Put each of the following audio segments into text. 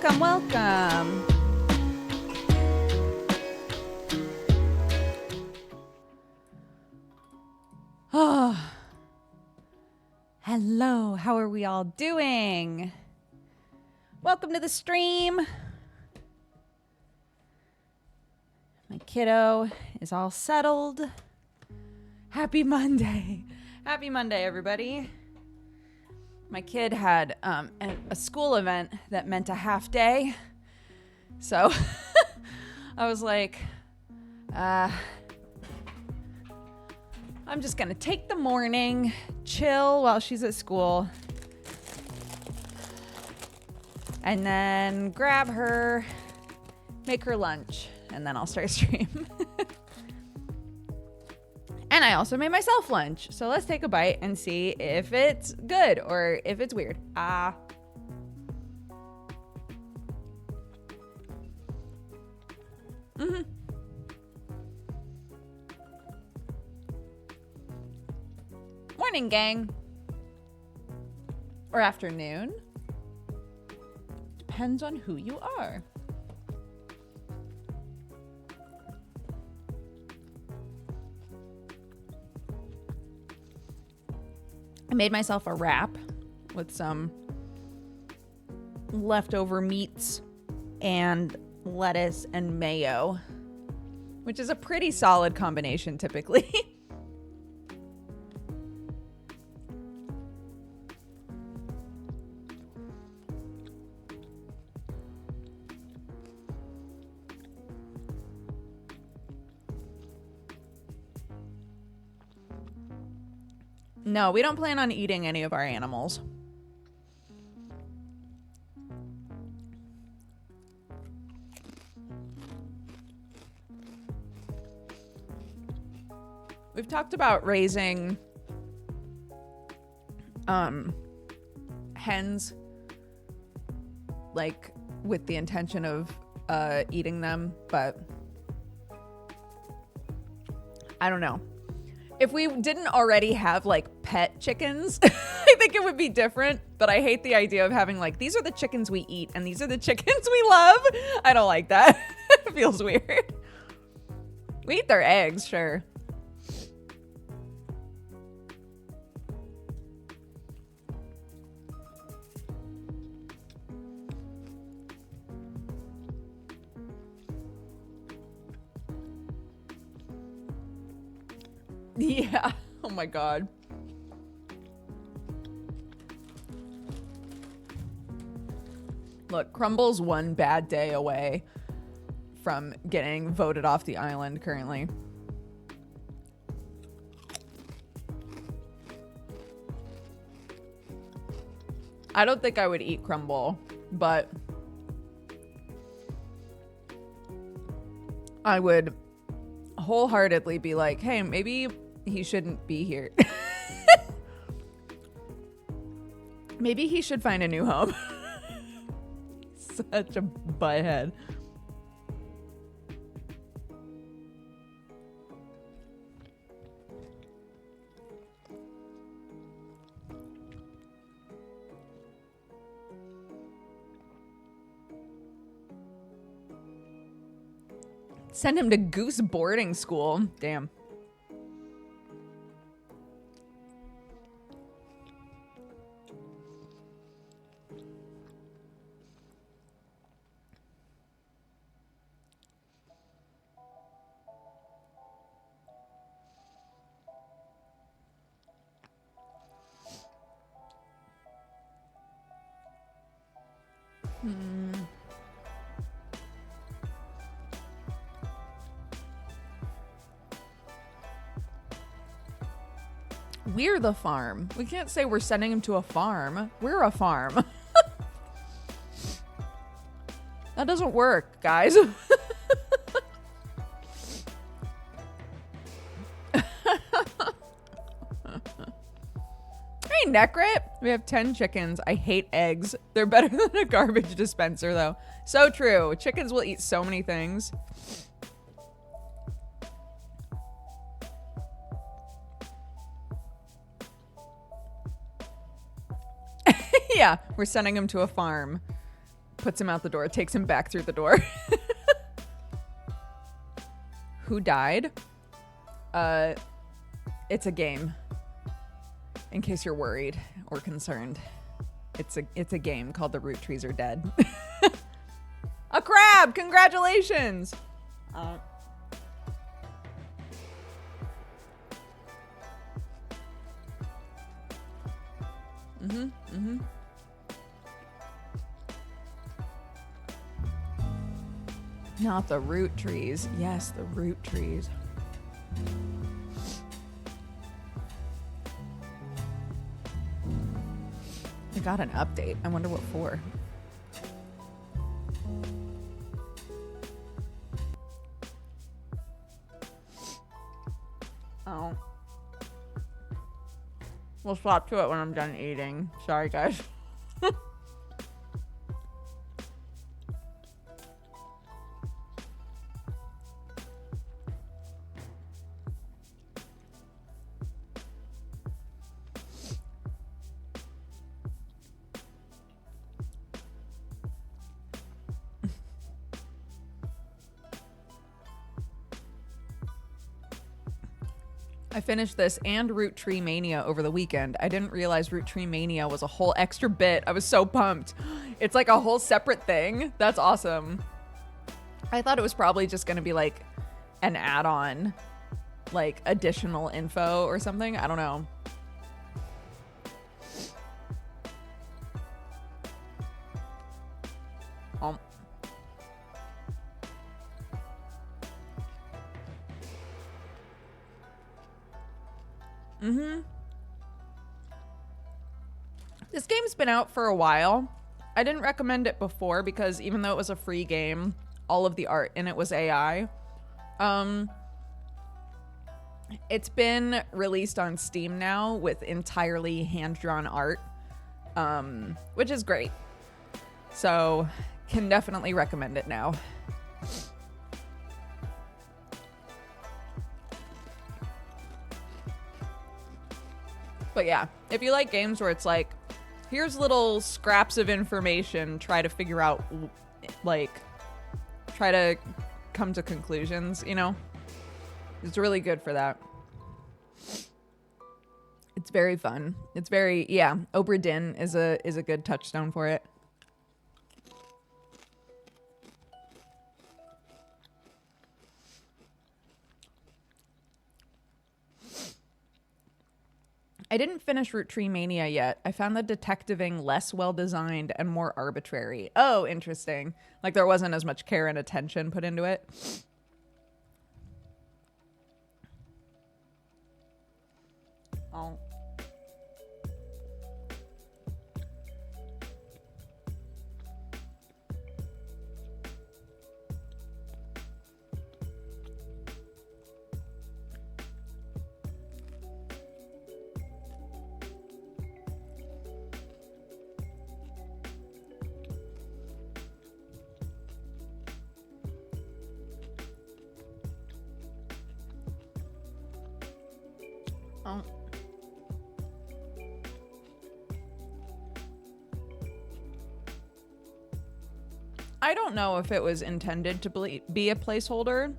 Welcome, welcome. Oh, hello. How are we all doing? Welcome to the stream. My kiddo is all settled. Happy Monday. Happy Monday, everybody. My kid had a school event that meant a half day. So I was like, I'm just going to take the morning, chill while she's at school, and then grab her, make her lunch, and then I'll start stream. And I also made myself lunch. So let's take a bite and see if it's good or if it's weird. Morning, gang. Or afternoon. Depends on who you are. I made myself a wrap with some leftover meats and lettuce and mayo, which is a pretty solid combination typically. No, we don't plan on eating any of our animals. We've talked about raising hens, like with the intention of eating them, but I don't know. If we didn't already have like pet chickens, I think it would be different, but I hate the idea of having like, these are the chickens we eat and these are the chickens we love. I don't like that. It feels weird. We eat their eggs, sure. Yeah. Oh my God. Look, Crumble's one bad day away from getting voted off the island currently. I don't think I would eat Crumble, but I would wholeheartedly be like, hey, maybe he shouldn't be here. Maybe he should find a new home. Such a butthead. Send him to Goose boarding school. Damn. We're the farm. We can't say we're sending him to a farm. We're a farm. That doesn't work, guys. Hey, Necrit. We have 10 chickens. I hate eggs. They're better than a garbage dispenser, though. So true. Chickens will eat so many things. Yeah, we're sending him to a farm. puts him out the door, takes him back through the door. Who died? It's a game. In case you're worried or concerned. It's a game called The Roottrees Are Dead. A crab! Congratulations! Not the Roottrees. Yes, the Roottrees. I got an update. I wonder what for. Oh. We'll swap to it when I'm done eating. Sorry, guys. I finished this and Roottree Mania over the weekend. I didn't realize Roottree Mania was a whole extra bit. I was so pumped. It's like a whole separate thing. That's awesome. I thought it was probably just going to be like an add-on, like additional info or something. I don't know. This game's been out for a while. I didn't recommend it before because even though it was a free game, all of the art in it was AI. It's been released on Steam now with entirely hand-drawn art, which is great. So, can definitely recommend it now. But yeah, if you like games where it's like, here's little scraps of information, try to figure out, like, try to come to conclusions, you know? It's really good for that. It's very fun. It's very, yeah, Obra Dinn is a good touchstone for it. I didn't finish Roottree Mania yet. I found the detectiving less well-designed and more arbitrary. Oh, interesting. Like there wasn't as much care and attention put into it. Oh. Oh. I don't know if it was intended to be a placeholder,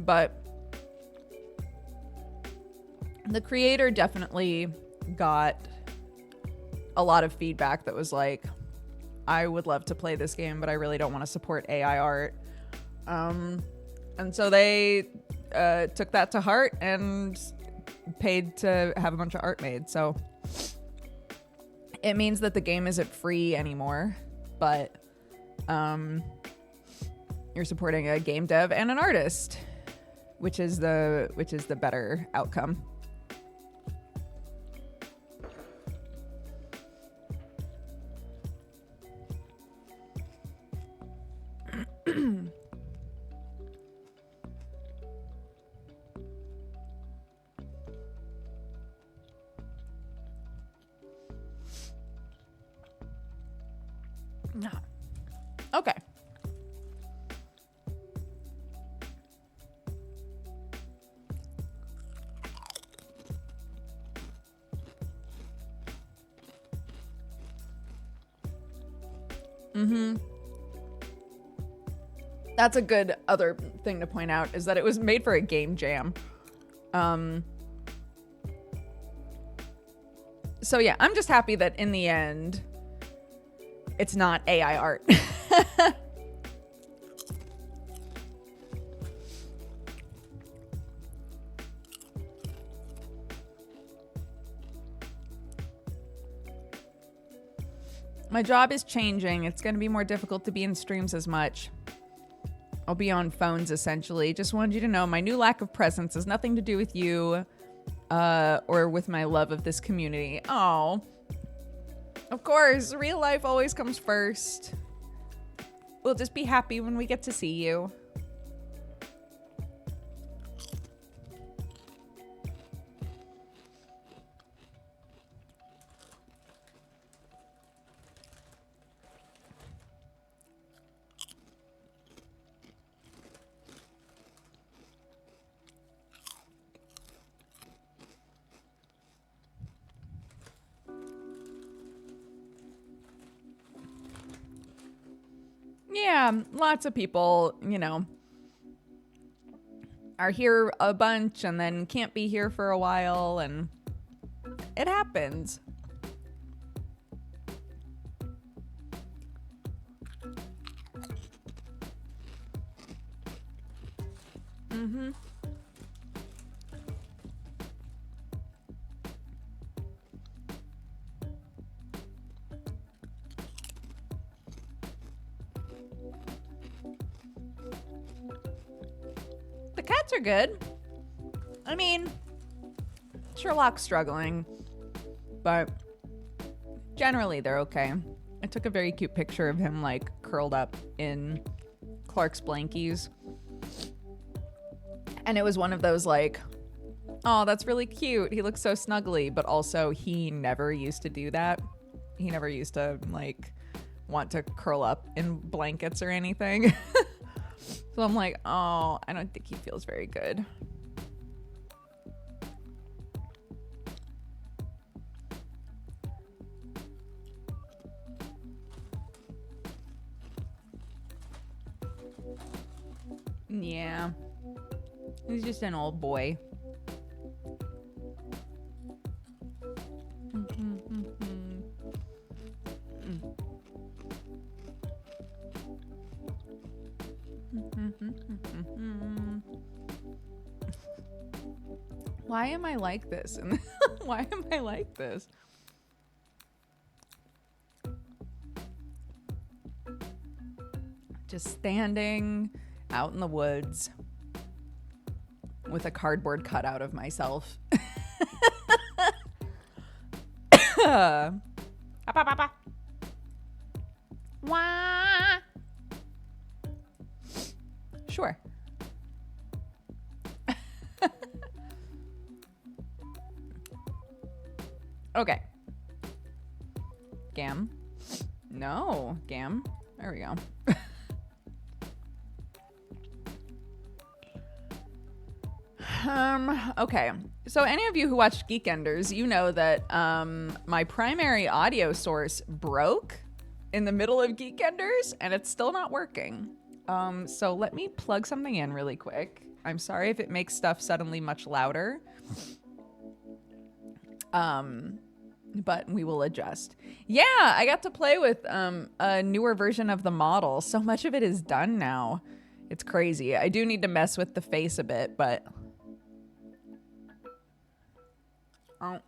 but the creator definitely got a lot of feedback that was like, I would love to play this game, but I really don't want to support AI art. And so they took that to heart and paid to have a bunch of art made. So it means that the game isn't free anymore, but you're supporting a game dev and an artist, which is the better outcome. Okay. That's a good other thing to point out, is that it was made for a game jam. So yeah, I'm just happy that in the end, it's not AI art. My job is changing. It's going to be more difficult to be in streams as much. I'll be on phones, essentially. Just wanted you to know my new lack of presence has nothing to do with you or with my love of this community. Oh, of course. Real life always comes first. We'll just be happy when we get to see you. Yeah, lots of people, you know, are here a bunch and then can't be here for a while, and it happens. Mm-hmm. The cats are good. I mean, Sherlock's struggling, but generally they're okay. I took a very cute picture of him, like, curled up in Clark's blankies. And it was one of those, like, oh, that's really cute. He looks so snuggly, but also he never used to do that. He never used to, like, want to curl up in blankets or anything. So I'm like, oh, I don't think he feels very good. Yeah. He's just an old boy. Why am I like this? And why am I like this? Just standing out in the woods with a cardboard cutout of myself. Wah. Sure. Okay. Gam. No, Gam. There we go. Okay. So any of you who watched Geekenders, you know that my primary audio source broke in the middle of Geekenders, and it's still not working. So let me plug something in really quick. I'm sorry if it makes stuff suddenly much louder. But we will adjust. Yeah, I got to play with a newer version of the model. So much of it is done now. It's crazy. I do need to mess with the face a bit, but... Oh.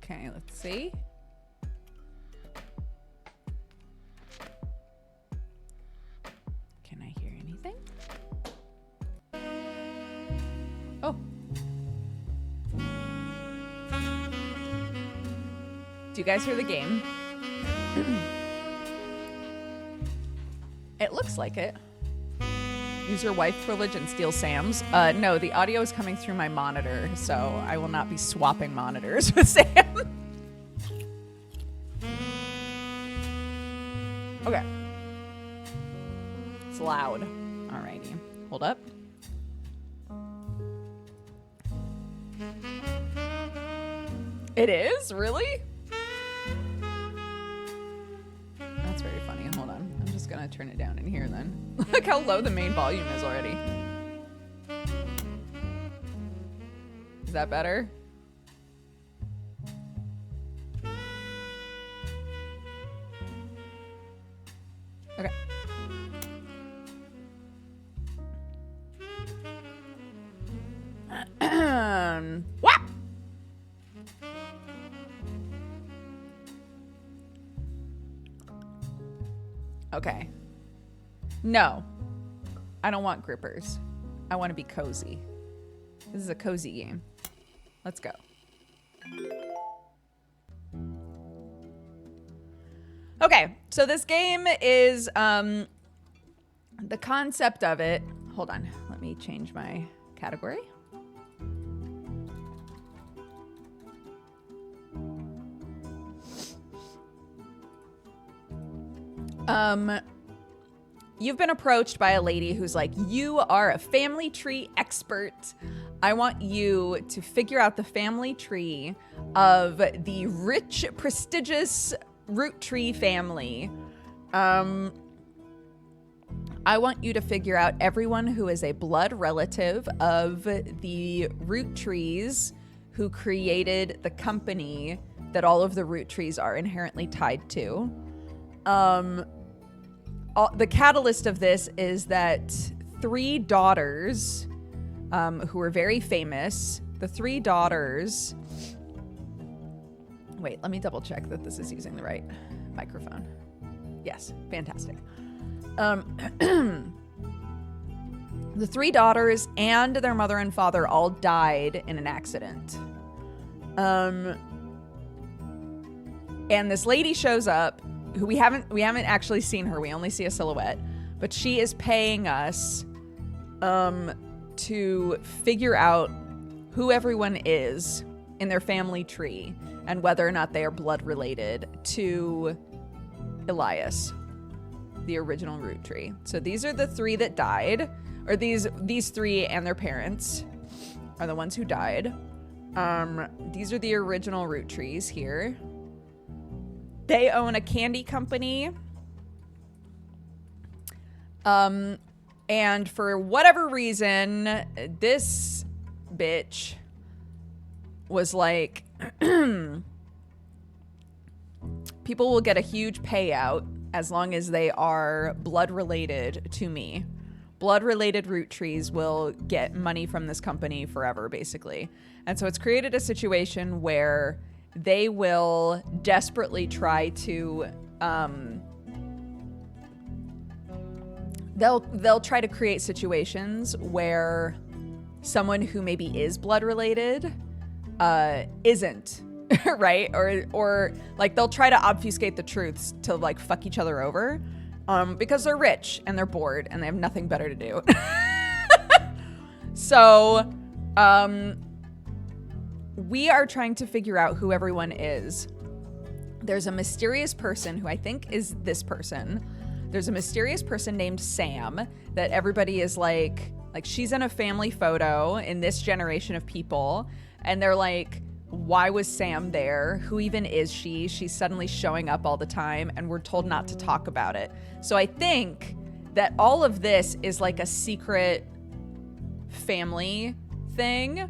Okay, let's see. Can I hear anything? Oh. Do you guys hear the game? It looks like it. Use your wife privilege and steal Sam's. No, the audio is coming through my monitor, so I will not be swapping monitors with Sam. Okay. It's loud. Alrighty. Hold up. It is? Really? That's very funny. Hold on. I'm just gonna turn it down in here then. Look how low the main volume is already. Is that better? Okay. Whap! Okay. No. I don't want grippers. I want to be cozy. This is a cozy game. Let's go. Okay, so this game is the concept of it. Hold on, let me change my category. You've been approached by a lady who's like, you are a family tree expert. I want you to figure out the family tree of the rich, prestigious Roottrees family. I want you to figure out everyone who is a blood relative of the Roottrees who created the company that all of the Roottrees are inherently tied to. The catalyst of this is that 3 daughters who are very famous, the 3 daughters... Wait, let me double check that this is using the right microphone. Yes, fantastic. The 3 daughters and their mother and father all died in an accident. And this lady shows up, who we haven't actually seen her. We only see a silhouette, but she is paying us to figure out who everyone is in their family tree and whether or not they are blood related to Elias, the original Roottrees. So these are the 3 that died, or these 3 and their parents are the ones who died. These are the original Roottrees here. They own a candy company. And for whatever reason, this bitch was like, people will get a huge payout as long as they are blood related to me. Blood related Roottrees will get money from this company forever, basically. And so it's created a situation where they will desperately try to they'll try to create situations where someone who maybe is blood related isn't, right? Or like they'll try to obfuscate the truths to like fuck each other over because they're rich and they're bored and they have nothing better to do. So we are trying to figure out who everyone is. There's a mysterious person who I think is this person. There's a mysterious person named Sam that everybody is like she's in a family photo in this generation of people. And they're like, why was Sam there? Who even is she? She's suddenly showing up all the time and we're told not to talk about it. So I think that all of this is like a secret family thing.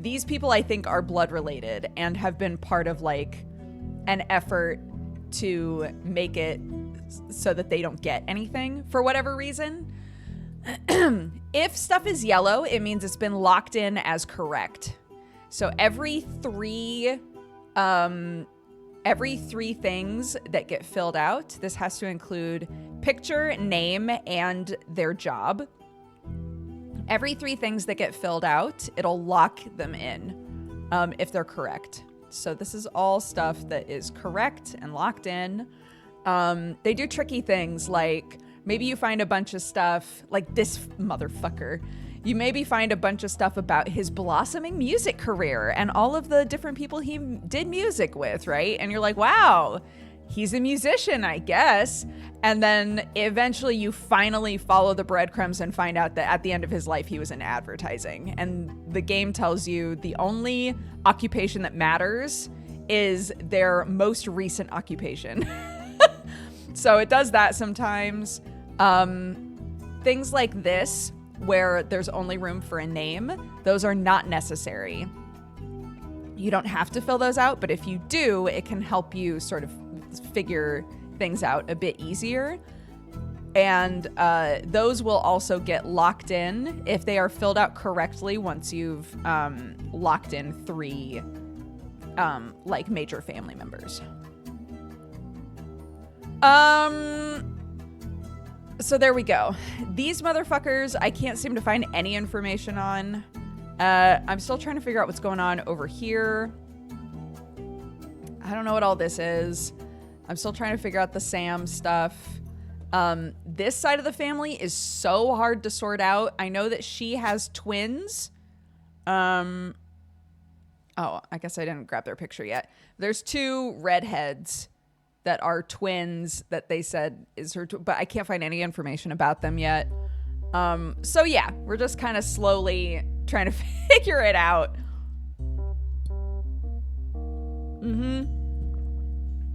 These people, I think, are blood related and have been part of like an effort to make it so that they don't get anything for whatever reason. If stuff is yellow, it means it's been locked in as correct. So every three things that get filled out, this has to include picture, name, and their job. Every 3 things that get filled out, it'll lock them in if they're correct. So this is all stuff that is correct and locked in. They do tricky things like maybe you find a bunch of stuff like this motherfucker. You maybe find a bunch of stuff about his blossoming music career and all of the different people he did music with, right? And you're like, wow, he's a musician, I guess. And then eventually you finally follow the breadcrumbs and find out that at the end of his life, he was in advertising. And the game tells you the only occupation that matters is their most recent occupation. So it does that sometimes. Things like this, where there's only room for a name, those are not necessary. You don't have to fill those out, but if you do, it can help you sort of figure things out a bit easier. And those will also get locked in if they are filled out correctly once you've locked in 3 like major family members. So there we go. These motherfuckers, I can't seem to find any information on. I'm still trying to figure out what's going on over here. I don't know what all this is. I'm still trying to figure out the Sam stuff. This side of the family is so hard to sort out. I know that she has twins. Oh, I guess I didn't grab their picture yet. There's 2 redheads that are twins that they said is her, but I can't find any information about them yet. So yeah, we're just kind of slowly trying to figure it out.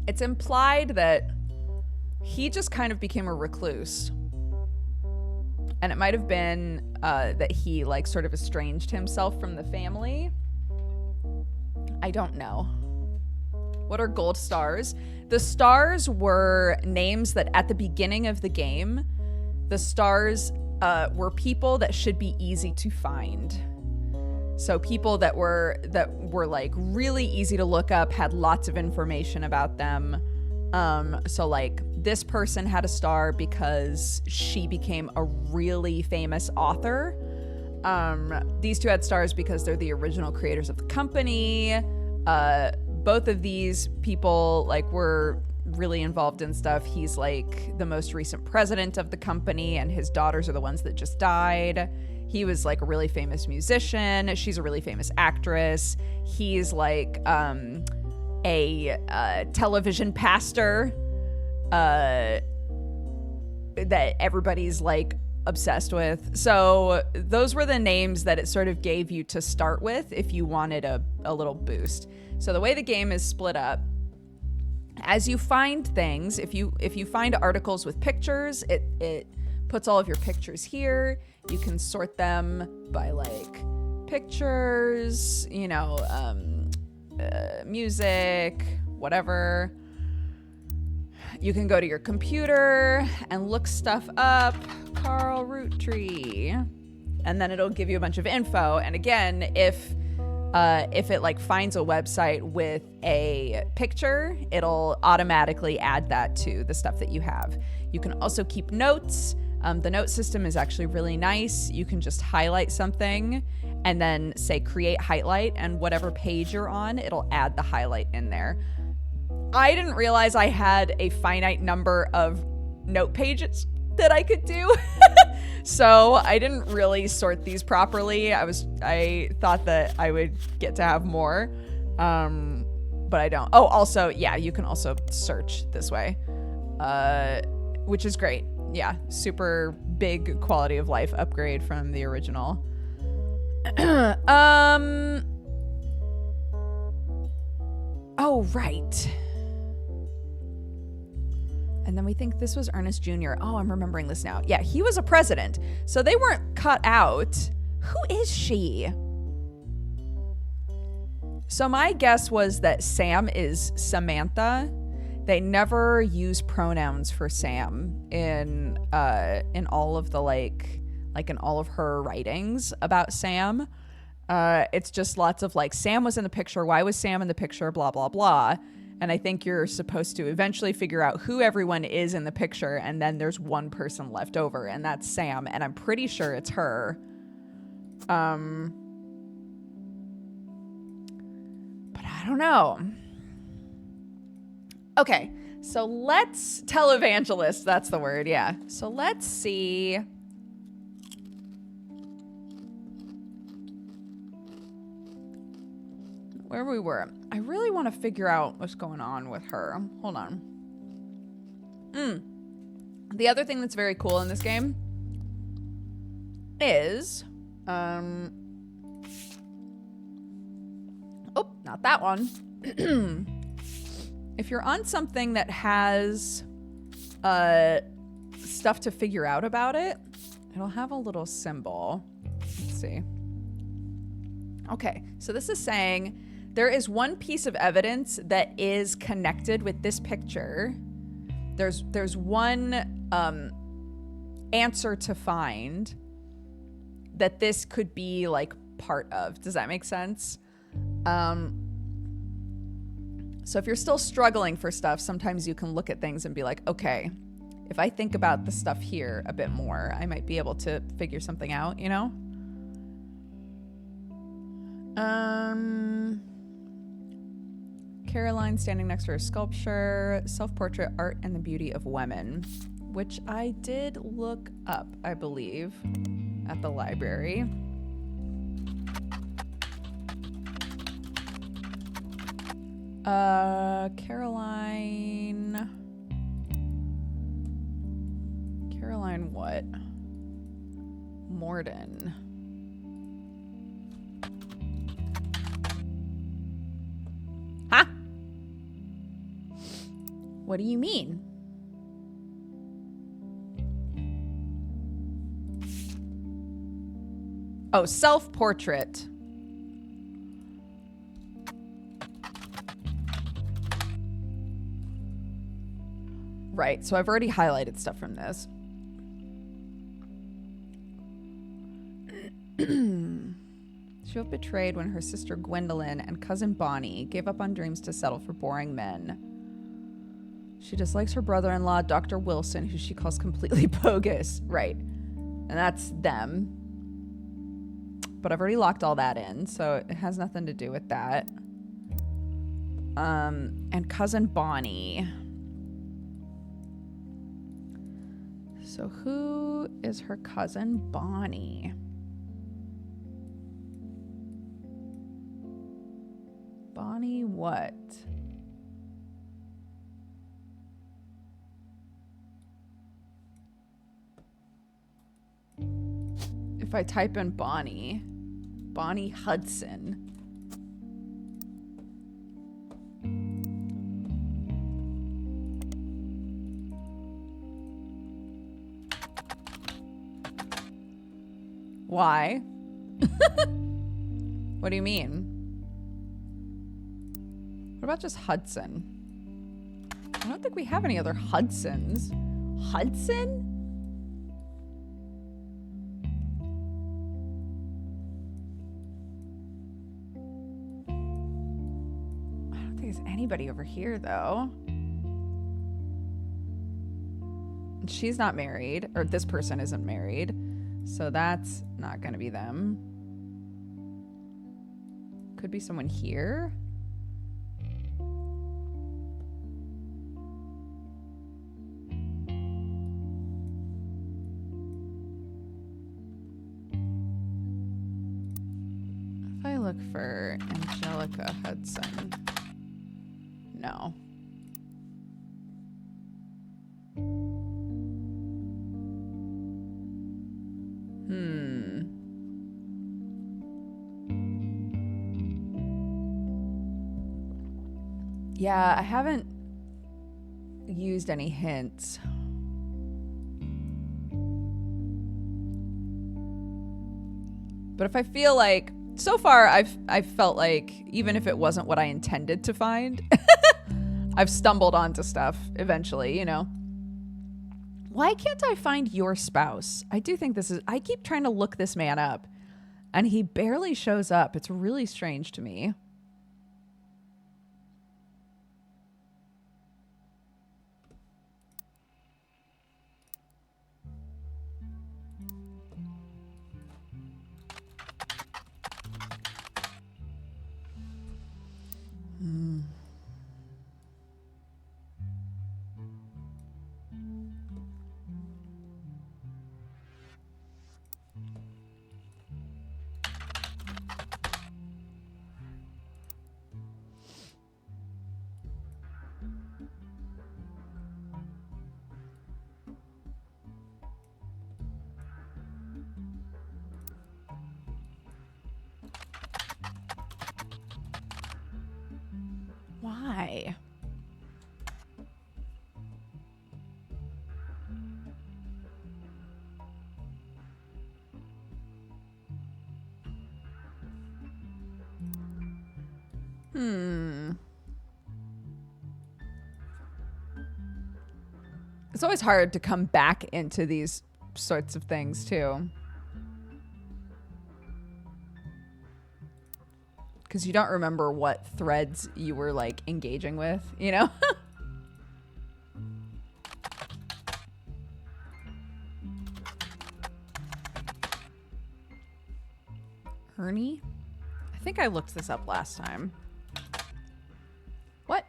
It's implied that he just kind of became a recluse. And it might have been that he like sort of estranged himself from the family. I don't know. What are gold stars? The stars were names that at the beginning of the game, the stars were people that should be easy to find. So people that were like really easy to look up, had lots of information about them. So like this person had a star because she became a really famous author. These 2 had stars because they're the original creators of the company. Both of these people like were really involved in stuff. He's like the most recent president of the company, and his daughters are the ones that just died. He was like a really famous musician. She's a really famous actress. He's like a television pastor that everybody's like obsessed with. So those were the names that it sort of gave you to start with if you wanted a little boost. So the way the game is split up, as you find things, if you find articles with pictures, it puts all of your pictures here. You can sort them by like pictures, you know, music, whatever. You can go to your computer and look stuff up, Carl Roottrees, and then it'll give you a bunch of info. And again, if it like finds a website with a picture, it'll automatically add that to the stuff that you have. You can also keep notes. The note system is actually really nice. You can just highlight something and then say create highlight, and whatever page you're on, it'll add the highlight in there. I didn't realize I had a finite number of note pages that I could do. So I didn't really sort these properly. I thought that I would get to have more, but I don't. Oh, also, yeah, you can also search this way, which is great. Yeah, super big quality of life upgrade from the original. Oh, right. And then we think this was Ernest Jr. Oh, I'm remembering this now. Yeah, he was a president. So they weren't cut out. Who is she? So my guess was that Sam is Samantha. They never use pronouns for Sam in all of the like in all of her writings about Sam. It's just lots of like, Sam was in the picture. Why was Sam in the picture? Blah, blah, blah. And I think you're supposed to eventually figure out who everyone is in the picture, and then there's one person left over, and that's Sam, and I'm pretty sure it's her. But I don't know. Okay, so let's televangelist, that's the word, yeah. So let's see where we were. I really want to figure out what's going on with her. Hold on. The other thing that's very cool in this game is, oh, not that one. If you're on something that has stuff to figure out about it, it'll have a little symbol. Let's see. Okay, so this is saying there is one piece of evidence that is connected with this picture. There's one answer to find that this could be like part of. Does that make sense? So if you're still struggling for stuff, sometimes you can look at things and be like, okay, if I think about the stuff here a bit more, I might be able to figure something out, you know? Caroline standing next to her sculpture, self-portrait, art and the beauty of women, which I did look up, I believe, at the library. Caroline what? Morden. Huh? What do you mean? Oh, self-portrait. Right, so I've already highlighted stuff from this. She felt betrayed when her sister Gwendolyn and cousin Bonnie gave up on dreams to settle for boring men. She dislikes her brother-in-law, Dr. Wilson, who she calls completely bogus. Right, and that's them. But I've already locked all that in, so it has nothing to do with that. And cousin Bonnie. So who is her cousin Bonnie? Bonnie what? If I type in Bonnie Hudson. Why? What do you mean? What about just Hudson? I don't think we have any other Hudsons. Hudson? I don't think there's anybody over here, though. She's not married, or this person isn't married. So that's not going to be them. Could be someone here. If I look for Angelica Hudson. No. Yeah, I haven't used any hints. But if I feel like, so far I've felt like even if it wasn't what I intended to find, I've stumbled onto stuff eventually, you know. Why can't I find your spouse? I do think this is, I keep trying to look this man up and he barely shows up. It's really strange to me. It's always hard to come back into these sorts of things, too. Because you don't remember what threads you were, like, engaging with, you know? Ernie? I think I looked this up last time. What?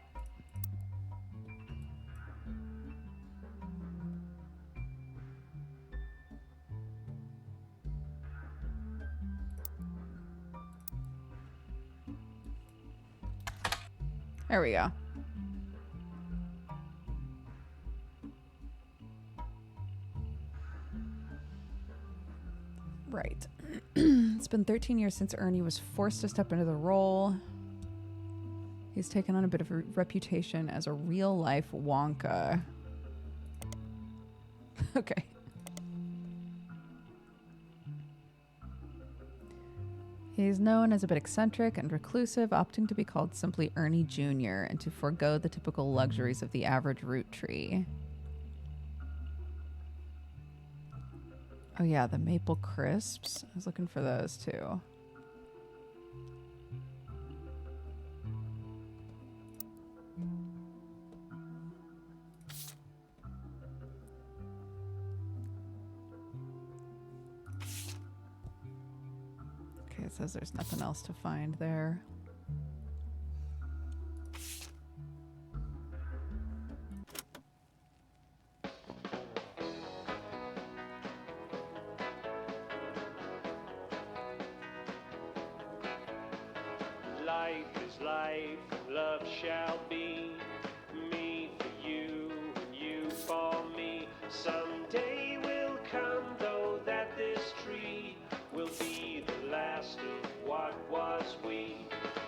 There we go. Right. It's been 13 years since Ernie was forced to step into the role. He's taken on a bit of a reputation as a real-life Wonka. Okay. He's known as a bit eccentric and reclusive, opting to be called simply Ernie Jr. and to forego the typical luxuries of the average Roottrie. Oh yeah, the maple crisps. I was looking for those too. Okay, it says there's nothing else to find there. Life is life, love shall be. Me for you, and you for me. Someday will come, though, that this tree will be the last of what was we.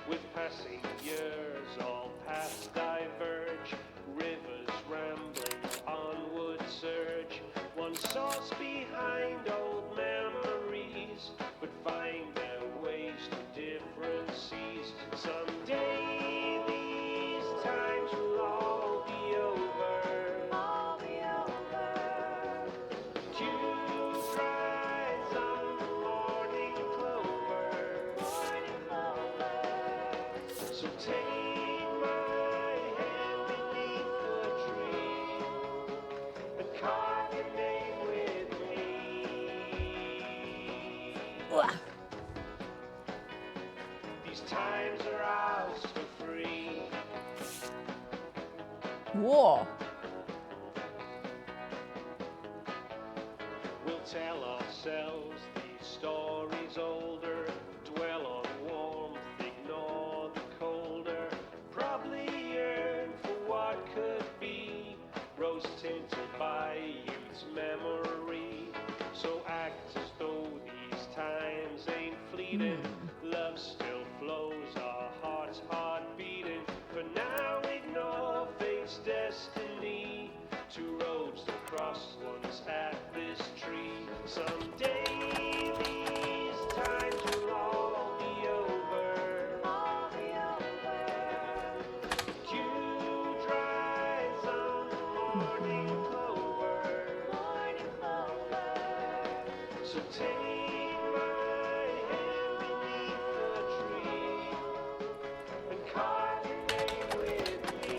With passing years, all paths diverge. Rivers rambling, onward surge. One source behind old memories, but find their ways to different seas. Someday these times will all be over. All be over. Dew dries on the morning clover. Morning clover. So take my hand beneath the tree and carve your name with me. Ugh. These times are ours for free. Whoa. We'll tell ourselves these stories older. Dwell on warmth, ignore the colder. Probably yearn for what could be. Rose tinted by youth's memory. So act as though these times ain't fleeting. Love still flows, our hearts heart beating. For now ignore fate's destiny. Two roads that cross once at this tree. Someday these times will all be over. All be over. Dew dries on the morning clover. Morning clover. So take my hand beneath the tree and carve your name with me.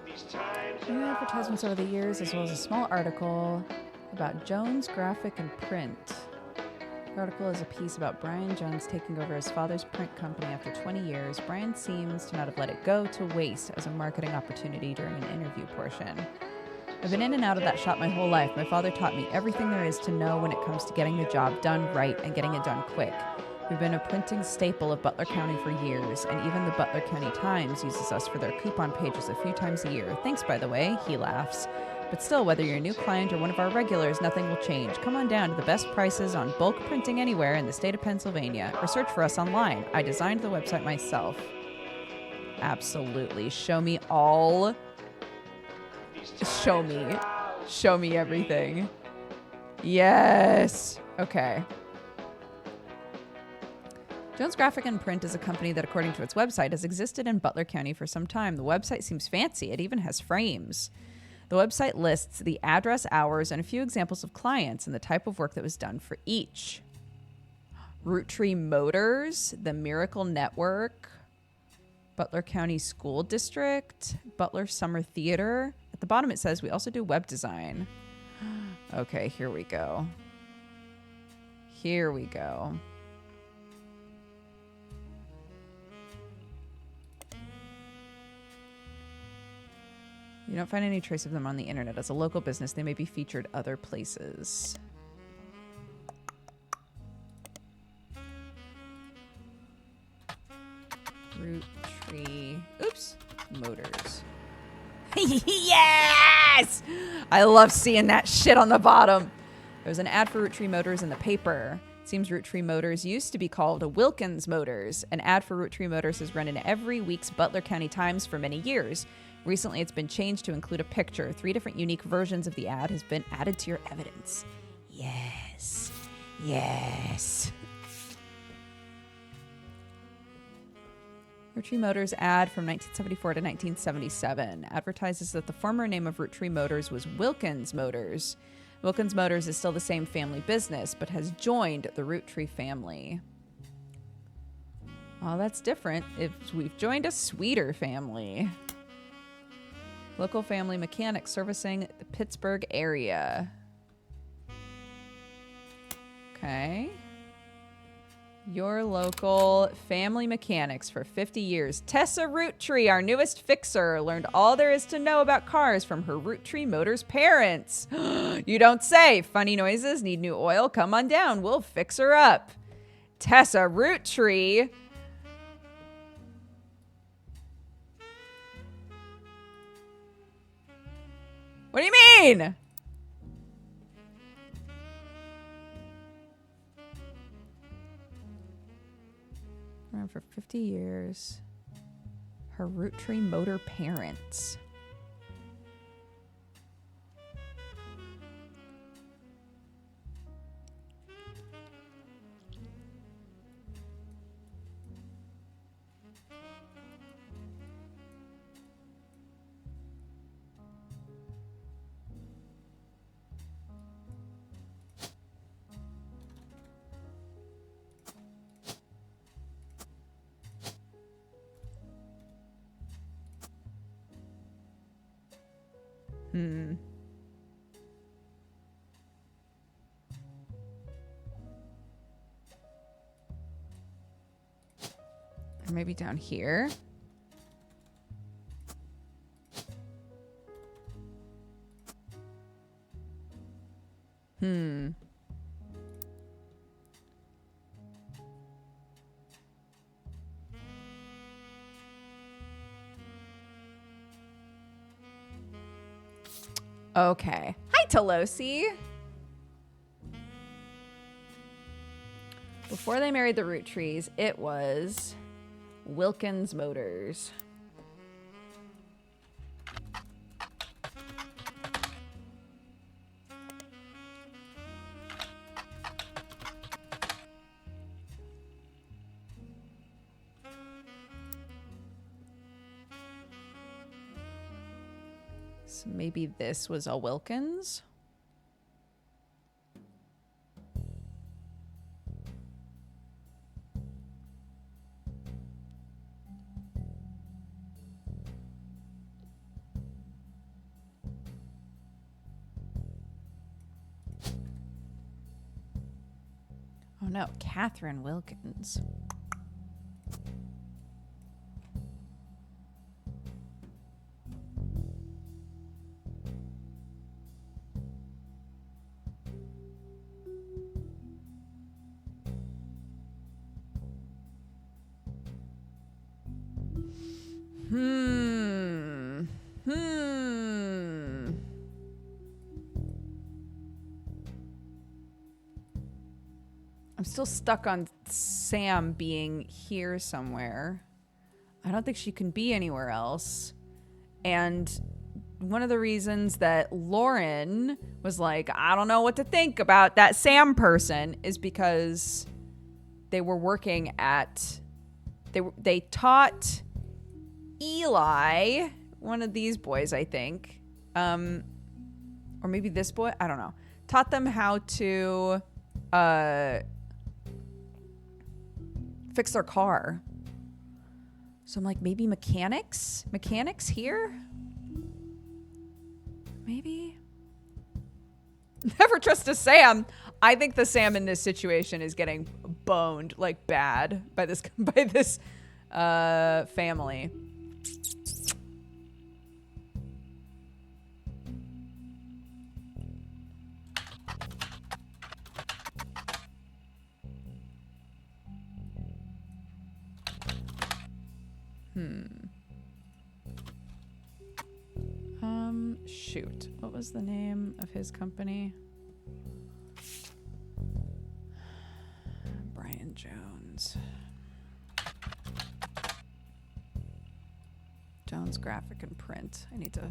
These times New are advertisements over the years, as well as a small article about Jones Graphic and Print. The article is a piece about Brian Jones taking over his father's print company after 20 years. Brian seems to not have let it go to waste as a marketing opportunity during an interview portion. I've been in and out of that shop my whole life. My father taught me everything there is to know when it comes to getting the job done right and getting it done quick. We've been a printing staple of Butler County for years, and even the Butler County Times uses us for their coupon pages a few times a year. Thanks, by the way, he laughs. But still, whether you're a new client or one of our regulars, nothing will change. Come on down to the best prices on bulk printing anywhere in the state of Pennsylvania, or search for us online. I designed the website myself. Absolutely. Show me all. Show me. Show me everything. Yes. Okay. Jones Graphic and Print is a company that, according to its website, has existed in Butler County for some time. The website seems fancy. It even has frames. The website lists the address, hours, and a few examples of clients and the type of work that was done for each. Roottrees Motors, the Miracle Network, Butler County School District, Butler Summer Theater. At the bottom it says we also do web design. Okay, here we go. Here we go. You don't find any trace of them on the internet. As a local business, they may be featured other places. Roottrees. Oops. Motors. Yes! I love seeing that shit on the bottom. There's an ad for Roottrees Motors in the paper. It seems Roottrees Motors used to be called Wilkins Motors. An ad for Roottrees Motors has run in every week's Butler County Times for many years. Recently, it's been changed to include a picture. 3 different unique versions of the ad has been added to your evidence. Yes. Yes. Roottrees Motors ad from 1974 to 1977 advertises that the former name of Roottrees Motors was Wilkins Motors. Wilkins Motors is still the same family business, but has joined the Roottrees family. Oh, that's different. If we've joined a sweeter family. Local family mechanic servicing the Pittsburgh area. Okay. Your local family mechanics for 50 years. Tessa Roottrees, our newest fixer, learned all there is to know about cars from her Roottrees Motors parents. You don't say. Funny noises, need new oil? Come on down. We'll fix her up. Tessa Roottrees. What do you mean? Around for 50 years. Her Roottrees Motor parents. Or maybe down here. Okay. Hi, Tolosi. Before they married the Roottrees, it was Wilkins Motors. So maybe this was a Wilkins. Oh no, Catherine Wilkins. I'm still stuck on Sam being here somewhere. I don't think she can be anywhere else. And one of the reasons that Lauren was like, I don't know what to think about that Sam person is because they were working at, they taught Eli, one of these boys, I think, or maybe this boy, I don't know, taught them how to fix their car. So I'm like, maybe mechanics here? Maybe. Never trust a Sam. I think the Sam in this situation is getting boned like bad by this family. Shoot. What was the name of his company? Brian Jones. Jones Graphic and Print. I need to,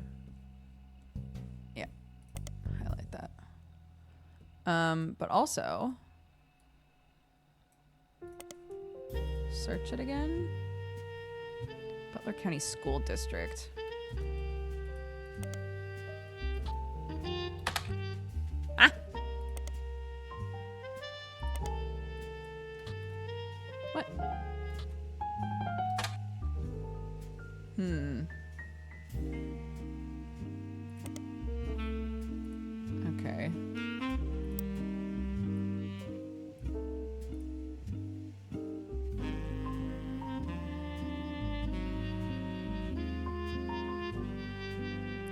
yeah, highlight that. But also, search it again. Butler County School District. What? Okay.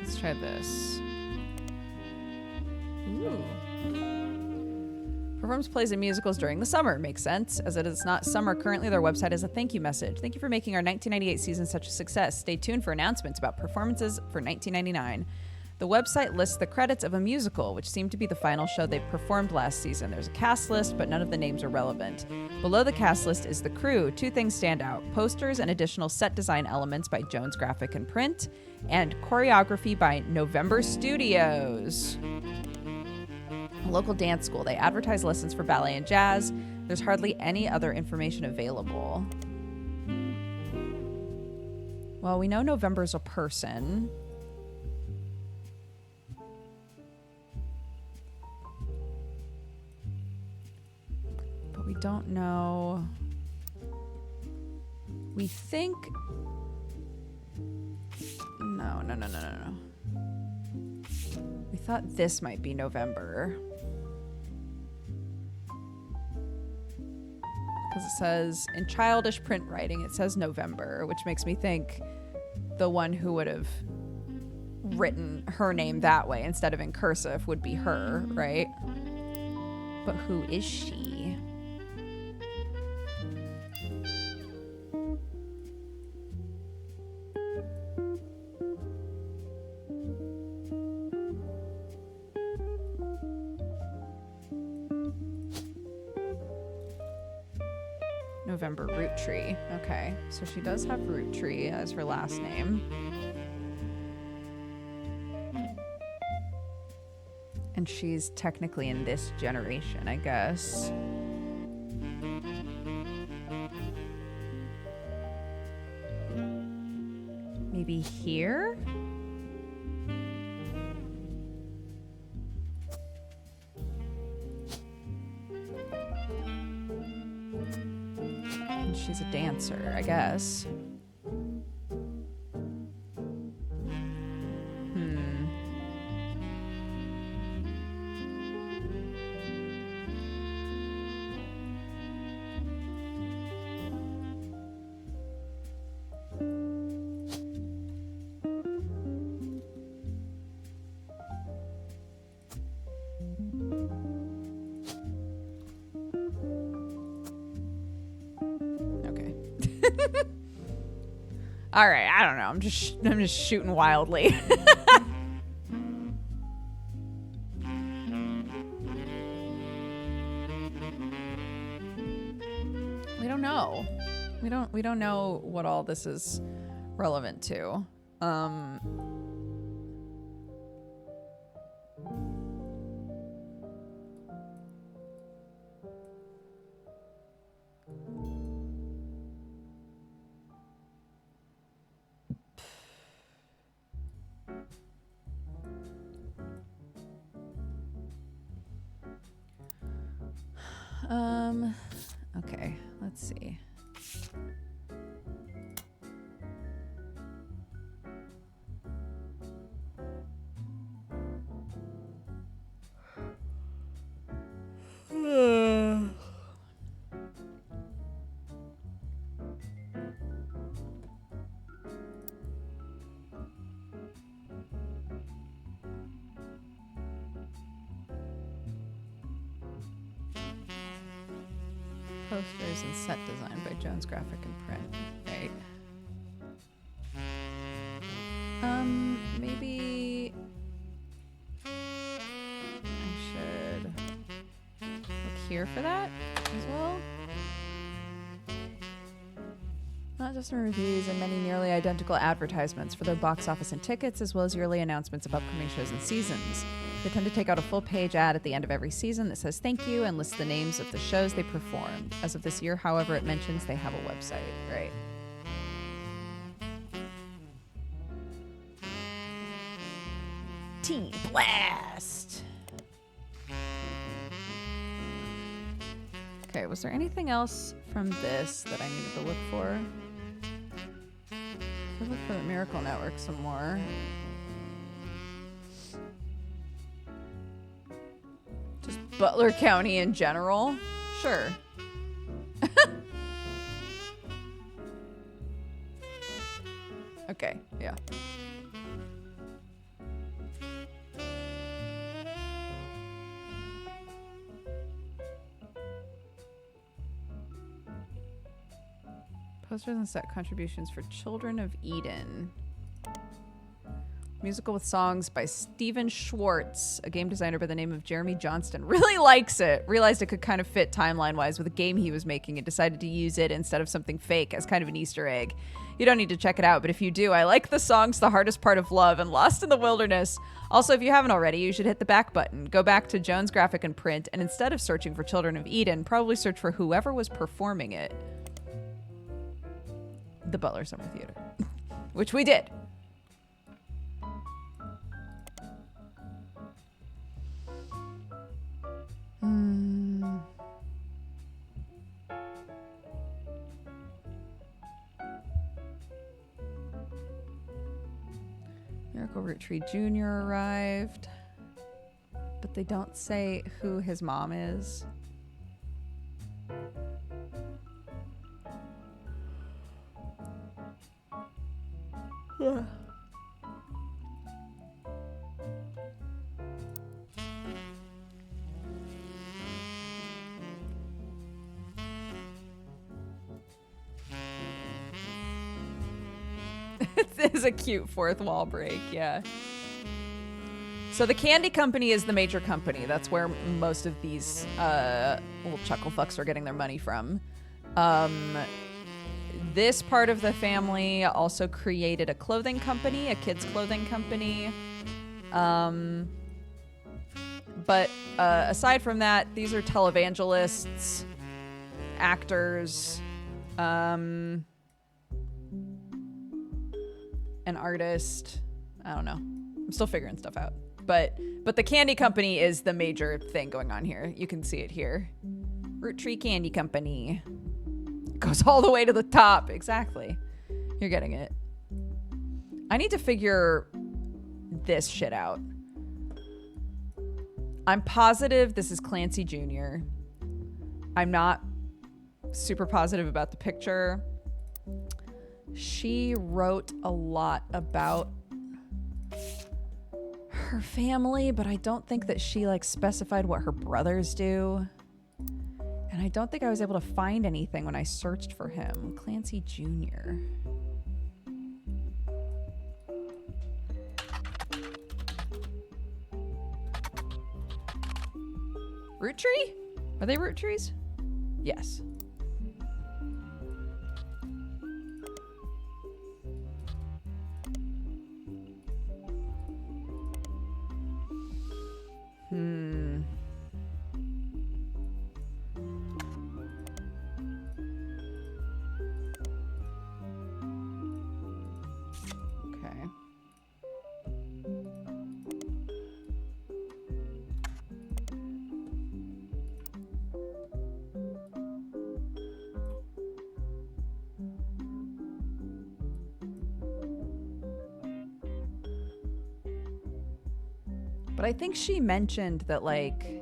Let's try this. Ooh. Performs plays and musicals during the summer. Makes sense. As it is not summer currently, their website is a thank you message. Thank you for making our 1998 season such a success. Stay tuned for announcements about performances for 1999. The website lists the credits of a musical, which seemed to be the final show they performed last season. There's a cast list, but none of the names are relevant. Below the cast list is the crew. Two things stand out: posters and additional set design elements by Jones Graphic and Print, and choreography by November Studios. A local dance school. They advertise lessons for ballet and jazz. There's hardly any other information available. Well, we know November's a person. But we don't know. We think... No. We thought this might be November. Because it says, in childish print writing, it says November, which makes me think the one who would have written her name that way instead of in cursive would be her, right? But who is she? November Roottrees. Okay, so she does have Roottrees as her last name. And she's technically in this generation, I guess. Maybe here? She's a dancer, I guess. All right, I don't know. I'm just shooting wildly. We don't know. We don't know what all this is relevant to. Okay, let's see. Posters and set design by Jones Graphic and Print. Right. Maybe I should look here for that as well. Not just in reviews and many nearly identical advertisements for their box office and tickets, as well as yearly announcements of upcoming shows and seasons. They tend to take out a full-page ad at the end of every season that says thank you and lists the names of the shows they performed. As of this year, however, it mentions they have a website, right? Teen Blast! Okay, was there anything else from this that I needed to look for? I'll look for the Miracle Network some more. Just Butler County in general? Sure. Okay, yeah. Posters and set contributions for Children of Eden. Musical with songs by Steven Schwartz, a game designer by the name of Jeremy Johnston. Really likes it. Realized it could kind of fit timeline-wise with a game he was making and decided to use it instead of something fake as kind of an Easter egg. You don't need to check it out, but if you do, I like the songs The Hardest Part of Love and Lost in the Wilderness. Also, if you haven't already, you should hit the back button. Go back to Jones Graphic and Print, and instead of searching for Children of Eden, probably search for whoever was performing it. The Butler Summer Theater. Which we did. Miracle Roottrees Jr. arrived, but they don't say who his mom is. It is a cute fourth wall break, yeah. So the candy company is the major company. That's where most of these little chuckle fucks are getting their money from. This part of the family also created a clothing company, a kids' clothing company. But aside from that, these are televangelists, actors, an artist. I don't know. I'm still figuring stuff out. But the candy company is the major thing going on here. You can see it here. Roottrees Candy Company. Goes all the way to the top. Exactly. You're getting it. I need to figure this shit out. I'm positive this is Clancy Jr. I'm not super positive about the picture. She wrote a lot about her family, but I don't think that she like specified what her brothers do. And I don't think I was able to find anything when I searched for him. Clancy Jr. Roottrees? Are they Roottrees? Yes. Okay. But I think she mentioned that, like,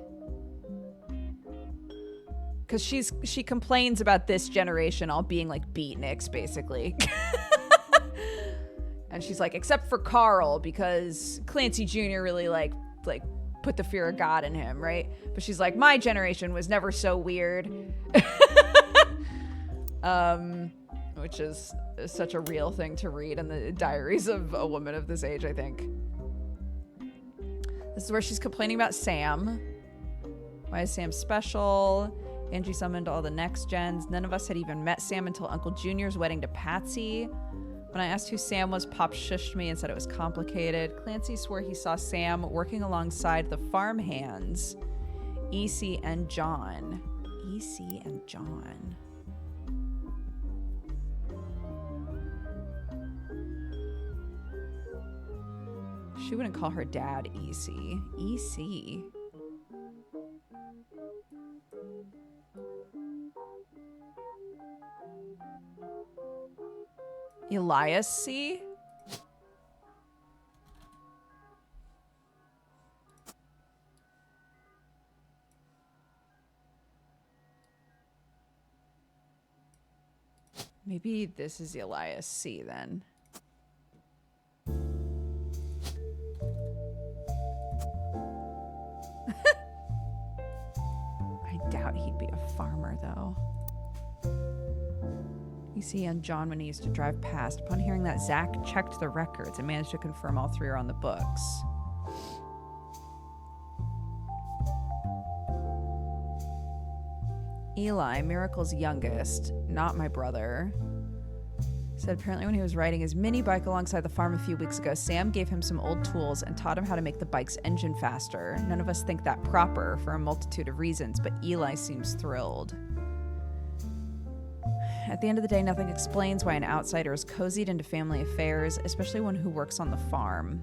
because she complains about this generation all being like beatniks, basically. And she's like, except for Carl, because Clancy Jr. really like put the fear of God in him, right? But she's like, my generation was never so weird. Which is such a real thing to read in the diaries of a woman of this age, I think. This is where she's complaining about Sam. Why is Sam special? Angie summoned all the next gens. None of us had even met Sam until Uncle Junior's wedding to Patsy. When I asked who Sam was, Pop shushed me and said it was complicated. Clancy swore he saw Sam working alongside the farmhands, EC and John. EC and John. She wouldn't call her dad EC. EC. Elias C? Maybe this is Elias C then. I doubt he'd be a farmer though. You see on John when he used to drive past. Upon hearing that, Zach checked the records and managed to confirm all three are on the books. Eli, Miracle's youngest, not my brother, said apparently when he was riding his mini bike alongside the farm a few weeks ago, Sam gave him some old tools and taught him how to make the bike's engine faster. None of us think that proper for a multitude of reasons, but Eli seems thrilled. At the end of the day, nothing explains why an outsider is cozied into family affairs, especially one who works on the farm.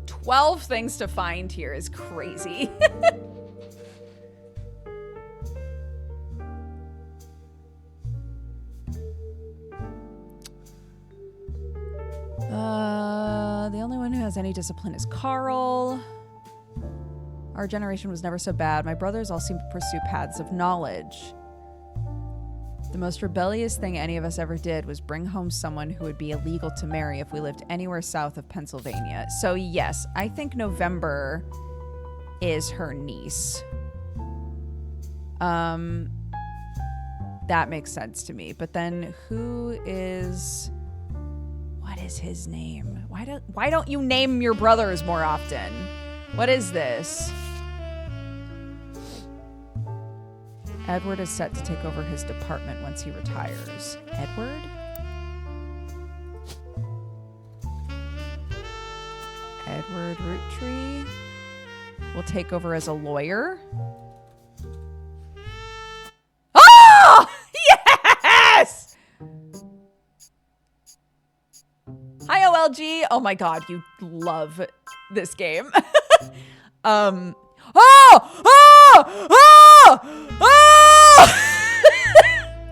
"12 things to find here" is crazy. The only one who has any discipline is Carl. Our generation was never so bad. My brothers all seem to pursue paths of knowledge. The most rebellious thing any of us ever did was bring home someone who would be illegal to marry if we lived anywhere south of Pennsylvania. So yes, I think November is her niece. That makes sense to me. But then who is... What is his name? Why don't you name your brothers more often? What is this? Edward is set to take over his department once he retires. Edward? Edward Roottrees will take over as a lawyer. Oh! Yes! Hi, OLG. Oh my god, you love this game. Oh!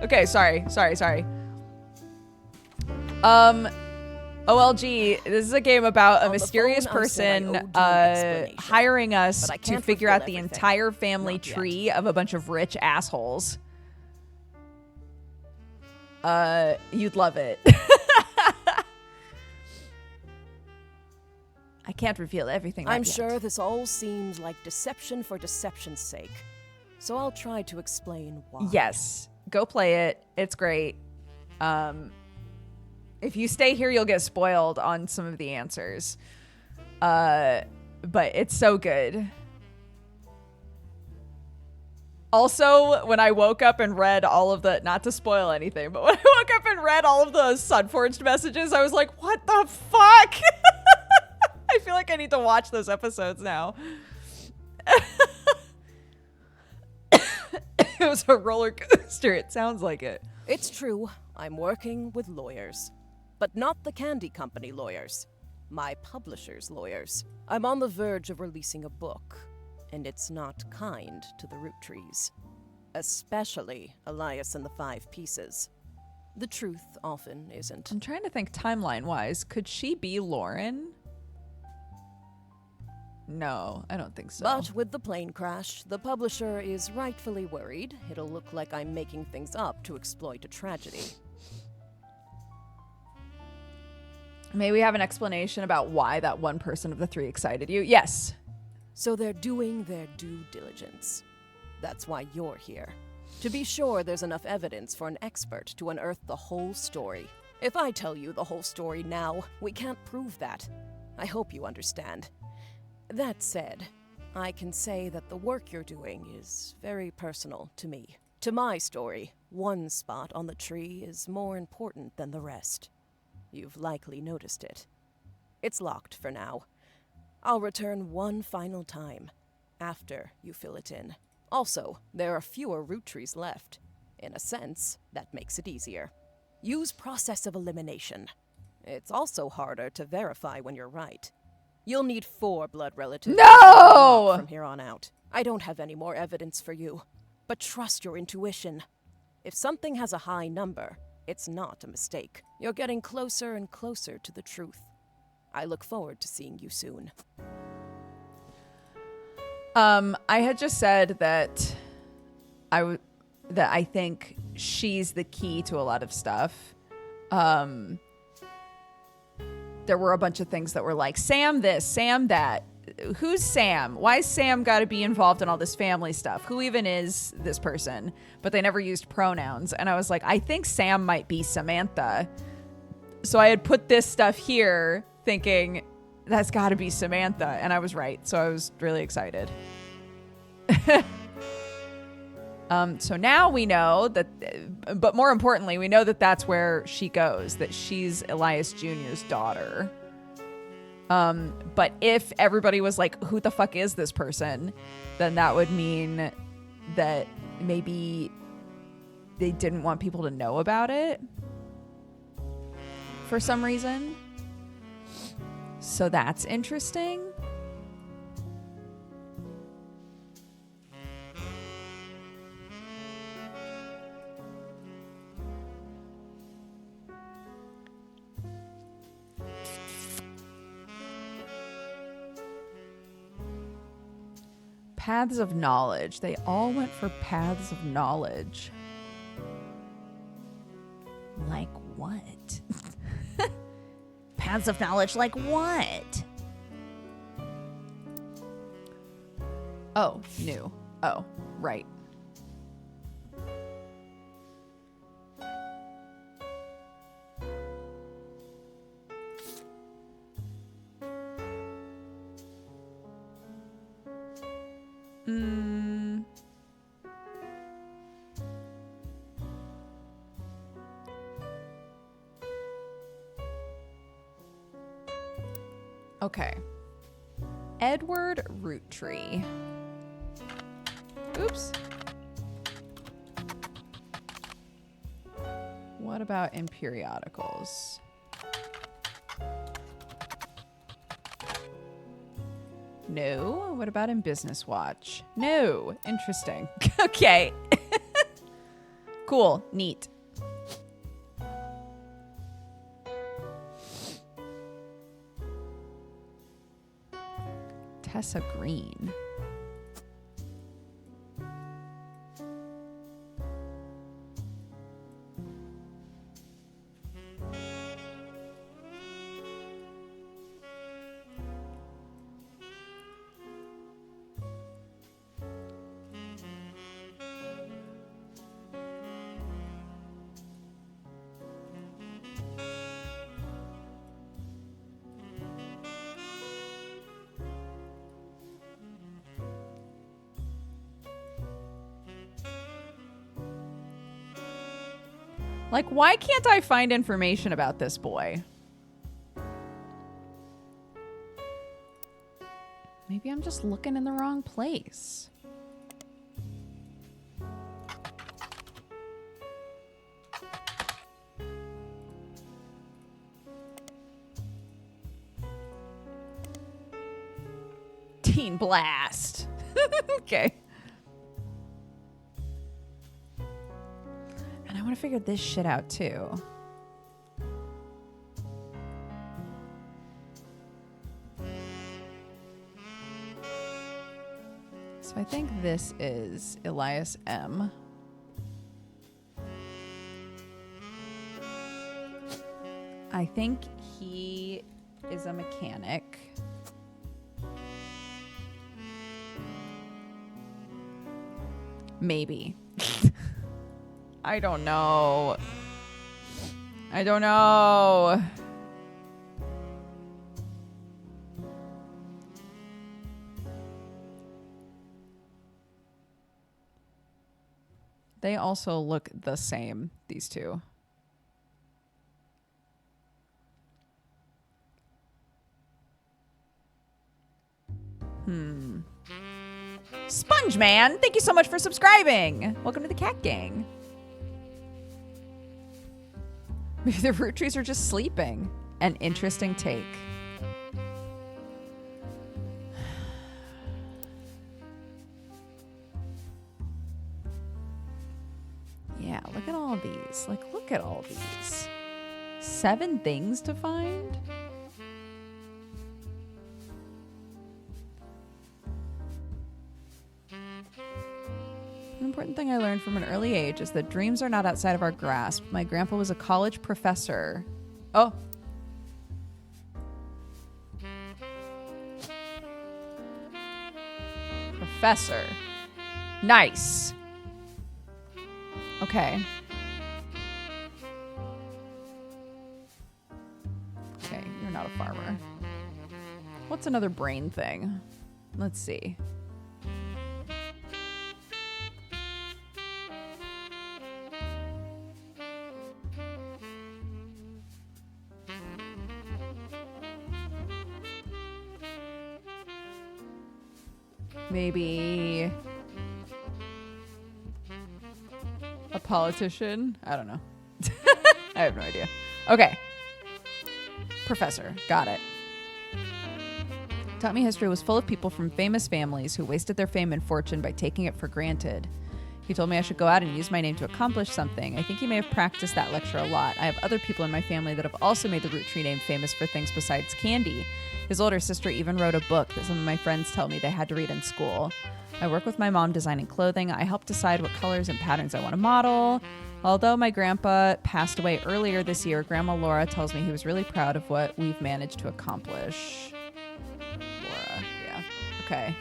Okay, sorry. OLG, this is a game about a mysterious person hiring us to figure out the entire family tree of a bunch of rich assholes. You'd love it. I can't reveal everything. I'm sure this all seems like deception for deception's sake. So I'll try to explain why. Yes. Go play it. It's great. If you stay here, you'll get spoiled on some of the answers. But it's so good. Also, when I woke up and read all of the, not to spoil anything, but when I woke up and read all of the Sunforged messages, I was like, what the fuck? I feel like I need to watch those episodes now. It was a roller coaster. It sounds like it. It's true. I'm working with lawyers. But not the candy company lawyers. My publisher's lawyers. I'm on the verge of releasing a book, and it's not kind to the Roottrees. Especially Elias and the Five Pieces. The truth often isn't. I'm trying to think timeline-wise. Could she be Lauren? No, I don't think so. But with the plane crash, the publisher is rightfully worried it'll look like I'm making things up to exploit a tragedy. May we have an explanation about why that one person of the three excited you? Yes. So they're doing their due diligence. That's why you're here. To be sure there's enough evidence for an expert to unearth the whole story. If I tell you the whole story now, we can't prove that. I hope you understand. That said, I can say that the work you're doing is very personal to me. To my story, one spot on the tree is more important than the rest. You've likely noticed it. It's locked for now. I'll return one final time, after you fill it in. Also, there are fewer Roottrees left. In a sense, that makes it easier. Use process of elimination. It's also harder to verify when you're right. You'll need 4 blood relatives No! from here on out. I don't have any more evidence for you, but trust your intuition. If something has a high number, it's not a mistake. You're getting closer and closer to the truth. I look forward to seeing you soon. I had just said that I think she's the key to a lot of stuff. There were a bunch of things that were like, Sam this, Sam that. Who's Sam? Why's Sam got to be involved in all this family stuff? Who even is this person? But they never used pronouns. And I was like, I think Sam might be Samantha. So I had put this stuff here thinking that's got to be Samantha. And I was right. So I was really excited. So now we know that, but more importantly, we know that that's where she goes, that she's Elias Jr.'s daughter. But if everybody was like, who the fuck is this person? Then that would mean that maybe they didn't want people to know about it for some reason. So that's interesting. Paths of knowledge. They all went for paths of knowledge. Like what? Paths of knowledge like what? Oh, new. Oh, right. Okay. Edward Roottree. Oops. What about in periodicals? No. What about in Business Watch? No. Interesting. Okay. Cool. Neat. Tessa Green. Like, why can't I find information about this boy? Maybe I'm just looking in the wrong place. Bean blast. Okay. And I want to figure this shit out too. So I think this is Elias M. I think he is a mechanic. Maybe. I don't know. I don't know. They also look the same, these two. Sponge Man, thank you so much for subscribing. Welcome to the Cat Gang. Maybe the Roottrees are just sleeping. An interesting take. Yeah, look at all these. Like, look at all these. 7 things to find? An important thing I learned from an early age is that dreams are not outside of our grasp. My grandpa was a college professor. Oh. Professor. Nice. Okay. Okay, you're not a farmer. What's another brain thing? Let's see. Maybe a politician? I don't know. I have no idea. Okay. Professor. Got it. Taught me history was full of people from famous families who wasted their fame and fortune by taking it for granted. He told me I should go out and use my name to accomplish something. I think he may have practiced that lecture a lot. I have other people in my family that have also made the Roottrees name famous for things besides candy. His older sister even wrote a book that some of my friends tell me they had to read in school. I work with my mom designing clothing. I help decide what colors and patterns I want to model. Although my grandpa passed away earlier this year, Grandma Laura tells me he was really proud of what we've managed to accomplish. Laura, yeah. Okay.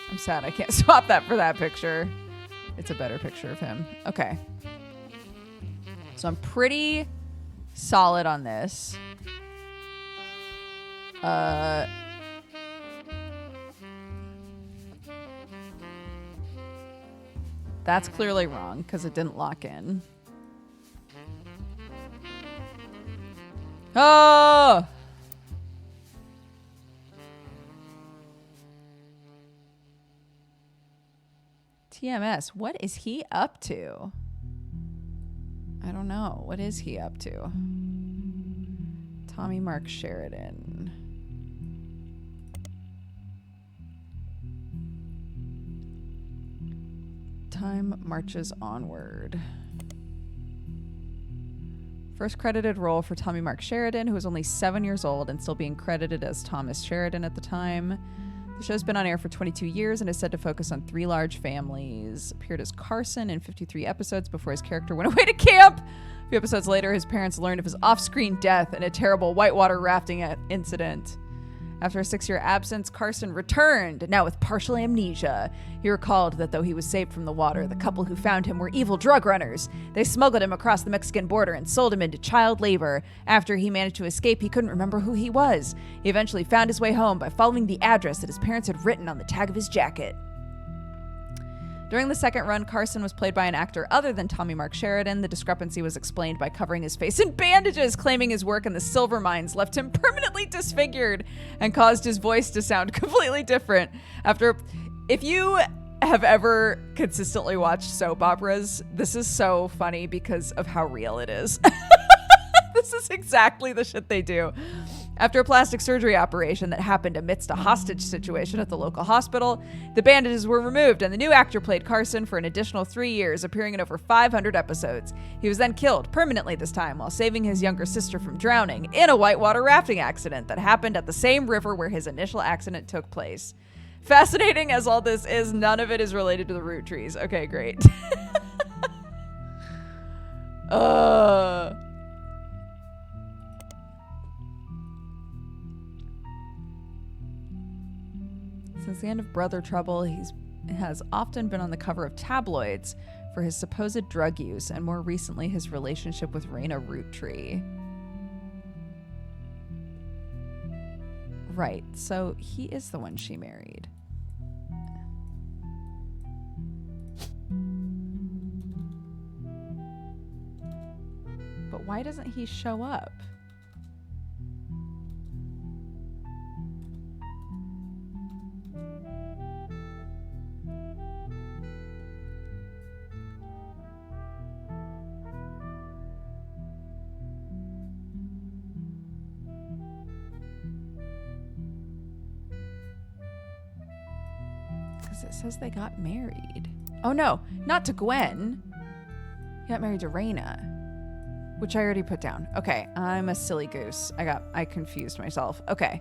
I'm sad I can't swap that for that picture. It's a better picture of him. Okay. So I'm pretty solid on this. That's clearly wrong because it didn't lock in. Oh! TMS, what is he up to? I don't know. What is he up to? Tommy Mark Sheridan. Time marches onward. First credited role for Tommy Mark Sheridan, who was only 7 years old and still being credited as Thomas Sheridan at the time. The show's been on air for 22 years and is said to focus on 3 large families. Appeared as Carson in 53 episodes before his character went away to camp. A few episodes later, his parents learned of his off-screen death in a terrible whitewater rafting incident. After a 6-year absence, Carson returned, now with partial amnesia. He recalled that though he was saved from the water, the couple who found him were evil drug runners. They smuggled him across the Mexican border and sold him into child labor. After he managed to escape, he couldn't remember who he was. He eventually found his way home by following the address that his parents had written on the tag of his jacket. During the second run, Carson was played by an actor other than Tommy Mark Sheridan. The discrepancy was explained by covering his face in bandages, claiming his work in the silver mines left him permanently disfigured and caused his voice to sound completely different. If you have ever consistently watched soap operas, this is so funny because of how real it is. This is exactly the shit they do. After a plastic surgery operation that happened amidst a hostage situation at the local hospital, the bandages were removed and the new actor played Carson for an additional 3 years, appearing in over 500 episodes. He was then killed, permanently this time, while saving his younger sister from drowning in a whitewater rafting accident that happened at the same river where his initial accident took place. Fascinating as all this is, none of it is related to the Roottrees. Okay, great. Since the end of Brother Trouble, he has often been on the cover of tabloids for his supposed drug use, and more recently his relationship with Raina Roottree. Right, so he is the one she married. But why doesn't he show up? It says they got married. Oh no, not to Gwen. He got married to Raina, which I already put down. Okay, I'm a silly goose. I confused myself. Okay.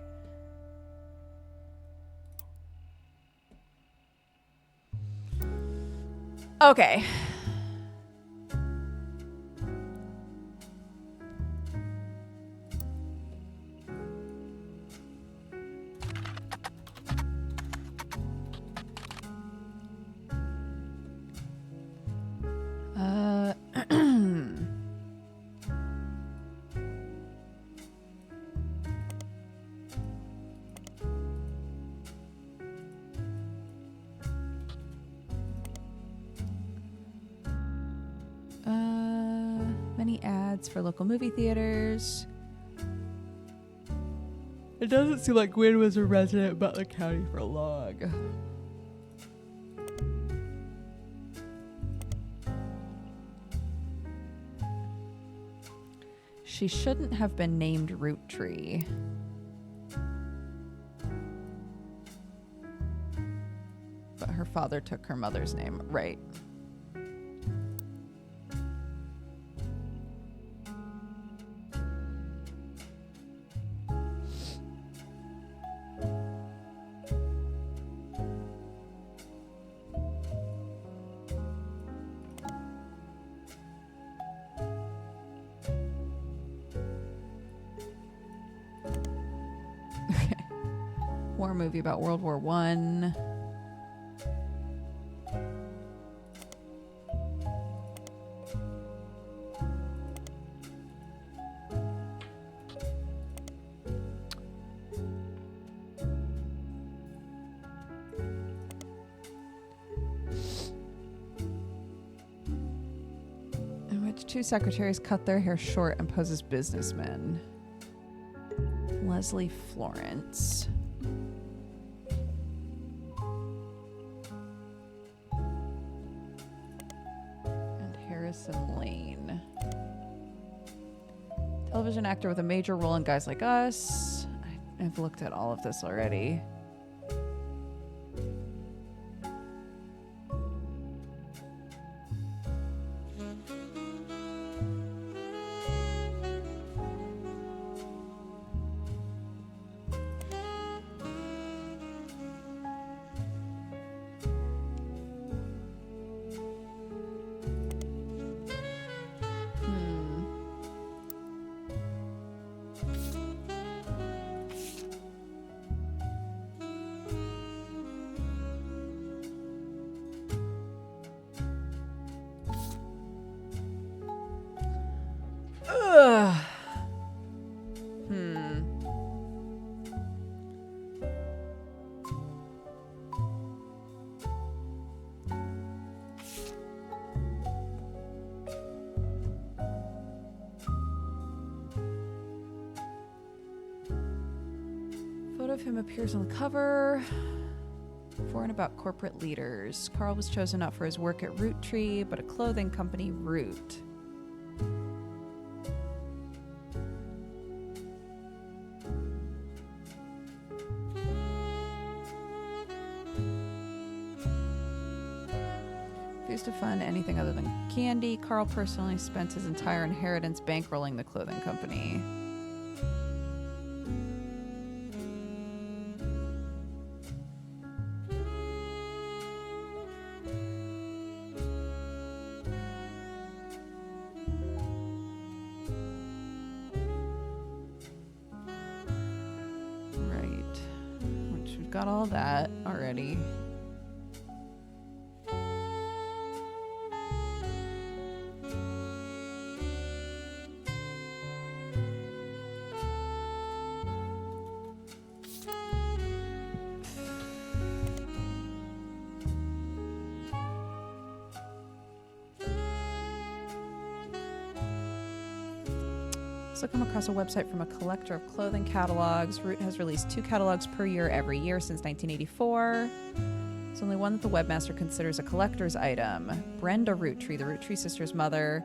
Okay. Many ads for local movie theaters. It doesn't seem like Gwen was a resident of Butler County for long. She shouldn't have been named Roottree. But her father took her mother's name, right? War movie about World War I. In which two secretaries cut their hair short and pose as businessmen. Leslie Florence. Lane. Television actor with a major role in Guys Like Us. I've looked at all of this already. of him appears on the cover. For and about corporate leaders. Carl was chosen not for his work at Roottrees, but a clothing company, Root. Refused to fund anything other than candy. Carl personally spent his entire inheritance bankrolling the clothing company. Right. Which we've got all that already. So come across a website from a collector of clothing catalogs. Root has released 2 catalogs per year every year since 1984. There's only one that the webmaster considers a collector's item. Brenda Roottrees, the Roottrees sisters' mother,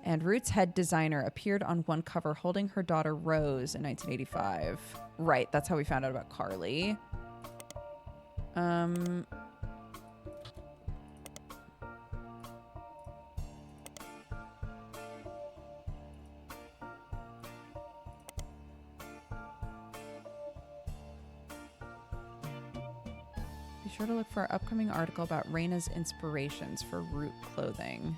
and Root's head designer, appeared on one cover holding her daughter Rose in 1985. Right, that's how we found out about Carly. Be sure to look for our upcoming article about Raina's inspirations for Root clothing.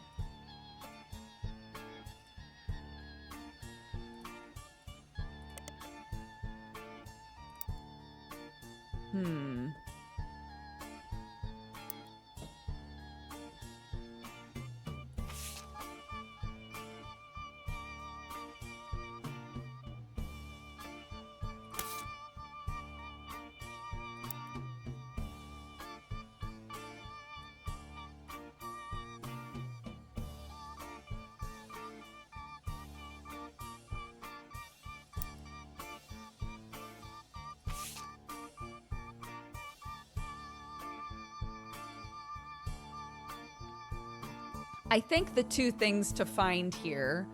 I think the 2 things to find here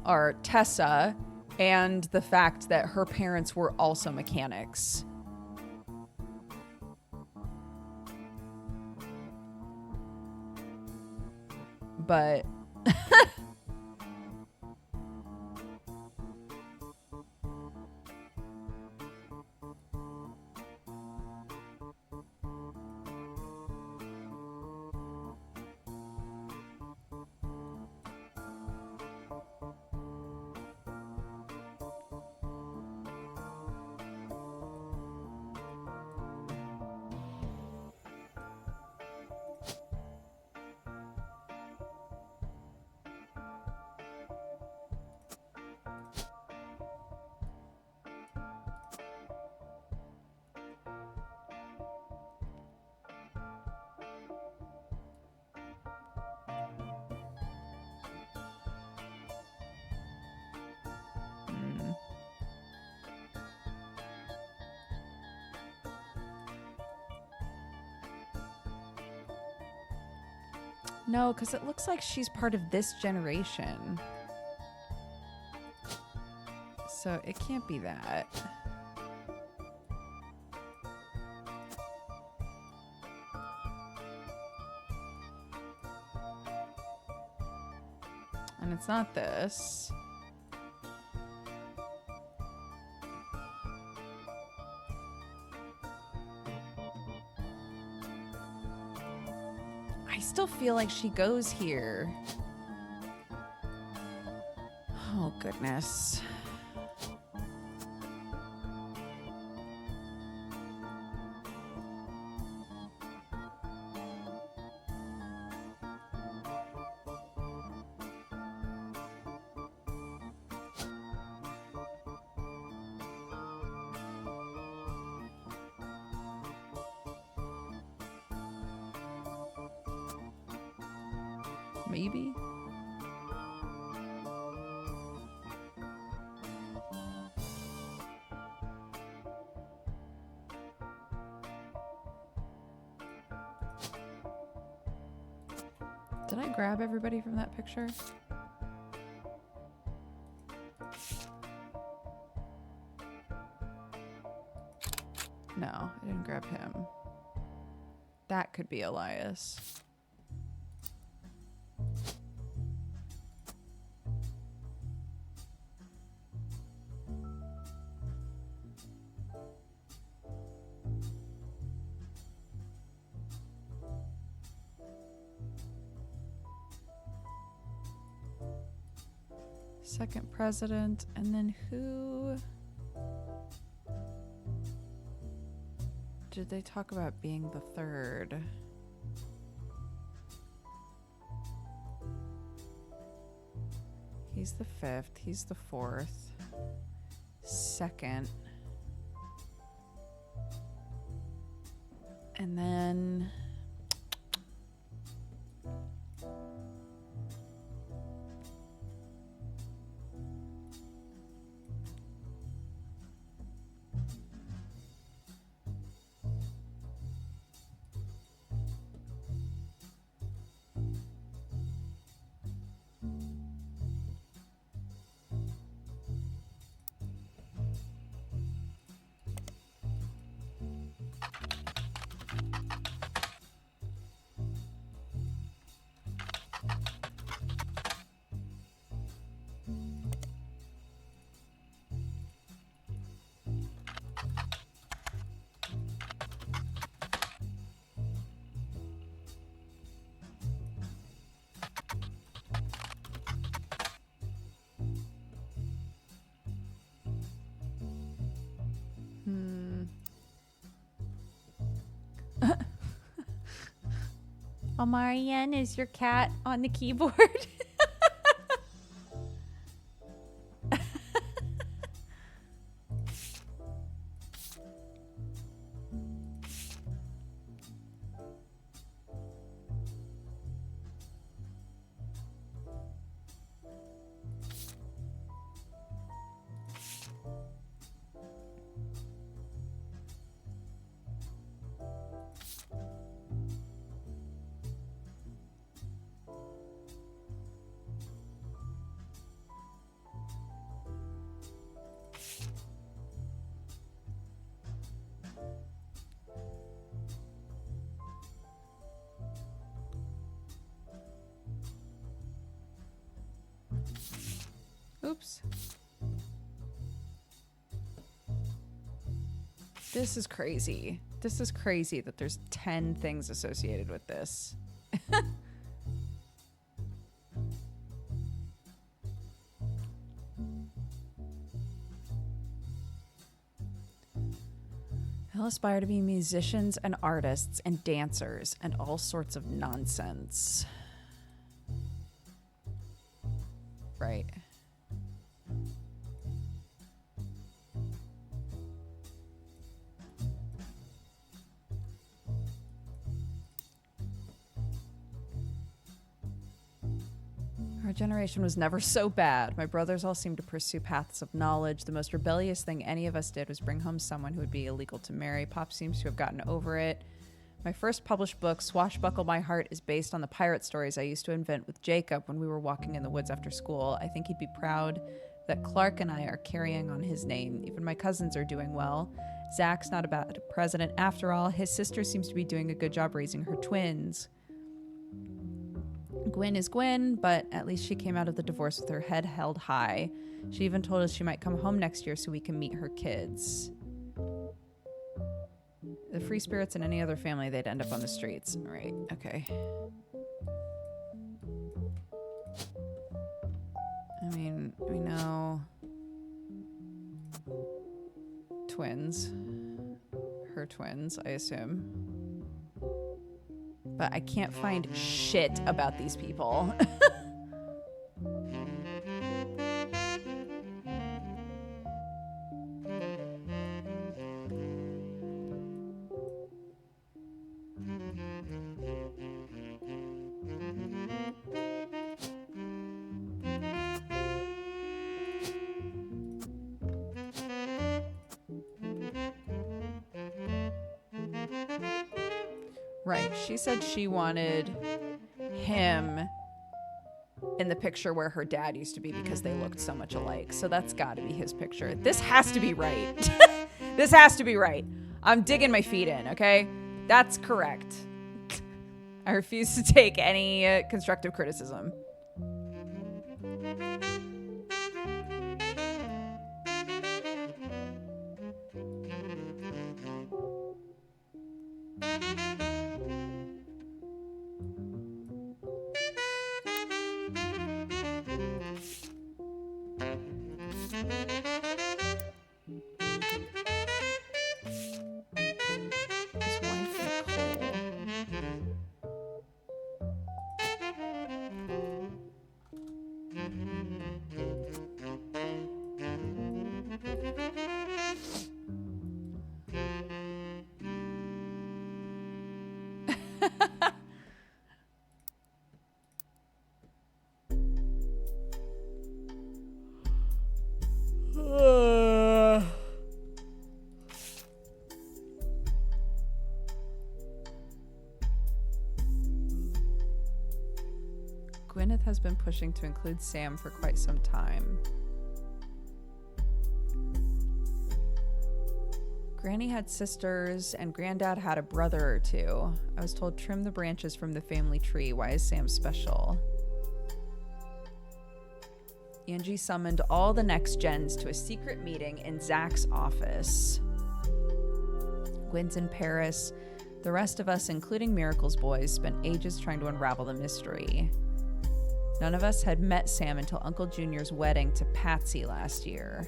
are Tessa and the fact that her parents were also mechanics. But no, because it looks like she's part of this generation. So it can't be that. And it's not this. I still feel like she goes here. Oh, goodness. Maybe. Did I grab everybody from that picture? No, I didn't grab him. That could be Elias. Second president, and then who did they talk about being the third? He's the fifth, he's the fourth, second, and then oh, Marianne, is your cat on the keyboard? Oops. This is crazy. This is crazy that there's 10 things associated with this. They'll aspire to be musicians and artists and dancers and all sorts of nonsense. Right. Our generation was never so bad. My brothers all seemed to pursue paths of knowledge. The most rebellious thing any of us did was bring home someone who would be illegal to marry. Pop seems to have gotten over it. My first published book, Swashbuckle My Heart, is based on the pirate stories I used to invent with Jacob when we were walking in the woods after school. I think he'd be proud that Clark and I are carrying on his name. Even my cousins are doing well. Zach's not a bad president after all. His sister seems to be doing a good job raising her twins. Gwen is Gwen, but at least she came out of the divorce with her head held high. She even told us she might come home next year so we can meet her kids. The free spirits in any other family, they'd end up on the streets. Right, okay. I mean, we know twins. Her twins, I assume. But I can't find shit about these people. Right, she said she wanted him in the picture where her dad used to be because they looked so much alike. So that's got to be his picture. This has to be right. This has to be right. I'm digging my feet in, okay? That's correct. I refuse to take any constructive criticism. His wife, Nicole. Gwyneth has been pushing to include Sam for quite some time. Granny had sisters, and Granddad had a brother or two. I was told trim the branches from the family tree. Why is Sam special? Angie summoned all the next gens to a secret meeting in Zach's office. Gwen's in Paris. The rest of us, including Miracle's boys, spent ages trying to unravel the mystery. None of us had met Sam until Uncle Junior's wedding to Patsy last year.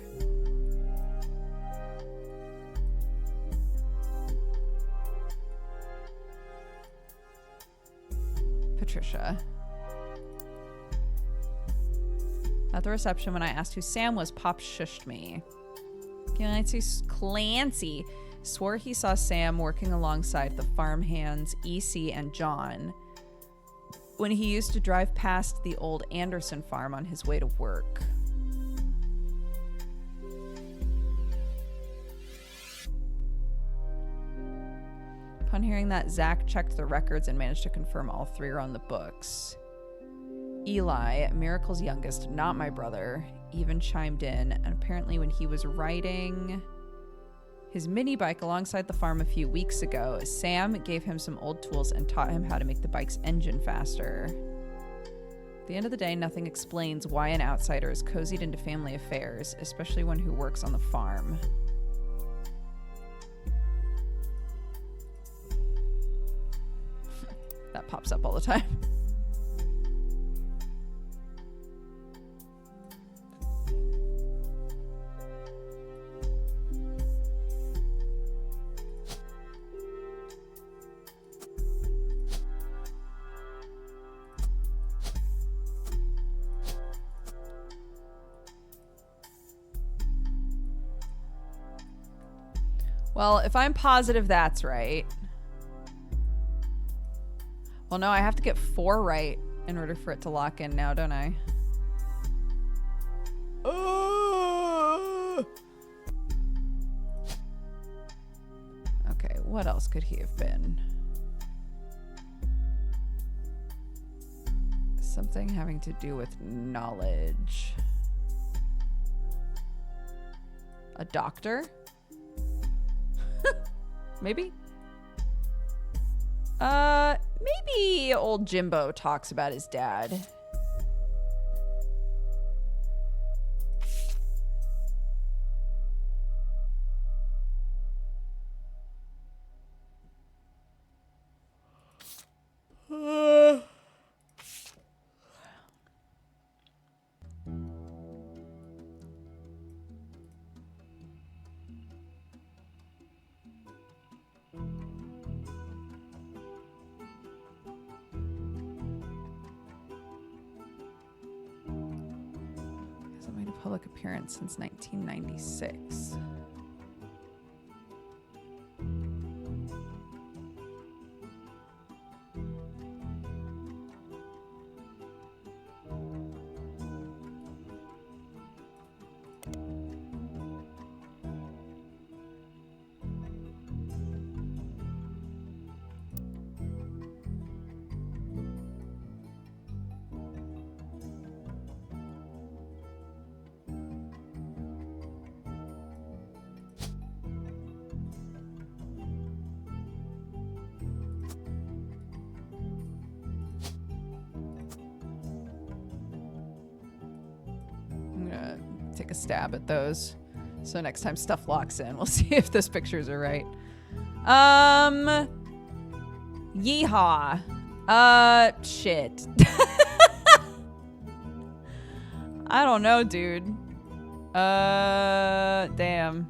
Patricia. At the reception, when I asked who Sam was, Pop shushed me. Clancy swore he saw Sam working alongside the farmhands, EC and John, when he used to drive past the old Anderson farm on his way to work. Upon hearing that, Zach checked the records and managed to confirm all three are on the books. Eli, Miracle's youngest, not my brother, even chimed in, and apparently when he was riding his mini bike alongside the farm a few weeks ago, Sam gave him some old tools and taught him how to make the bike's engine faster. At the end of the day, nothing explains why an outsider is cozied into family affairs, especially one who works on the farm. That pops up all the time. Well, if I'm positive that's right. Well, no, I have to get 4 right in order for it to lock in now, don't I? Okay, what else could he have been? Something having to do with knowledge. A doctor? Maybe? Maybe old Jimbo talks about his dad. Public appearance since 1996. take a stab at those. So next time stuff locks in, we'll see if those pictures are right. Yeehaw. Shit. I don't know, dude. Damn.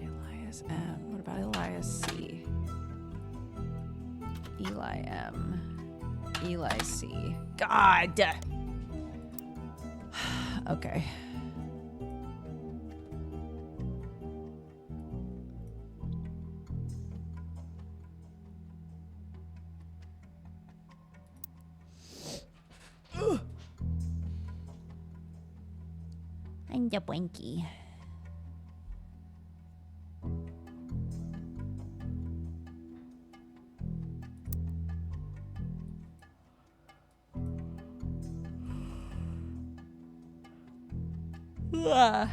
Elias M. What about Elias C? Eli M. Eli C. God. Okay. I'm the Winky. Ugh.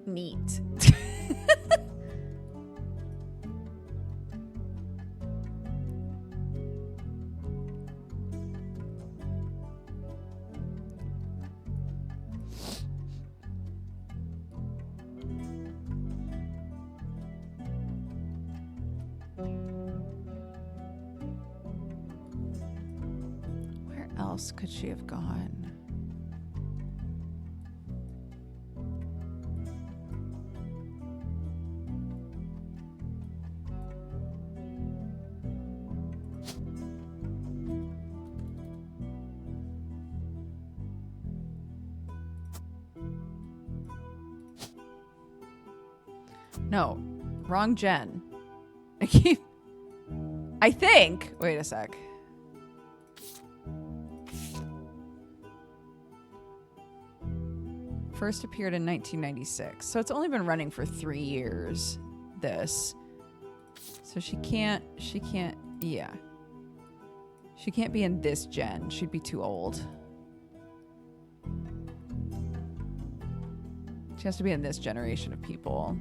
Neat. Where else could she have gone? No, wrong gen. I think. Wait a sec. First appeared in 1996. So it's only been running for 3 years, this. So she can't, yeah. She can't be in this gen. She'd be too old. She has to be in this generation of people.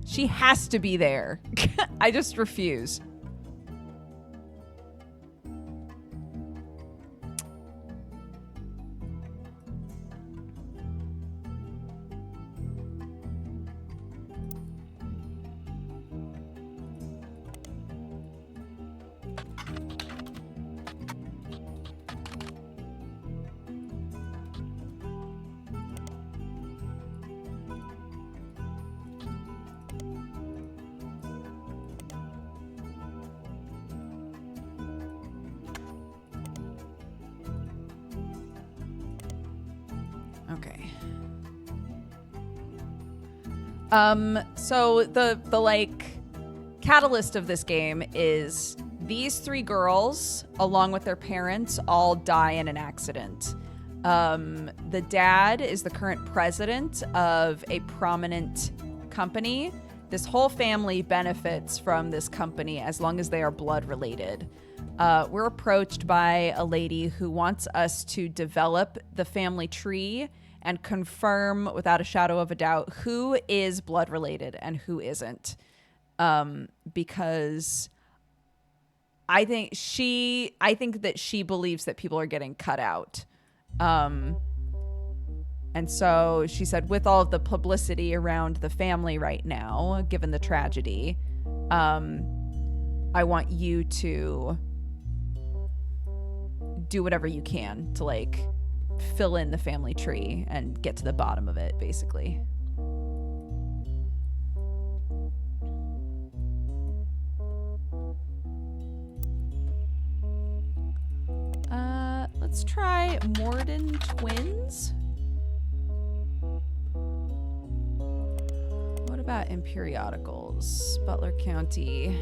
She has to be there. I just refuse. Okay. So the like catalyst of this game is these 3 girls, along with their parents, all die in an accident. The dad is the current president of a prominent company. This whole family benefits from this company as long as they are blood related. We're approached by a lady who wants us to develop the family tree and confirm without a shadow of a doubt who is blood related and who isn't. Because I think that she believes that people are getting cut out. And so she said, with all of the publicity around the family right now, given the tragedy, I want you to do whatever you can to like fill in the family tree and get to the bottom of it, basically. Let's try Morden Twins. What about in periodicals? Butler County.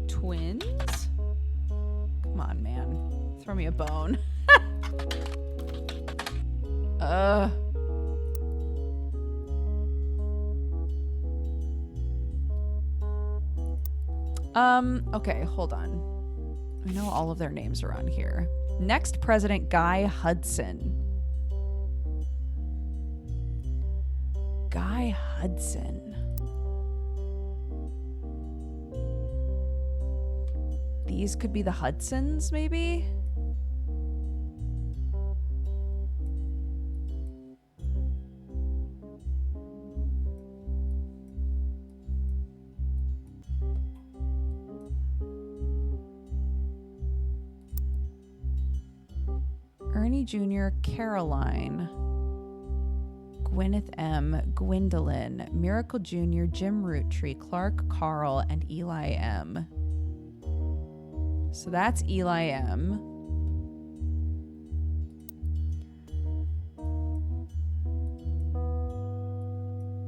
Twins? Come on, man. Throw me a bone. Okay, hold on. I know all of their names are on here. Next president, Guy Hudson. Guy Hudson. These could be the Hudsons, maybe? Ernie Jr., Caroline, Gwyneth M., Gwendolyn, Miracle Jr., Jim Roottrees, Clark, Carl, and Eli M. So that's Eli M.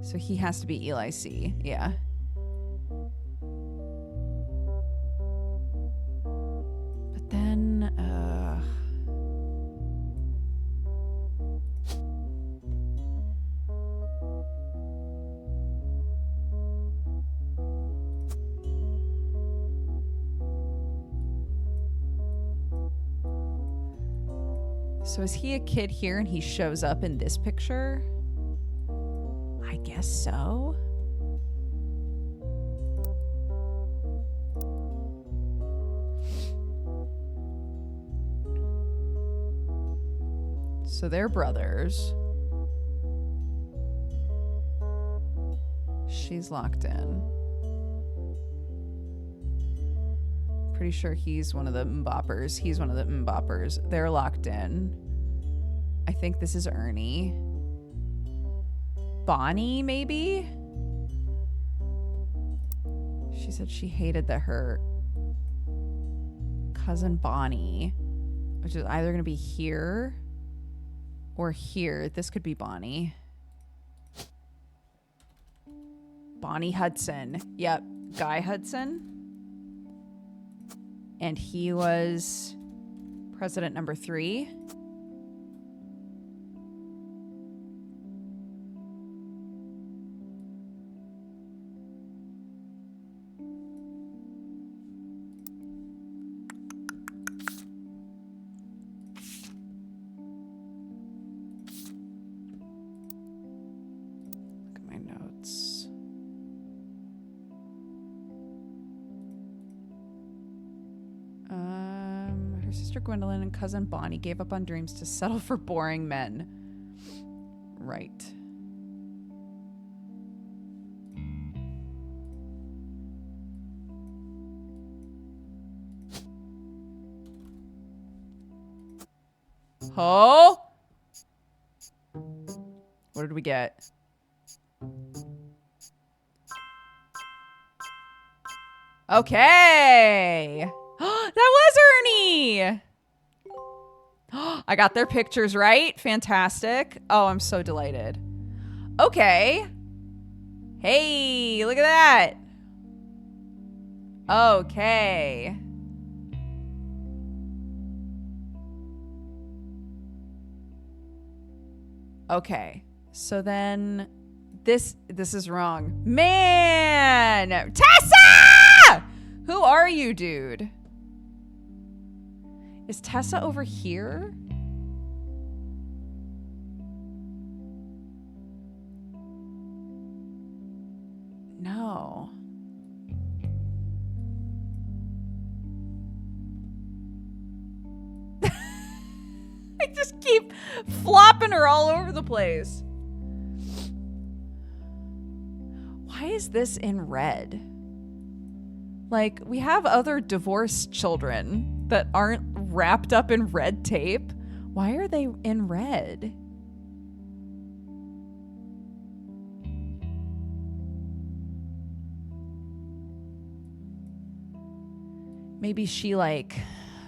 So he has to be Eli C. Yeah. But then, so is he a kid here and he shows up in this picture? I guess so. So they're brothers. She's locked in. Pretty sure he's one of the Mboppers. He's one of the Mboppers. They're locked in. I think this is Ernie. Bonnie, maybe? She said she hated that her cousin Bonnie, which is either going to be here or here. This could be Bonnie. Bonnie Hudson. Yep. Guy Hudson. And he was president number 3. Look at my notes. Her sister Gwendolyn and cousin Bonnie gave up on dreams to settle for boring men. Right. Oh! What did we get? Okay. That was Ernie. I got their pictures right. Fantastic. Oh, I'm so delighted. Okay. Hey, look at that. Okay. Okay. So then this is wrong. Man! Tessa! Who are you, dude? Is Tessa over here? No. I just keep flopping her all over the place. Why is this in red? Like, we have other divorced children that aren't wrapped up in red tape. Why are they in red? Maybe she, like,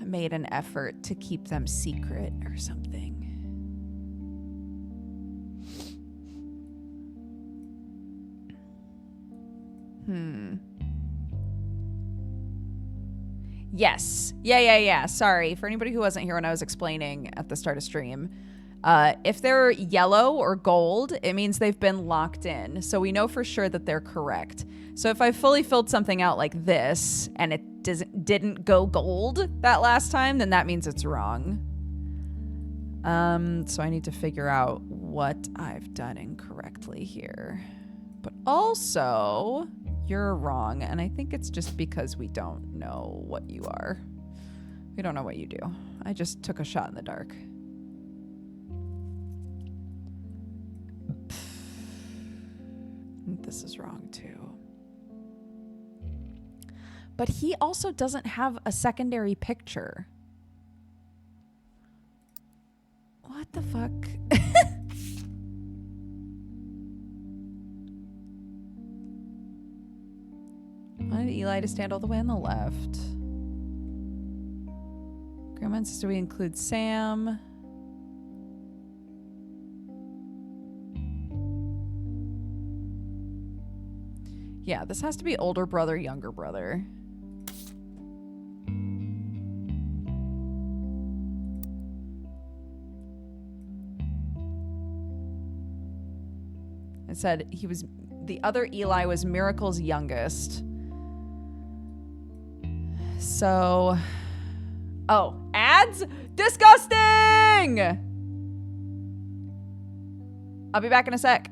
made an effort to keep them secret or something. Yes. Yeah. Sorry. For anybody who wasn't here when I was explaining at the start of stream, if they're yellow or gold, it means they've been locked in. So we know for sure that they're correct. So if I fully filled something out like this and it didn't go gold that last time, then that means it's wrong. So I need to figure out what I've done incorrectly here. But also, you're wrong, and I think it's just because we don't know what you are. We don't know what you do. I just took a shot in the dark. This is wrong too. But he also doesn't have a secondary picture. What the fuck? I wanted Eli to stand all the way on the left. Grandma and sister, we include Sam. Yeah, this has to be older brother, younger brother. It said the other Eli was Miracle's youngest. So, oh, ads? Disgusting! I'll be back in a sec.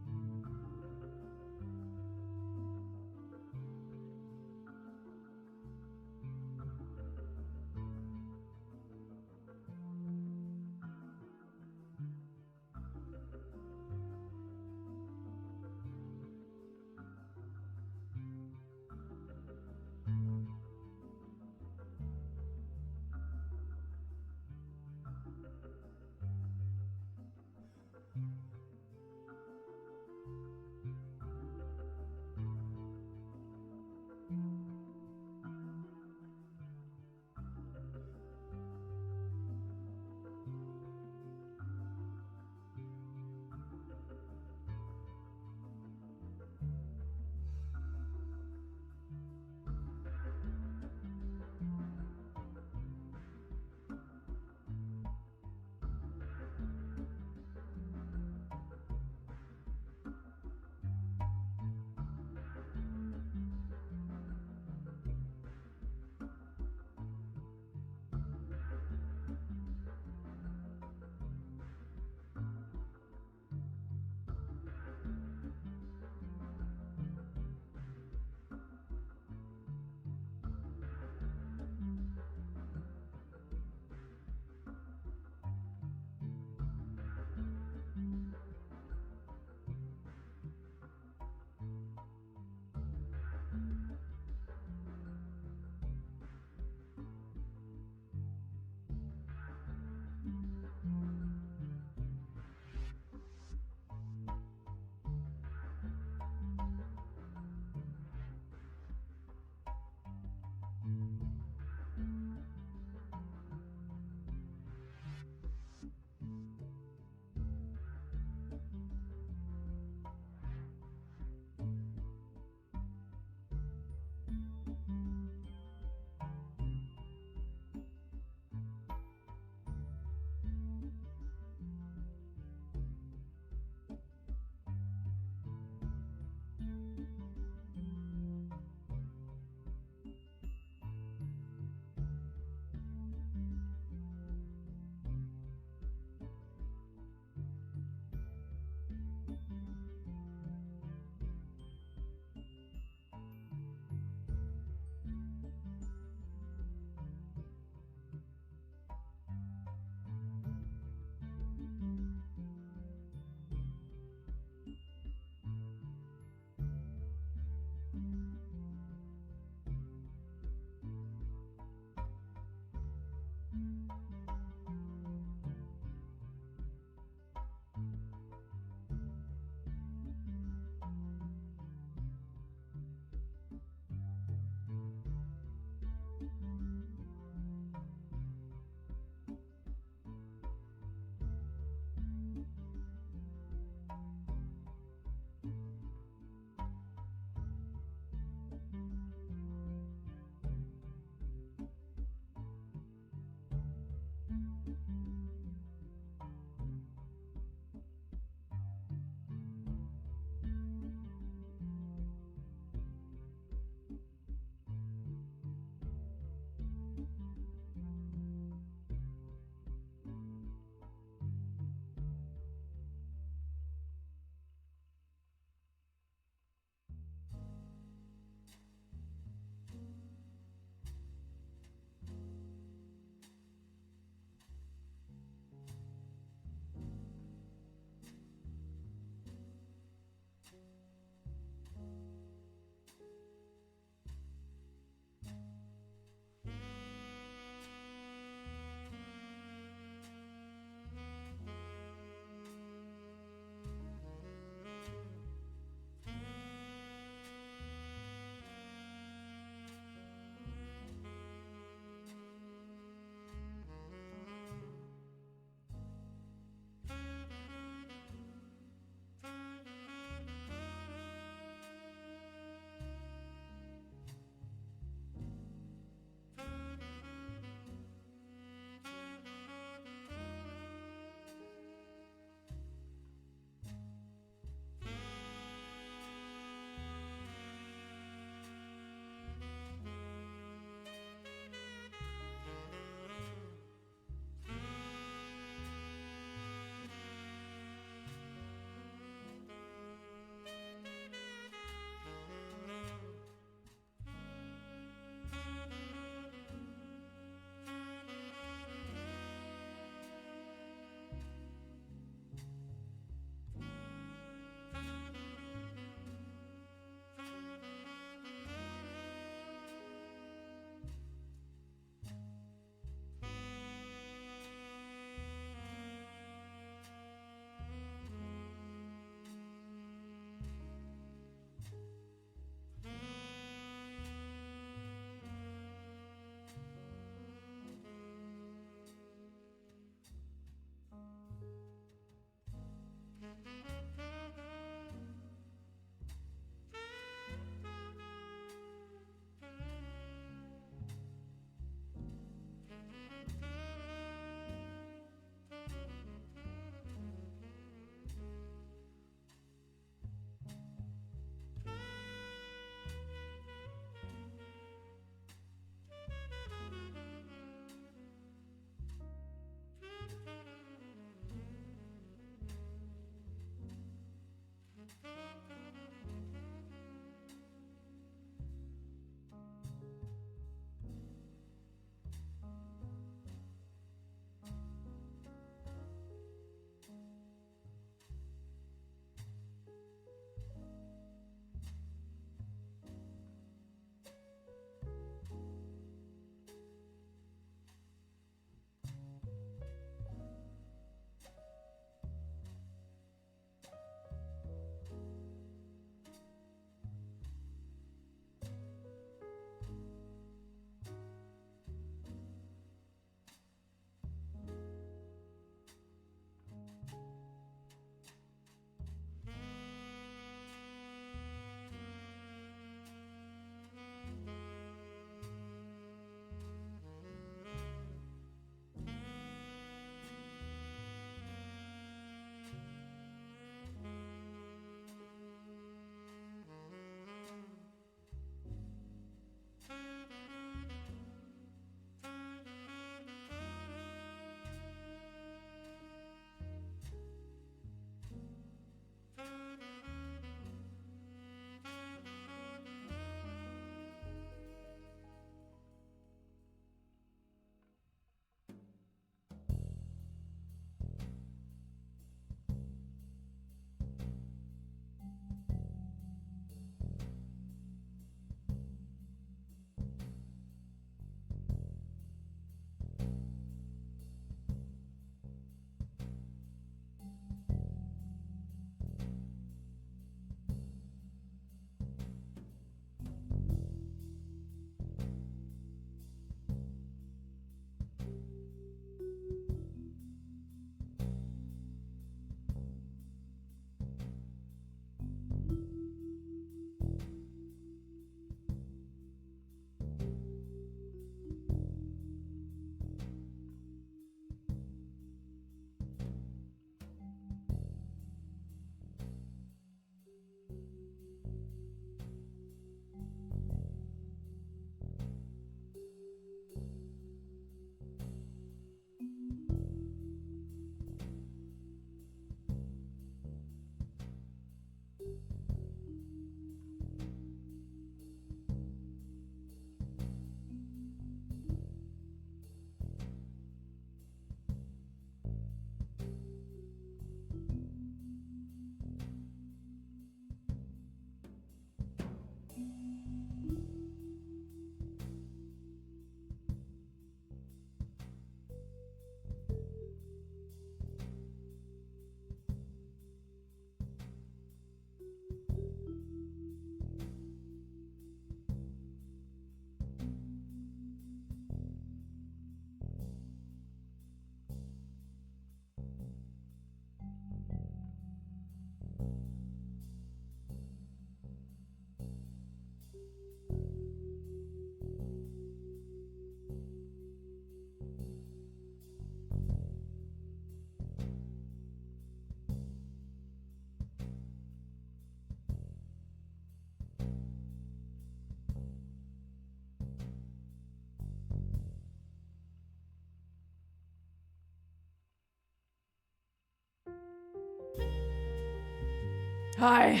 Hi.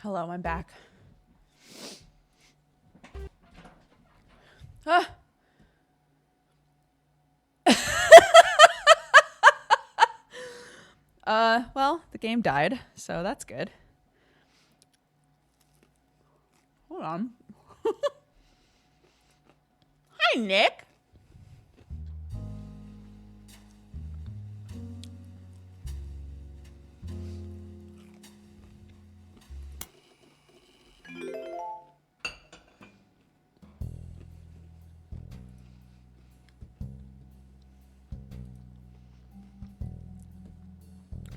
Hello, I'm back. Ah. Well, the game died, so that's good. Hold on. Hi, Nick.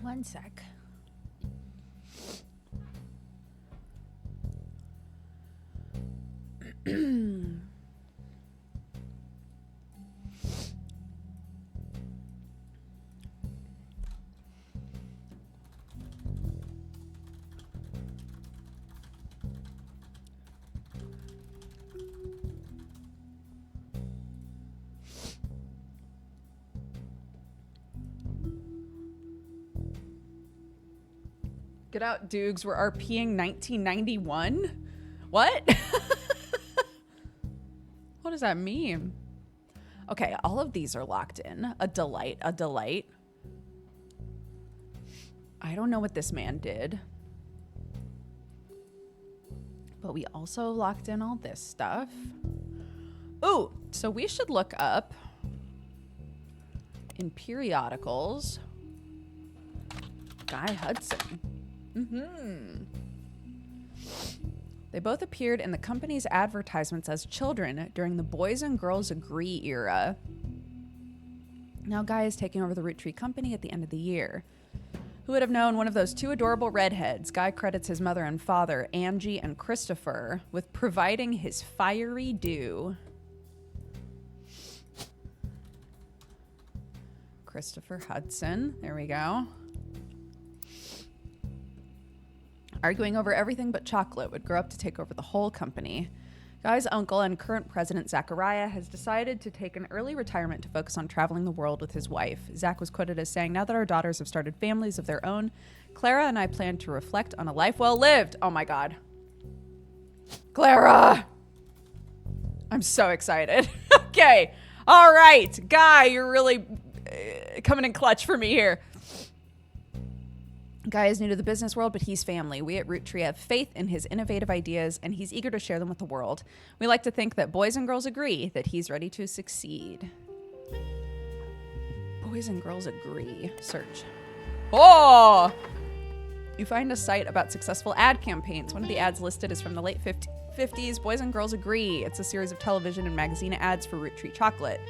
One sec. Get out, Dukes. We're RPing 1991. What? What does that mean? Okay, all of these are locked in. A delight, a delight. I don't know what this man did. But we also locked in all this stuff. Ooh, so we should look up in periodicals Guy Hudson. They both appeared in the company's advertisements as children during the Boys and Girls Agree era. Now Guy is taking over the Roottrees company at the end of the year. Who would have known one of those two adorable redheads? Guy credits his mother and father, Angie and Christopher, with providing his fiery due. Christopher Hudson. There we go. Arguing over everything but chocolate, would grow up to take over the whole company. Guy's uncle and current president, Zachariah, has decided to take an early retirement to focus on traveling the world with his wife. Zach was quoted as saying, "Now that our daughters have started families of their own, Clara and I plan to reflect on a life well lived." Oh my God. Clara! I'm so excited. Okay. All right. Guy, you're really coming in clutch for me here. Guy is new to the business world, but he's family. We at Roottrees have faith in his innovative ideas, and he's eager to share them with the world. We like to think that Boys and Girls Agree that he's ready to succeed. Boys and Girls Agree. Search. Oh! You find a site about successful ad campaigns. One of the ads listed is from the late 50s. Boys and Girls Agree. It's a series of television and magazine ads for Roottrees chocolate.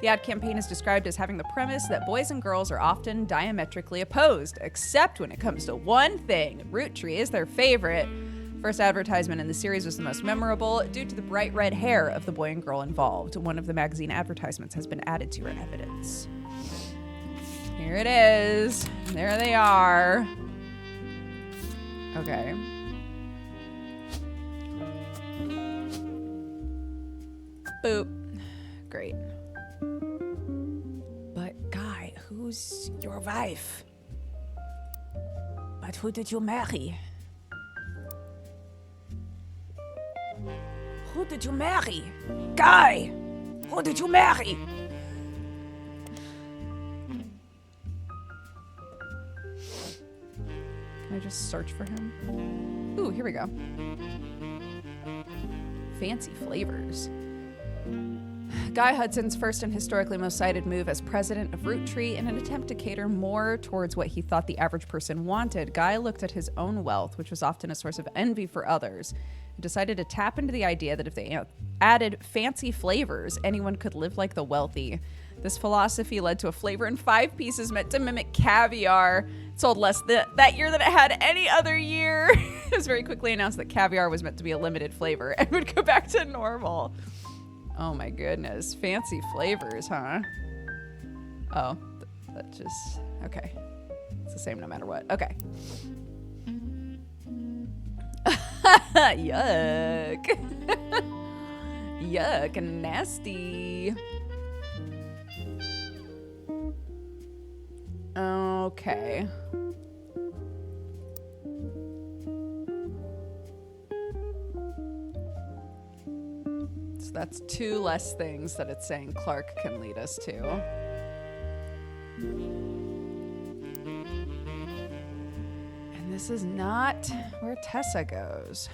The ad campaign is described as having the premise that boys and girls are often diametrically opposed, except when it comes to one thing. Roottrees is their favorite. First advertisement in the series was the most memorable due to the bright red hair of the boy and girl involved. One of the magazine advertisements has been added to our evidence. Here it is. There they are. Okay. Boop. Great. But Guy, who's your wife? But who did you marry? Who did you marry? Guy! Who did you marry? Can I just search for him? Ooh, here we go. Fancy flavors. Guy Hudson's first and historically most cited move as president of Roottrees in an attempt to cater more towards what he thought the average person wanted. Guy looked at his own wealth, which was often a source of envy for others, and decided to tap into the idea that if they added fancy flavors, anyone could live like the wealthy. This philosophy led to a flavor in 5 pieces meant to mimic caviar. It sold less that year than it had any other year. It was very quickly announced that caviar was meant to be a limited flavor and would go back to normal. Oh my goodness. Fancy flavors, huh? Oh, that just... Okay. It's the same no matter what. Okay. Yuck. Yuck. Nasty. Okay. So that's 2 less things that it's saying Clark can lead us to. And this is not where Tessa goes.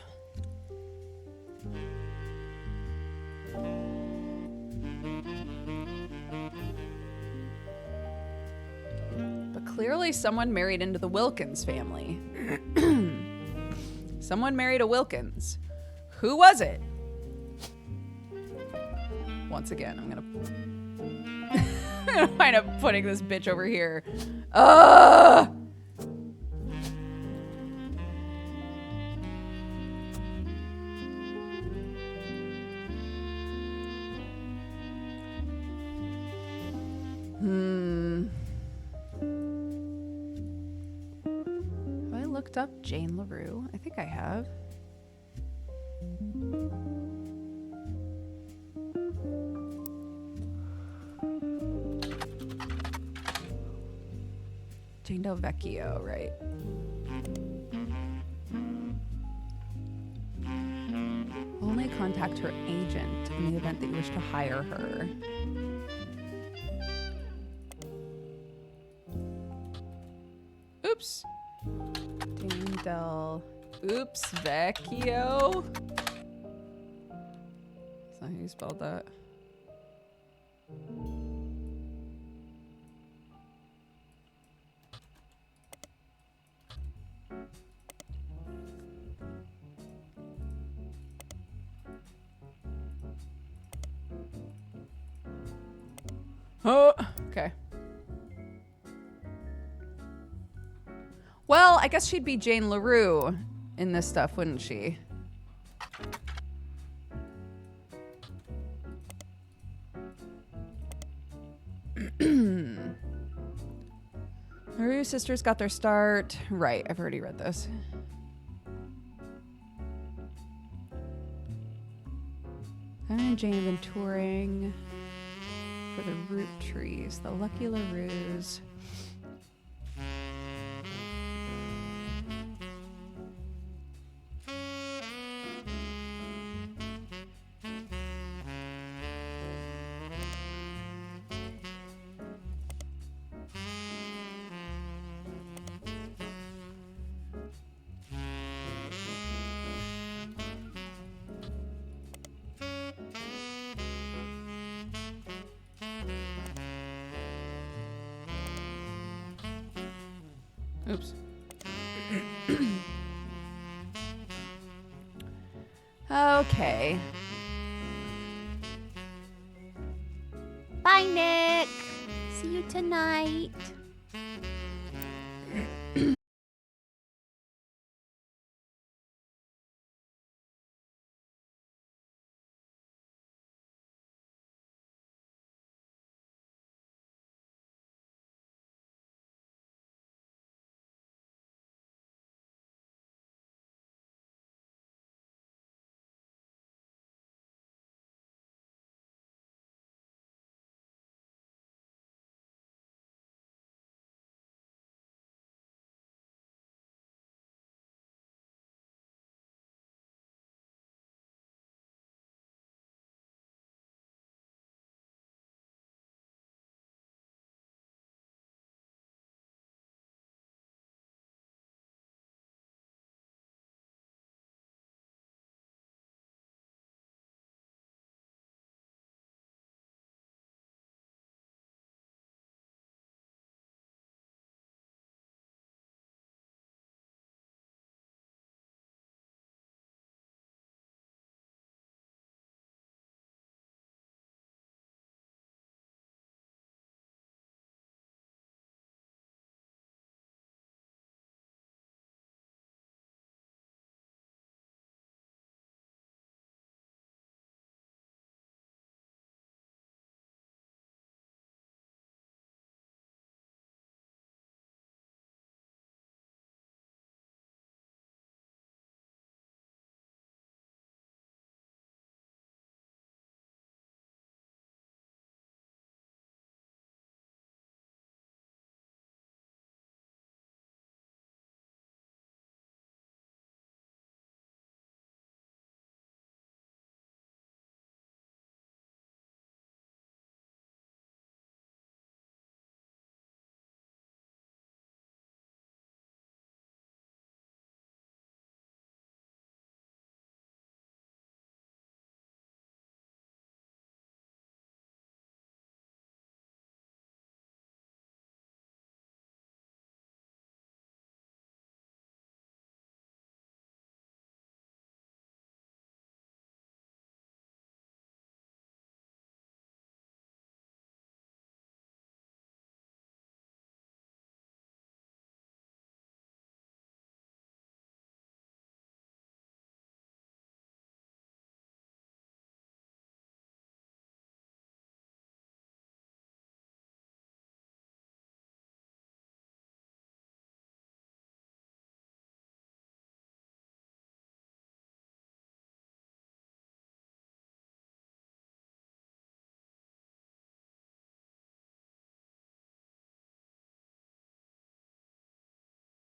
But clearly someone married into the Wilkins family. Someone married a Wilkins. Who was it? Once again, I'm gonna wind up putting this bitch over here. Ugh! Have I looked up Jane LaRue? I think I have. Jane Del Vecchio, right. only contact her agent in the event that you wish to hire her. Oops. Dame Del. Oops, Vecchio. That's not how you spelled that. Oh, okay. Well, I guess she'd be Jane LaRue in this stuff, wouldn't she? LaRue sisters got their start. Right, I've already read this. Evan and Jane have been touring for the Roottrees, the Lucky LaRues. Oops. Okay. Bye, Nick. See you tonight.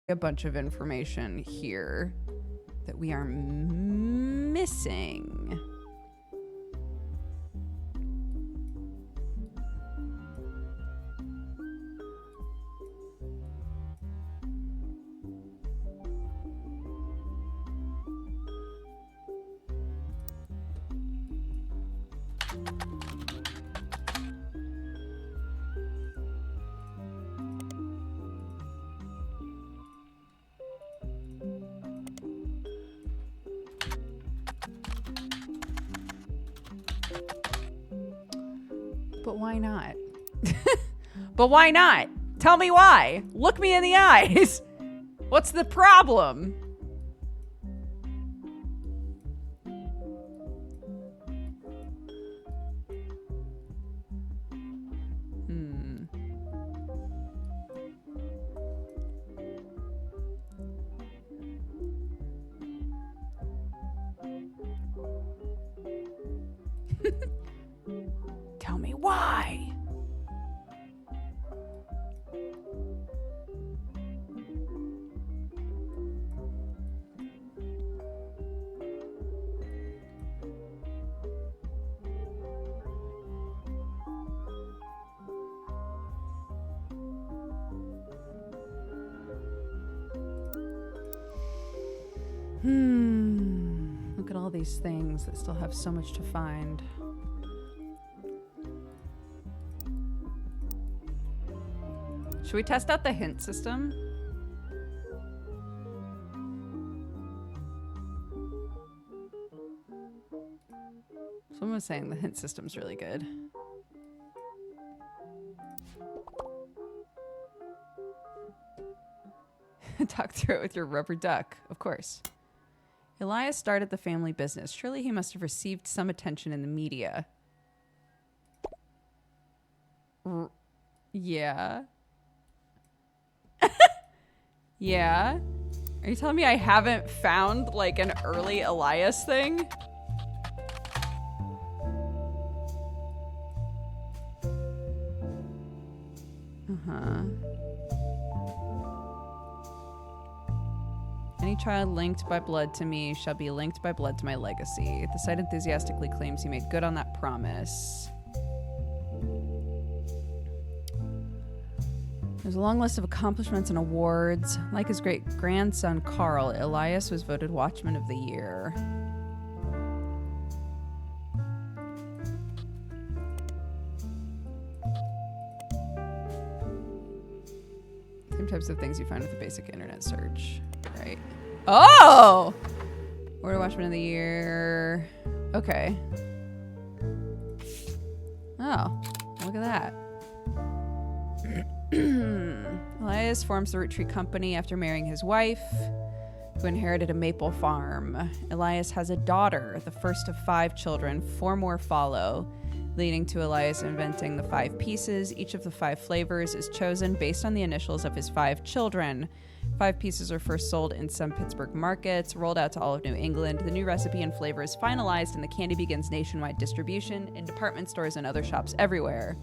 A bunch of information here that we are missing. missing? But why not? But why not? Tell me why. Look me in the eyes. What's the problem? Tell me why. Look at all these things that still have so much to find. Should we test out the hint system? Someone was saying the hint system's really good. Talk through it with your rubber duck, of course. Elias started the family business. Surely he must have received some attention in the media. Yeah. Yeah? Are you telling me I haven't found, like, an early Elias thing? Uh-huh. Any child linked by blood to me shall be linked by blood to my legacy. The site enthusiastically claims he made good on that promise. There's a long list of accomplishments and awards. Like his great-grandson, Carl, Elias was voted Watchman of the Year. Same types of things you find with a basic internet search, right? Oh! Awarded Watchman of the Year. Okay. Oh, look at that. Elias forms the Roottrees Company after marrying his wife, who inherited a maple farm. Elias has a daughter, the first of 5 children. 4 more follow, leading to Elias inventing the 5 pieces. Each of the 5 flavors is chosen based on the initials of his 5 children. 5 pieces are first sold in some Pittsburgh markets, rolled out to all of New England. The new recipe and flavor is finalized, and the candy begins nationwide distribution in department stores and other shops everywhere.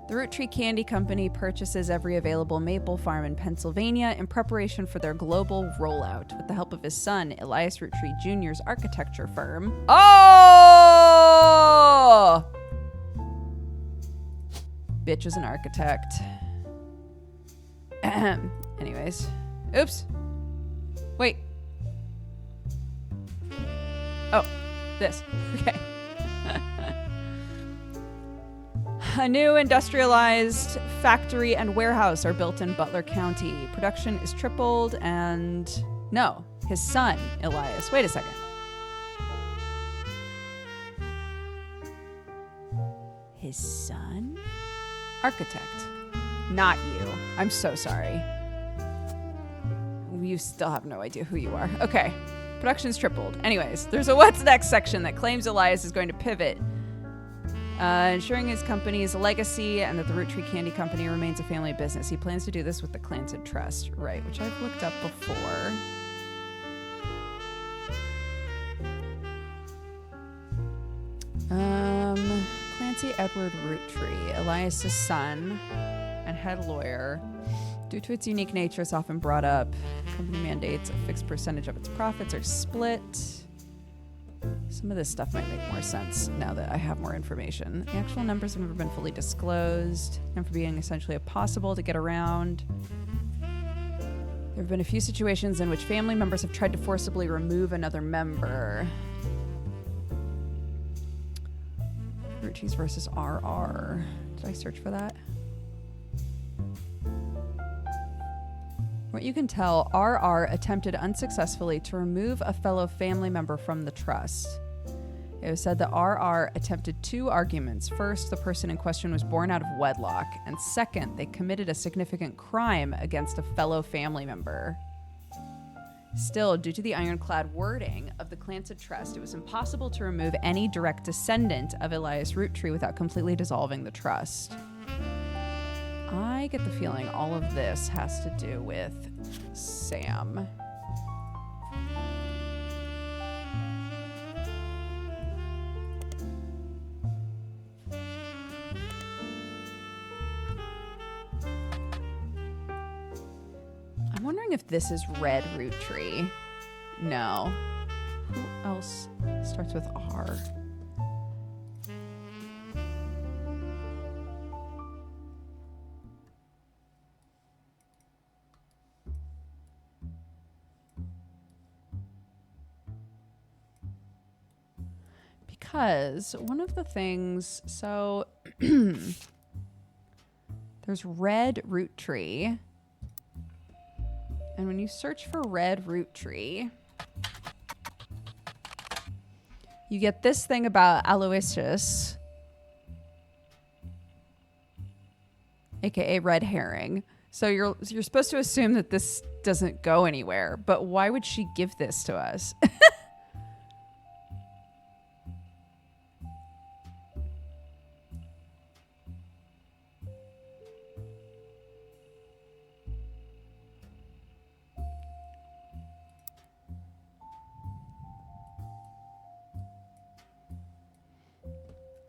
The Roottrees Candy Company purchases every available maple farm in Pennsylvania in preparation for their global rollout with the help of his son, Elias Roottrees Jr.'s architecture firm. Oh! Bitch is an architect. Anyways. Oops. Wait. Oh, this. Okay. A new industrialized factory and warehouse are built in Butler County. Production is tripled and... No, his son, Elias. Wait a second. His son? Architect. Not you. I'm so sorry. You still have no idea who you are. Okay. Production's tripled. Anyways, there's a what's next section that claims Elias is going to pivot, ensuring his company's legacy and that the Roottrees Candy Company remains a family business. He plans to do this with the Clancy Trust, right, which I've looked up before. Clancy Edward Roottrees, Elias' son and head lawyer. Due to its unique nature, it's often brought up. Company mandates a fixed percentage of its profits are split. Some of this stuff might make more sense now that I have more information. The actual numbers have never been fully disclosed, and for being essentially impossible to get around. There have been a few situations in which family members have tried to forcibly remove another member. Roottrees versus RR. Did I search for that? What you can tell, RR attempted unsuccessfully to remove a fellow family member from the trust. It was said that RR attempted 2 arguments. First, the person in question was born out of wedlock, and second, they committed a significant crime against a fellow family member. Still, due to the ironclad wording of the Clanted Trust, it was impossible to remove any direct descendant of Elias Roottree without completely dissolving the trust. I get the feeling all of this has to do with Sam. I'm wondering if this is Red Roottree. No. Who else starts with R? Because one of the things, so there's Red Roottree. And when you search for Red Roottree, you get this thing about Aloysius, aka Red Herring. So you're supposed to assume that this doesn't go anywhere, but why would she give this to us?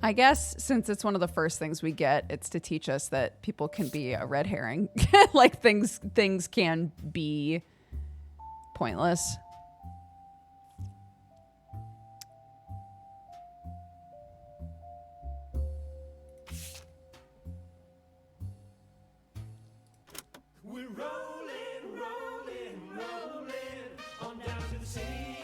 I guess since it's one of the first things we get, it's to teach us that people can be a red herring. Like things can be pointless. We're rolling, rolling, rolling on down to the sea.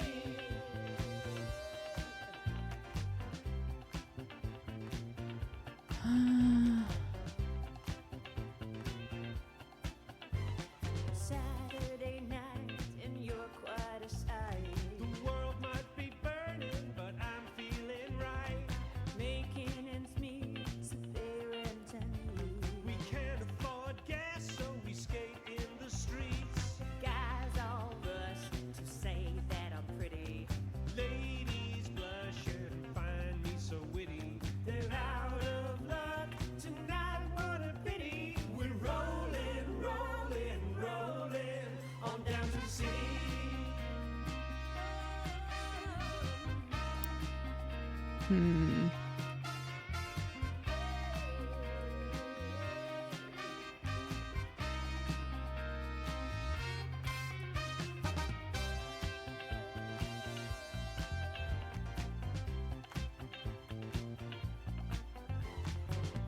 Saturday night and you're quite a sight. The world might be burning, but I'm feeling right. Making ends meet, so they rent and We can't afford gas, so we skate in the streets. guys all rush to say that I'm pretty. Ladies blush and find me so witty. They're out of luck tonight, what a pity. We're rolling, rolling, rolling on down to the sea.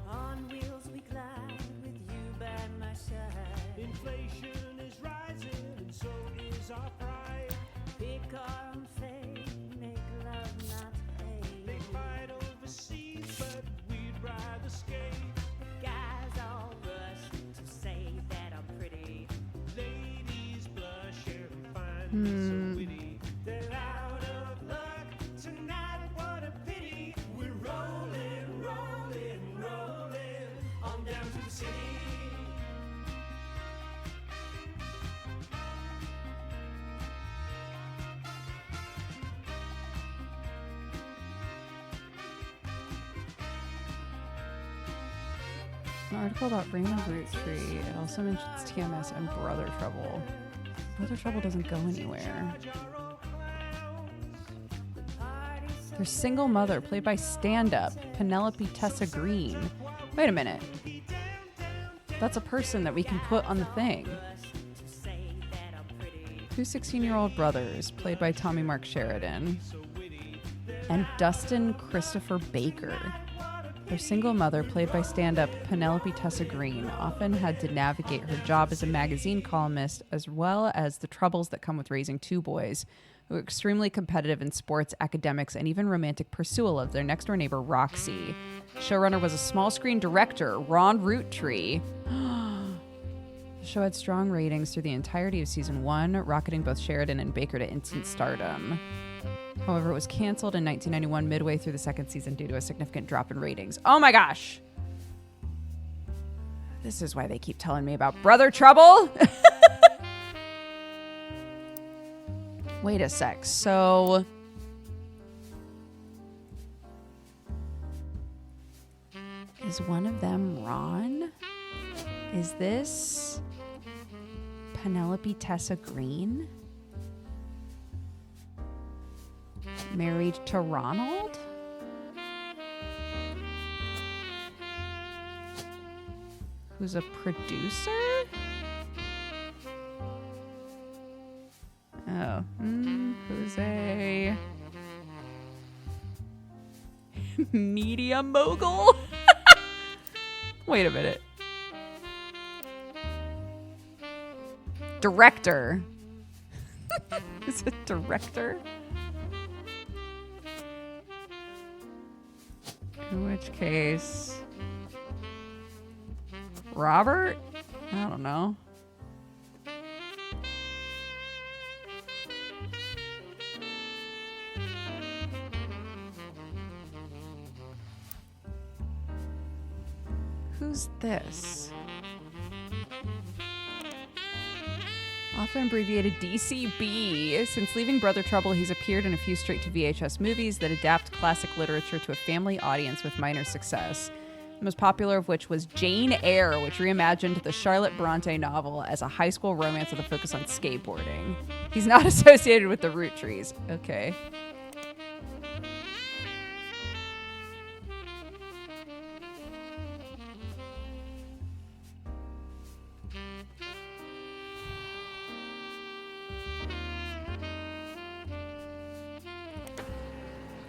On wheels we glide with you by my side. Inflation is rising, and so is our pride. Pick our own fate, make love not They hate. fight overseas, but we'd rather skate. Guys all rush to say that I'm pretty. Ladies blush and find me so witty. They're out of luck tonight, what a pity. We're rolling, rolling, rolling on down to the sea. An article about Raymond Roottree. It also mentions TMS and Brother Trouble. Brother Trouble doesn't go anywhere. Their single mother, played by stand-up Penelope Tessa Green. Wait a minute. That's a person that we can put on the thing. Two 16-year-old brothers, played by Tommy Mark Sheridan, and Dustin Christopher Baker. Their single mother, played by stand-up Penelope Tessa Green, often had to navigate her job as a magazine columnist, as well as the troubles that come with raising two boys who are extremely competitive in sports, academics, and even romantic pursuit of their next-door neighbor, Roxy. Showrunner was a small-screen director, Ron Roottrees. The show had strong ratings through the entirety of season 1, rocketing both Sheridan and Baker to instant stardom. However, it was canceled in 1991 midway through the second season due to a significant drop in ratings. Oh my gosh! This is why they keep telling me about Brother Trouble. Wait a sec. So... is one of them Ron? Is this Penelope Tessa Green? Married to Ronald? Who's a producer? Oh, who's a media mogul? Wait a minute. Director. Is it director? In which case... Robert? I don't know. Who's this? Often abbreviated DCB. Since leaving Brother Trouble, he's appeared in a few straight-to-VHS movies that adapt classic literature to a family audience with minor success. The most popular of which was Jane Eyre, which reimagined the Charlotte Bronte novel as a high school romance with a focus on skateboarding. He's not associated with the Roottrees. Okay.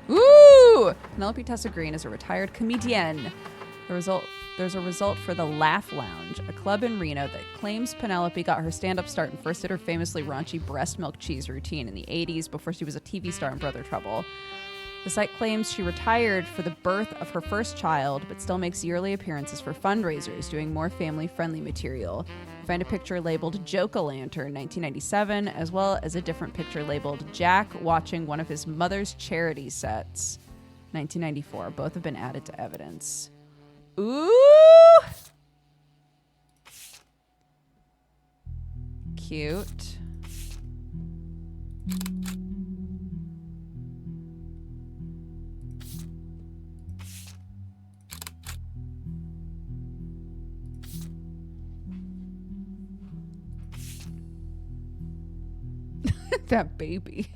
Ooh! Penelope Tessa Green is a retired comedian. There's a result for the Laugh Lounge, a club in Reno that claims Penelope got her stand-up start and first did her famously raunchy breast milk cheese routine in the 80s before she was a TV star in Brother Trouble. The site claims she retired for the birth of her first child, but still makes yearly appearances for fundraisers, doing more family-friendly material. Find a picture labeled Joke-a-Lantern 1997, as well as a different picture labeled Jack watching one of his mother's charity sets 1994. Both have been added to evidence. Ooh! Cute. That baby.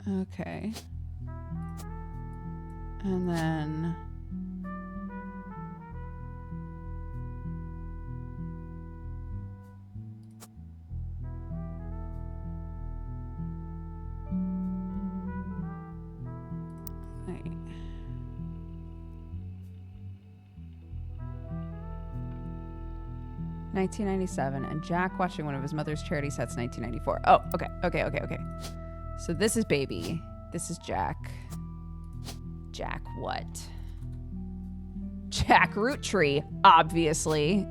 Okay. And then... Wait. ...1997, and Jack watching one of his mother's charity sets, 1994. Oh, okay. So this is baby. This is Jack. Jack what? Jack Roottrees, obviously.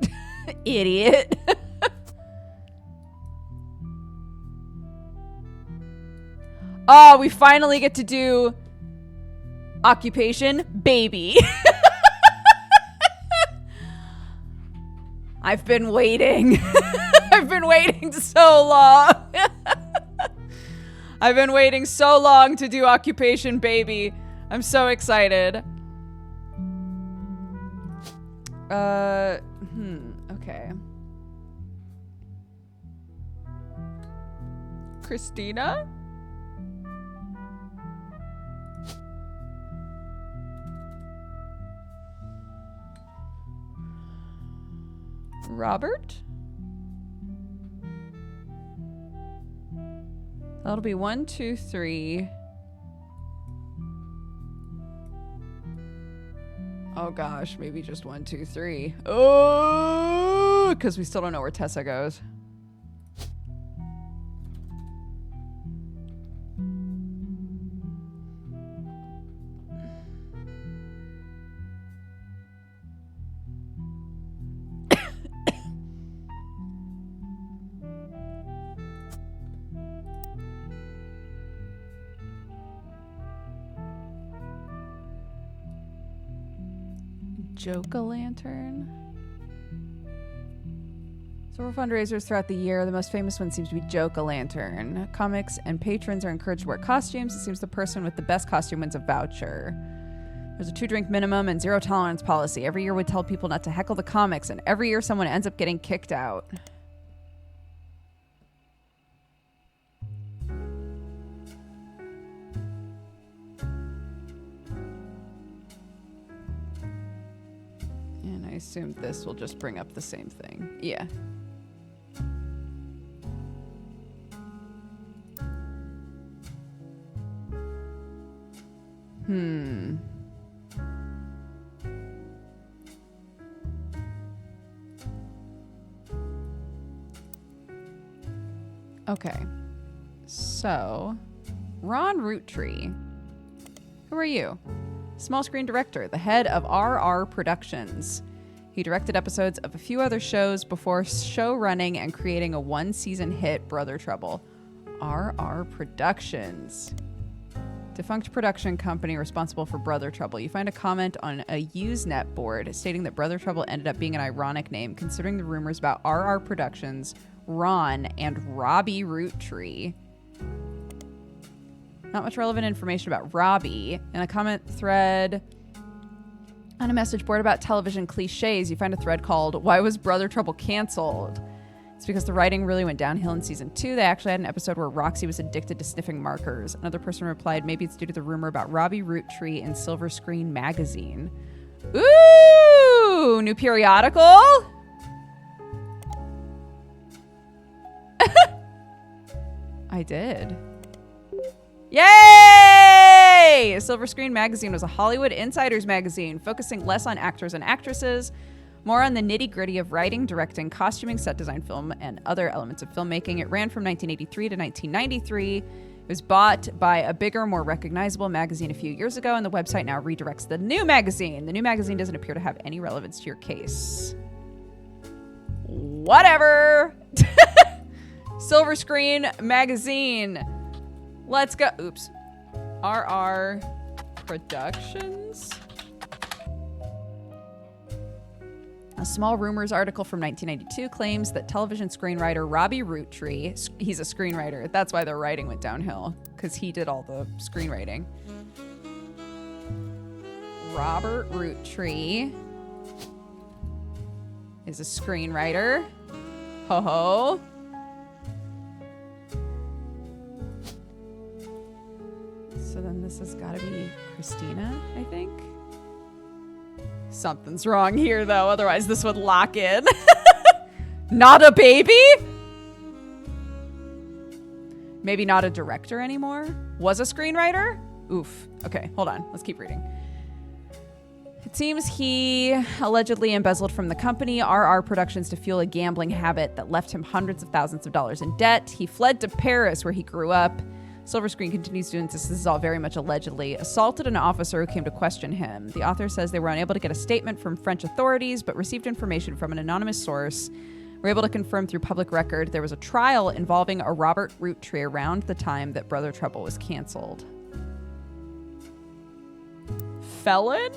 Idiot. Oh, we finally get to do occupation baby. I've been waiting. I've been waiting so long. I've been waiting so long to do occupation baby. I'm so excited. Okay. Christina? Robert? That'll be 1, 2, 3. Oh gosh, maybe just 1, 2, 3. Oh, because we still don't know where Tessa goes. Joke-a-lantern. Several fundraisers throughout the year. The most famous one seems to be Joke-a-lantern. Comics and patrons are encouraged to wear costumes. It seems the person with the best costume wins a voucher. There's a 2-drink minimum and 0 tolerance policy. Every year we tell people not to heckle the comics, and every year someone ends up getting kicked out. And I assume this will just bring up the same thing. Yeah. Okay. So, Ron Roottrees. Who are you? Small screen director, the head of RR Productions. He directed episodes of a few other shows before show running and creating a 1-season hit, Brother Trouble. RR Productions. Defunct production company responsible for Brother Trouble. You find a comment on a Usenet board stating that Brother Trouble ended up being an ironic name considering the rumors about RR Productions, Ron, and Robbie Roottrees. Not much relevant information about Robbie. In a comment thread on a message board about television cliches, you find a thread called, "Why was Brother Trouble canceled?" It's because the writing really went downhill in season 2. They actually had an episode where Roxy was addicted to sniffing markers. Another person replied, maybe it's due to the rumor about Robbie Roottrees in Silver Screen magazine. Ooh, new periodical? I did. Yay! Silver Screen magazine was a Hollywood insiders magazine, focusing less on actors and actresses, more on the nitty-gritty of writing, directing, costuming, set design, film, and other elements of filmmaking. It ran from 1983 to 1993. It was bought by a bigger, more recognizable magazine a few years ago, and the website now redirects the new magazine. The new magazine doesn't appear to have any relevance to your case. Whatever. Silver Screen magazine. Let's go. Oops. RR Productions. A small rumors article from 1992 claims that television screenwriter Robbie Roottrees, he's a screenwriter. That's why their writing went downhill, because he did all the screenwriting. Robert Roottrees is a screenwriter. Ho ho. So then this has got to be Christina, I think. Something's wrong here, though. Otherwise, this would lock in. Not a baby? Maybe not a director anymore? Was a screenwriter? Oof. Okay, hold on. Let's keep reading. It seems he allegedly embezzled from the company RR Productions to fuel a gambling habit that left him hundreds of thousands of dollars in debt. He fled to Paris, where he grew up. Silver Screen continues to insist this is all very much allegedly. Assaulted an officer who came to question him. The author says they were unable to get a statement from French authorities, but received information from an anonymous source. We're able to confirm through public record there was a trial involving a Robert Roottrees around the time that Brother Trouble was canceled. Felon?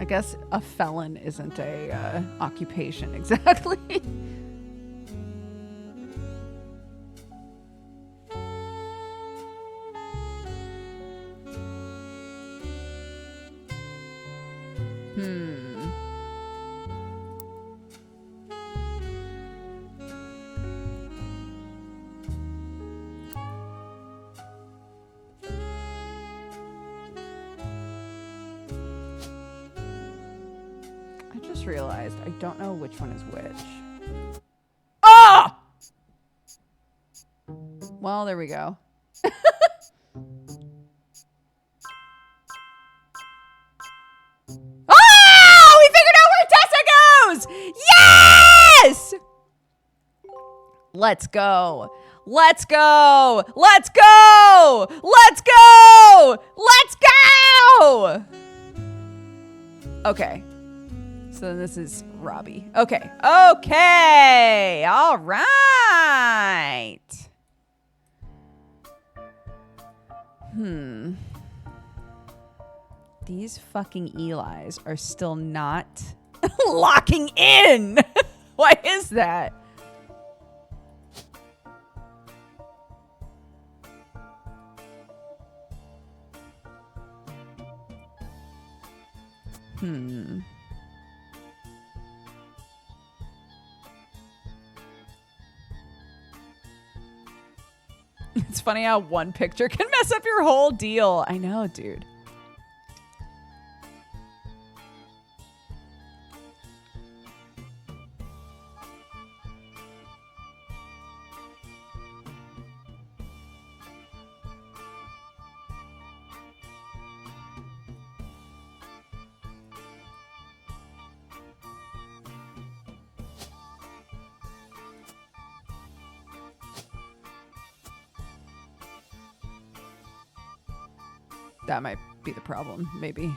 guess a felon isn't a occupation exactly. I just realized I don't know which one is which. Ah! Well, there we go. Oh! We figured out where Tessa goes! Yes! Let's go. Let's go. Let's go. Let's go. Let's go. Okay. So this is Robbie. Okay. Okay. All right. These fucking Eli's are still not locking in. Why is that? It's funny how one picture can mess up your whole deal. I know, dude. That might be the problem, maybe.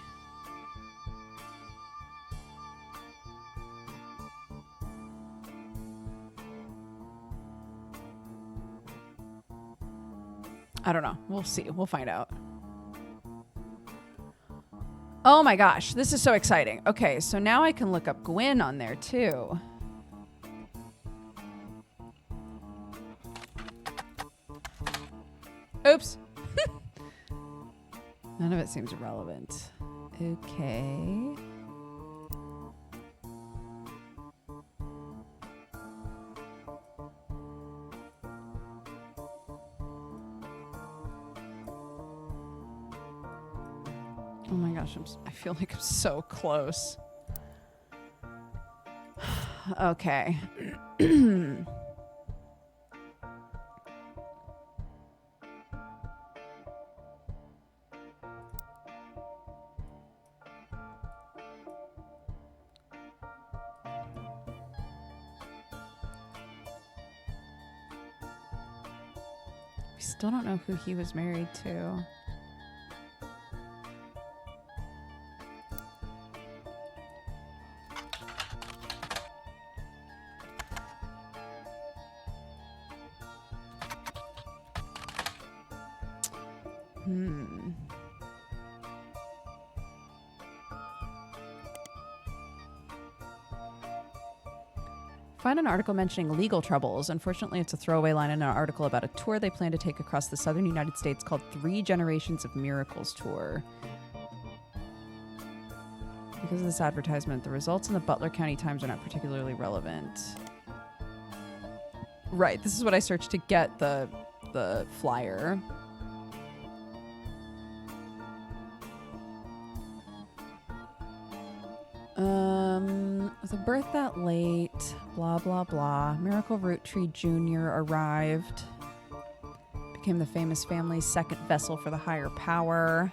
I don't know. We'll see. We'll find out. Oh my gosh, this is so exciting. Okay, so now I can look up Gwyn on there too. Oops. None of it seems relevant. Okay. Oh my gosh, I feel like I'm so close. Okay. We still don't know who he was married to. Find an article mentioning legal troubles. Unfortunately, it's a throwaway line in an article about a tour they plan to take across the southern United States called 3 Generations of Miracles Tour. Because of this advertisement, the results in the Butler County Times are not particularly relevant. Right, this is what I searched to get the flyer. With a birth that late, blah, blah, blah. Miracle Roottrees Jr. arrived. Became the famous family's second vessel for the higher power.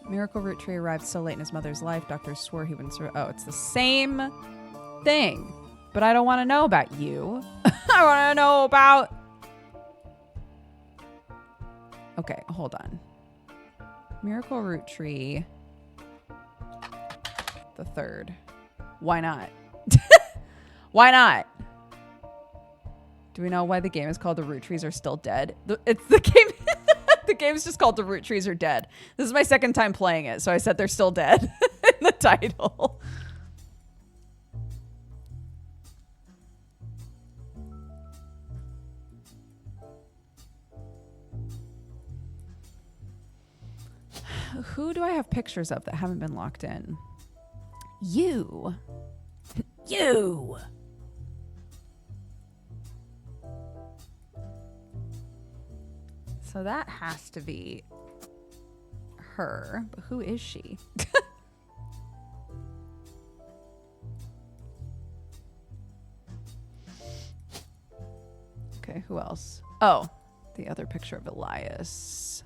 Miracle Roottrees arrived so late in his mother's life, doctors swore he wouldn't survive. Oh, it's the same thing. But I don't want to know about you. I want to know about... Okay, hold on. Miracle Roottrees... the third. Why not? Why not? Do we know why the game is called The Roottrees Are Still Dead? It's the game. The game's just called The Roottrees Are Dead. This is my second time playing it, so I said they're still dead in the title. Who do I have pictures of that haven't been locked in? You. You. So that has to be her. But who is she? Okay, who else? Oh, the other picture of Elias.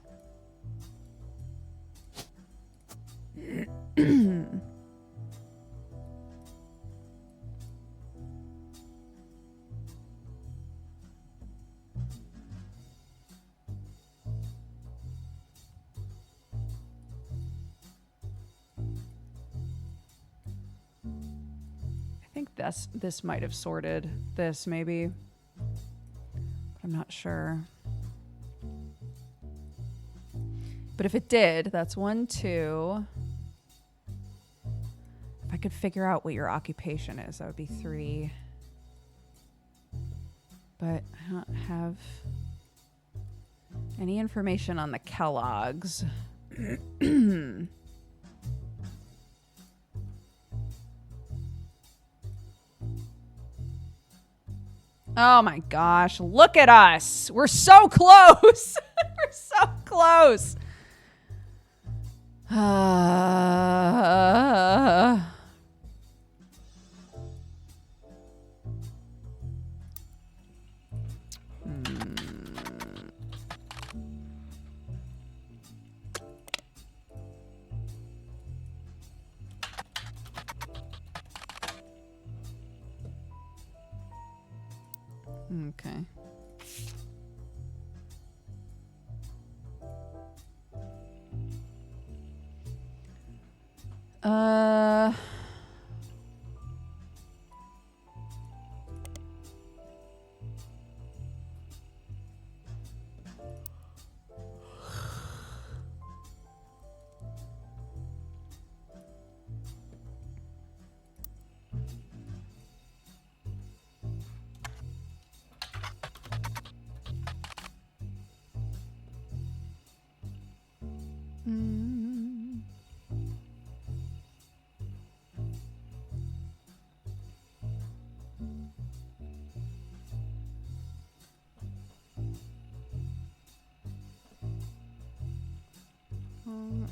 I think this might have sorted this maybe. But I'm not sure. But if it did, that's 1, 2. If I could figure out what your occupation is, that would be 3. But I don't have any information on the Kellogg's. Oh my gosh, look at us. We're so close. We're so close. Okay.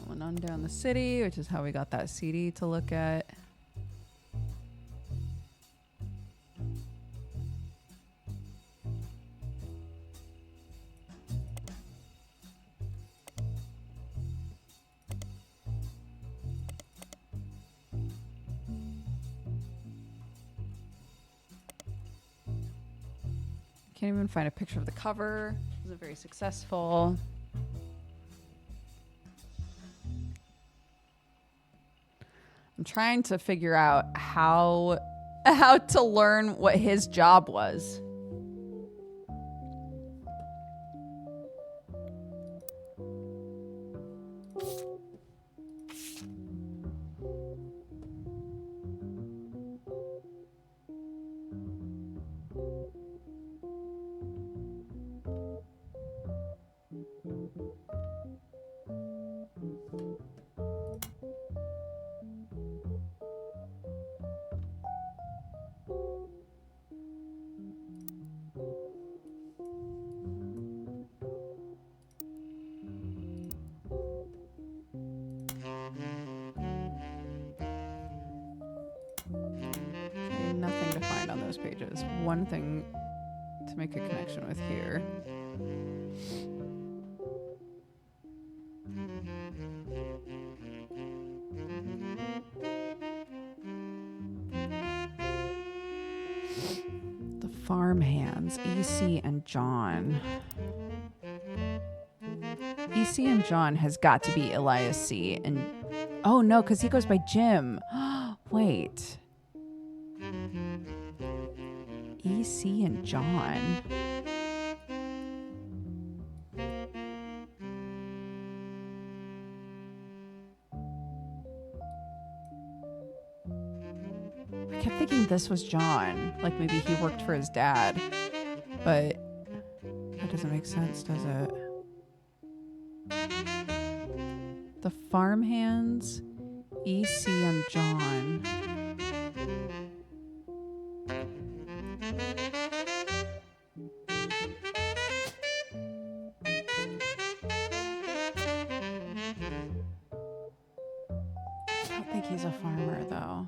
Went on down the city, which is how we got that CD to look at. Can't even find a picture of the cover. It was very successful. I'm trying to figure out how to learn what his job was. Nothing to find on those pages. One thing to make a connection with here. The farmhands, EC and John. EC and John has got to be Elias C. And oh no, because he goes by Jim. Wait. EC and John. kept thinking this was John. Like maybe he worked for his dad. But that doesn't make sense, does it? The farmhands, EC and John. I don't think he's a farmer, though.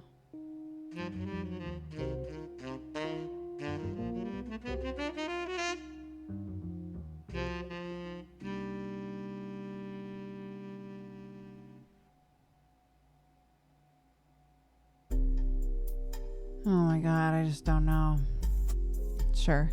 Oh my god, I just don't know. Sure.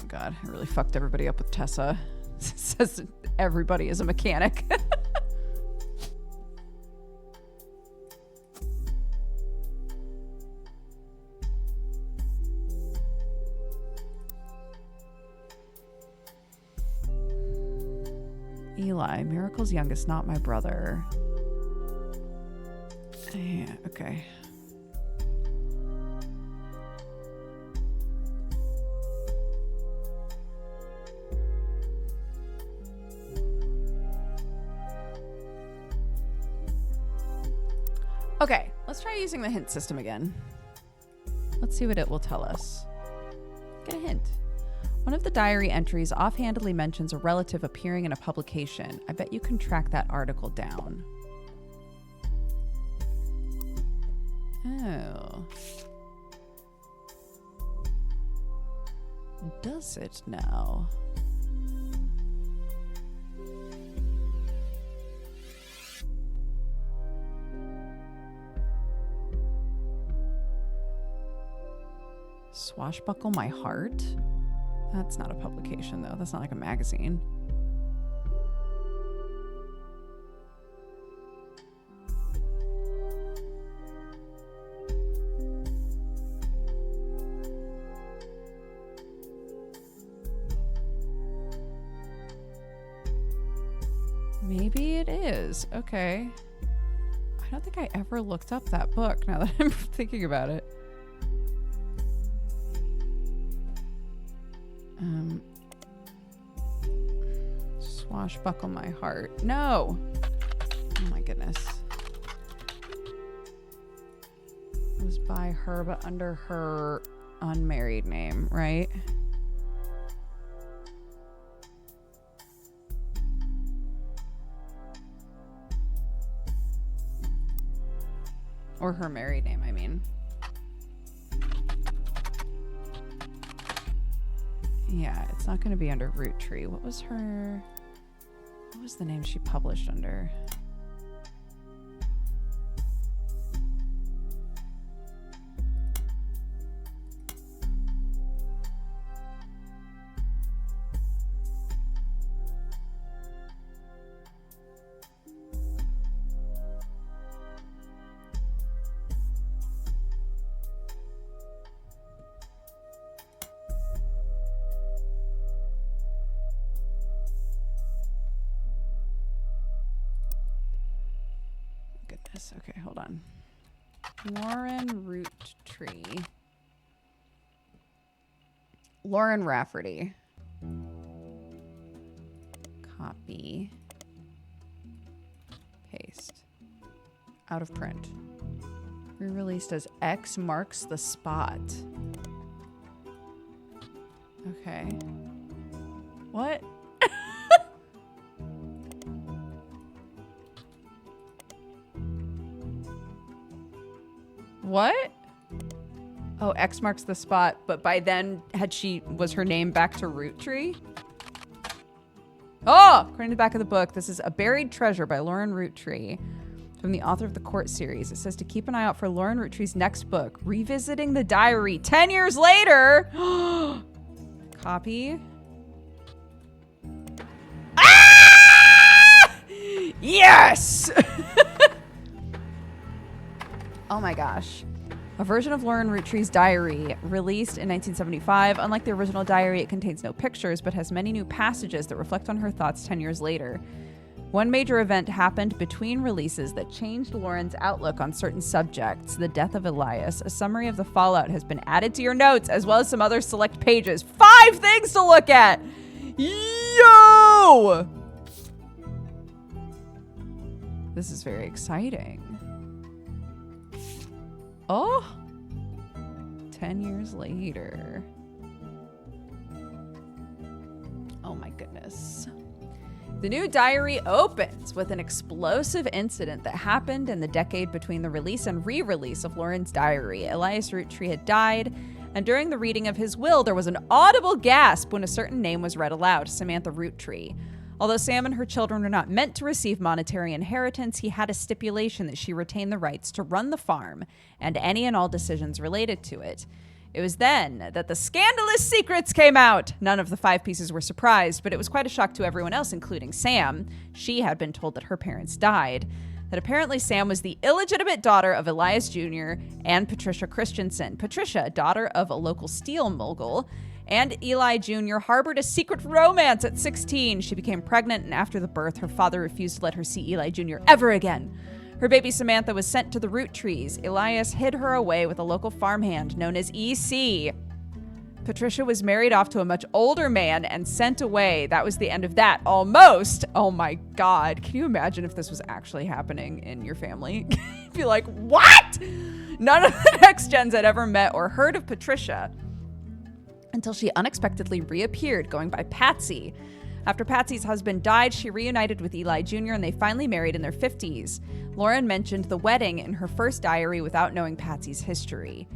Oh god, I really fucked everybody up with Tessa. It says everybody is a mechanic. Eli, Miracle's youngest, not my brother. Yeah, okay. Okay, let's try using the hint system again. Let's see what it will tell us. Get a hint. One of the diary entries offhandedly mentions a relative appearing in a publication. I bet you can track that article down. Oh. Does it now? Swashbuckle My Heart? That's not a publication, though. That's not like a magazine. Maybe it is. Okay. I don't think I ever looked up that book now that I'm thinking about it. Swashbuckle My Heart. No! Oh my goodness. It was by her, but under her unmarried name, right? Or her married name, I mean. Yeah, it's not going to be under Roottrees. What was the name she published under? Okay, hold on. Lauren Roottrees. Lauren Rafferty. Copy. Paste. Out of print. Re-released as X Marks the Spot. Okay. What? What? Oh, X marks the spot, but by then was her name back to Roottrees? Oh, according to the back of the book, this is A Buried Treasure by Lauren Roottrees from the author of the Court series. It says to keep an eye out for Lauren Roottrees' next book, Revisiting the Diary 10 years later. Copy. Ah! Yes! Oh my gosh. A version of Lauren Roottree's diary, released in 1975. Unlike the original diary, it contains no pictures, but has many new passages that reflect on her thoughts 10 years later. One major event happened between releases that changed Lauren's outlook on certain subjects, the death of Elias. A summary of the fallout has been added to your notes, as well as some other select pages. 5 things to look at! Yo! This is very exciting. Oh! 10 years later. Oh my goodness. The new diary opens with an explosive incident that happened in the decade between the release and re-release of Lauren's diary. Elias Roottree had died, and during the reading of his will, there was an audible gasp when a certain name was read aloud, Samantha Roottree. Although Sam and her children were not meant to receive monetary inheritance, he had a stipulation that she retain the rights to run the farm and any and all decisions related to it. It was then that the scandalous secrets came out. None of the 5 pieces were surprised, but it was quite a shock to everyone else, including Sam. She had been told that her parents died, that apparently Sam was the illegitimate daughter of Elias Jr. and Patricia Christensen. Patricia, daughter of a local steel mogul, and Eli Jr. harbored a secret romance at 16. She became pregnant, and after the birth, her father refused to let her see Eli Jr. ever again. Her baby Samantha was sent to the Roottrees. Elias hid her away with a local farmhand known as EC. Patricia was married off to a much older man and sent away. That was the end of that. Almost. Oh my God. Can you imagine if this was actually happening in your family? You'd be like, what? None of the next gens had ever met or heard of Patricia until she unexpectedly reappeared, going by Patsy. After Patsy's husband died, she reunited with Eli Jr. and they finally married in their 50s. Lauren mentioned the wedding in her first diary without knowing Patsy's history.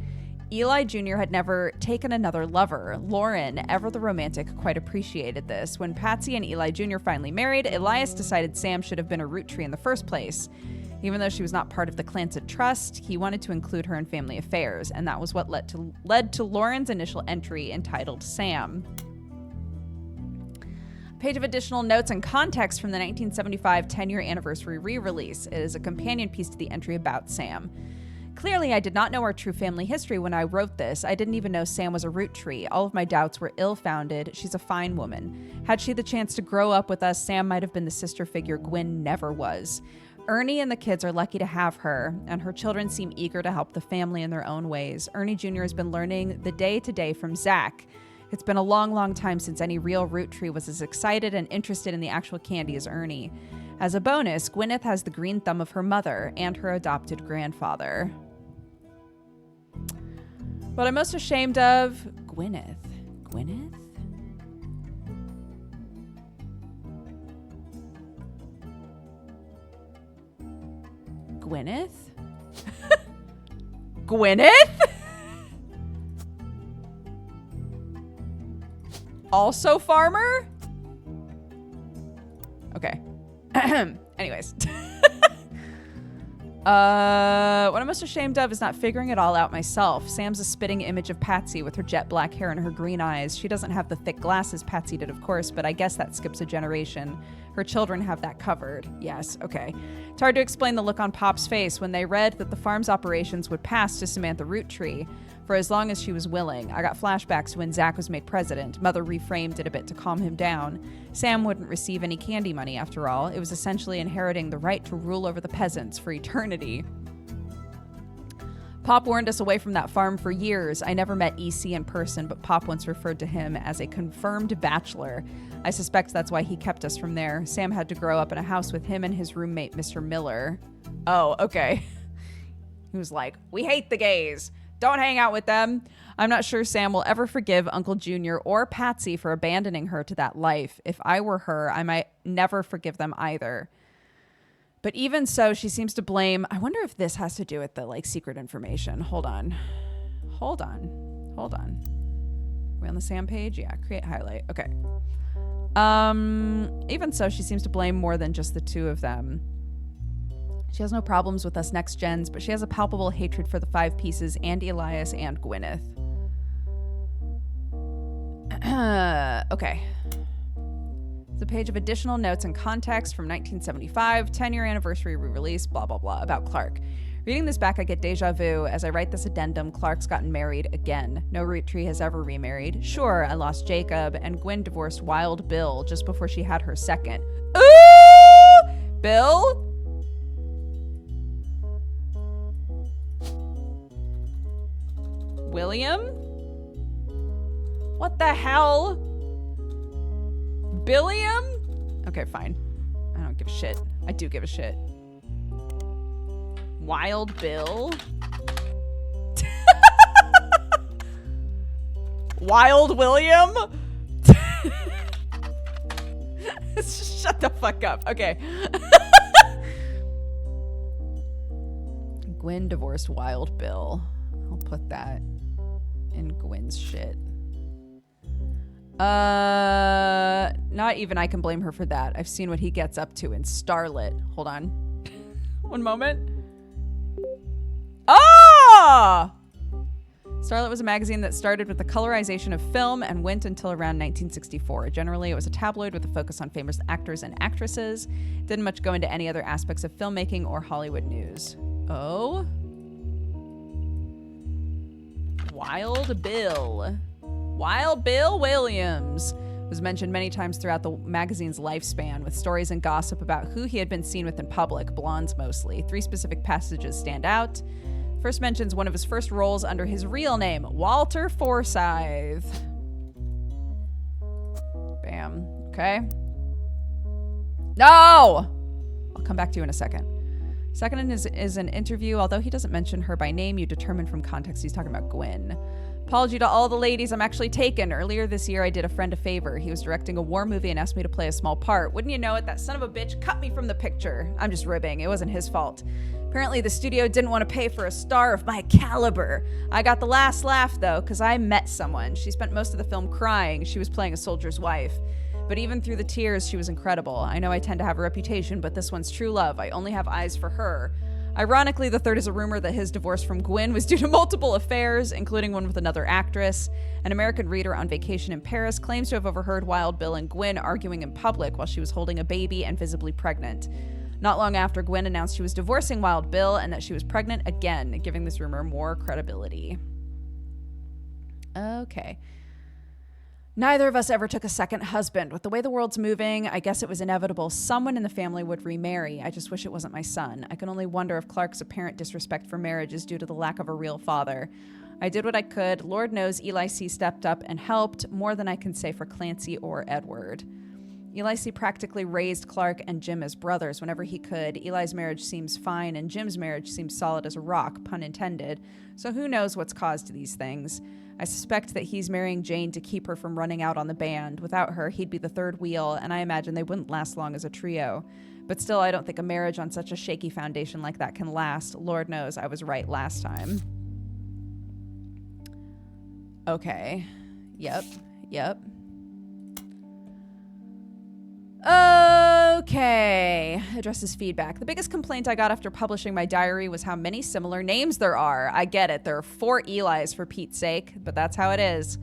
Eli Jr. had never taken another lover. Lauren, ever the romantic, quite appreciated this. When Patsy and Eli Jr. finally married, Elias decided Sam should have been a Roottrie in the first place. Even though she was not part of the Clancy Trust, he wanted to include her in family affairs, and that was what led to Lauren's initial entry entitled Sam. Page of additional notes and context from the 1975 10-year anniversary re-release. It is a companion piece to the entry about Sam. Clearly, I did not know our true family history when I wrote this. I didn't even know Sam was a Roottree. All of my doubts were ill-founded. She's a fine woman. Had she the chance to grow up with us, Sam might have been the sister figure Gwen never was. Ernie and the kids are lucky to have her, and her children seem eager to help the family in their own ways. Ernie Jr. has been learning the day-to-day from Zach. It's been a long, long time since any real Roottree was as excited and interested in the actual candy as Ernie. As a bonus, Gwyneth has the green thumb of her mother and her adopted grandfather. What I'm most ashamed of, Gwyneth. Gwyneth? Gwyneth? Gwyneth? Also farmer? Okay. Anyways. What I'm most ashamed of is not figuring it all out myself. Sam's a spitting image of Patsy with her jet black hair and her green eyes. She doesn't have the thick glasses Patsy did, of course, but I guess that skips a generation. Her children have that covered. Yes, okay. It's hard to explain the look on Pop's face when they read that the farm's operations would pass to Samantha Roottree for as long as she was willing. I got flashbacks to when Zach was made president. Mother reframed it a bit to calm him down. Sam wouldn't receive any candy money after all. It was essentially inheriting the right to rule over the peasants for eternity. Pop warned us away from that farm for years. I never met EC in person, but Pop once referred to him as a confirmed bachelor. I suspect that's why he kept us from there. Sam had to grow up in a house with him and his roommate, Mr. Miller. Oh, okay. He was like, we hate the gays. Don't hang out with them. I'm not sure Sam will ever forgive Uncle Junior or Patsy for abandoning her to that life. If I were her, I might never forgive them either. But even so, she seems to blame... I wonder if this has to do with the, secret information. Hold on. Are we on the Sam page? Yeah, create highlight. Okay. Even so, she seems to blame more than just the two of them. She has no problems with us next gens, but she has a palpable hatred for the 5 pieces and Elias and Gwyneth. Okay. It's a page of additional notes and context from 1975, 10-year anniversary re-release, blah, blah, blah, about Clark. Reading this back, I get deja vu. As I write this addendum, Clark's gotten married again. No Roottrie has ever remarried. Sure, I lost Jacob, and Gwen divorced Wild Bill just before she had her second. Ooh! Bill? William? What the hell? Billiam? Okay, fine. I don't give a shit. I do give a shit. Wild Bill? Wild William? Shut the fuck up. Okay. Gwen divorced Wild Bill. I'll put that in Gwen's shit. Not even I can blame her for that. I've seen what he gets up to in Starlet. Hold on. One moment. Ah! Starlet was a magazine that started with the colorization of film and went until around 1964. Generally, it was a tabloid with a focus on famous actors and actresses. Didn't much go into any other aspects of filmmaking or Hollywood news. Oh? Wild Bill. Wild Bill Williams was mentioned many times throughout the magazine's lifespan, with stories and gossip about who he had been seen with in public, blondes mostly. 3 specific passages stand out. First mentions one of his first roles under his real name, Walter Forsythe. Bam. Okay. No! I'll come back to you in a second. Second is an interview. Although he doesn't mention her by name, you determine from context he's talking about Gwen. Apology to all the ladies, I'm actually taken. Earlier this year, I did a friend a favor. He was directing a war movie and asked me to play a small part. Wouldn't you know it, that son of a bitch cut me from the picture. I'm just ribbing. It wasn't his fault. Apparently, the studio didn't want to pay for a star of my caliber. I got the last laugh, though, because I met someone. She spent most of the film crying. She was playing a soldier's wife. But even through the tears, she was incredible. I know I tend to have a reputation, but this one's true love. I only have eyes for her. Ironically, the third is a rumor that his divorce from Gwen was due to multiple affairs, including one with another actress. An American reader on vacation in Paris claims to have overheard Wild Bill and Gwen arguing in public while she was holding a baby and visibly pregnant. Not long after, Gwen announced she was divorcing Wild Bill and that she was pregnant again, giving this rumor more credibility. Okay. Neither of us ever took a second husband. With the way the world's moving, I guess it was inevitable someone in the family would remarry. I just wish it wasn't my son. I can only wonder if Clark's apparent disrespect for marriage is due to the lack of a real father. I did what I could. Lord knows Eli C. stepped up and helped more than I can say for Clancy or Edward. Eli C. practically raised Clark and Jim as brothers whenever he could. Eli's marriage seems fine, and Jim's marriage seems solid as a rock, pun intended. So who knows what's caused these things. I suspect that he's marrying Jane to keep her from running out on the band. Without her, he'd be the third wheel, and I imagine they wouldn't last long as a trio. But still, I don't think a marriage on such a shaky foundation like that can last. Lord knows I was right last time. Okay. Yep. Okay. Addresses feedback. The biggest complaint I got after publishing my diary was how many similar names there are. I get it. There are 4 Elis for Pete's sake, but that's how it is.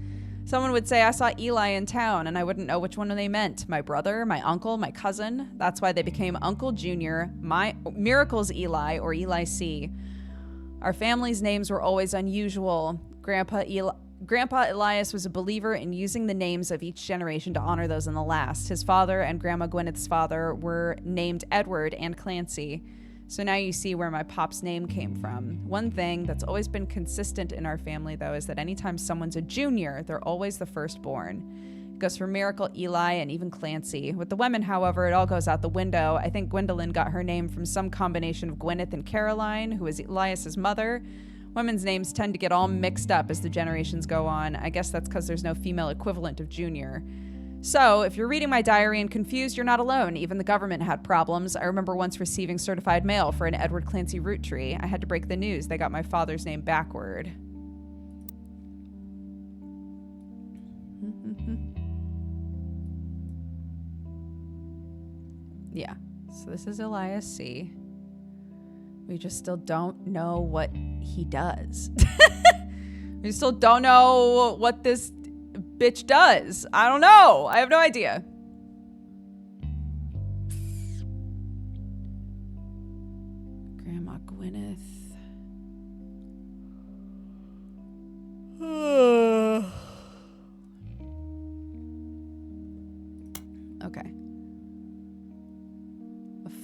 Someone would say I saw Eli in town and I wouldn't know which one they meant. My brother, my uncle, my cousin. That's why they became Uncle Junior, my Miracles Eli, or Eli C. Our family's names were always unusual. Grandpa Elias was a believer in using the names of each generation to honor those in the last. His father and Grandma Gwyneth's father were named Edward and Clancy. So now you see where my pop's name came from. One thing that's always been consistent in our family, though, is that anytime someone's a junior, they're always the firstborn. It goes for Miracle, Eli, and even Clancy. With the women, however, it all goes out the window. I think Gwendolyn got her name from some combination of Gwyneth and Caroline, who is Elias's mother. Women's names tend to get all mixed up as the generations go on. I guess that's because there's no female equivalent of junior. So, if you're reading my diary and confused, you're not alone. Even the government had problems. I remember once receiving certified mail for an Edward Clancy Roottrie. I had to break the news. They got my father's name backward. Yeah. So this is Elias C. We just still don't know what he does. We still don't know what this bitch does. I don't know. I have no idea. Grandma Gwyneth.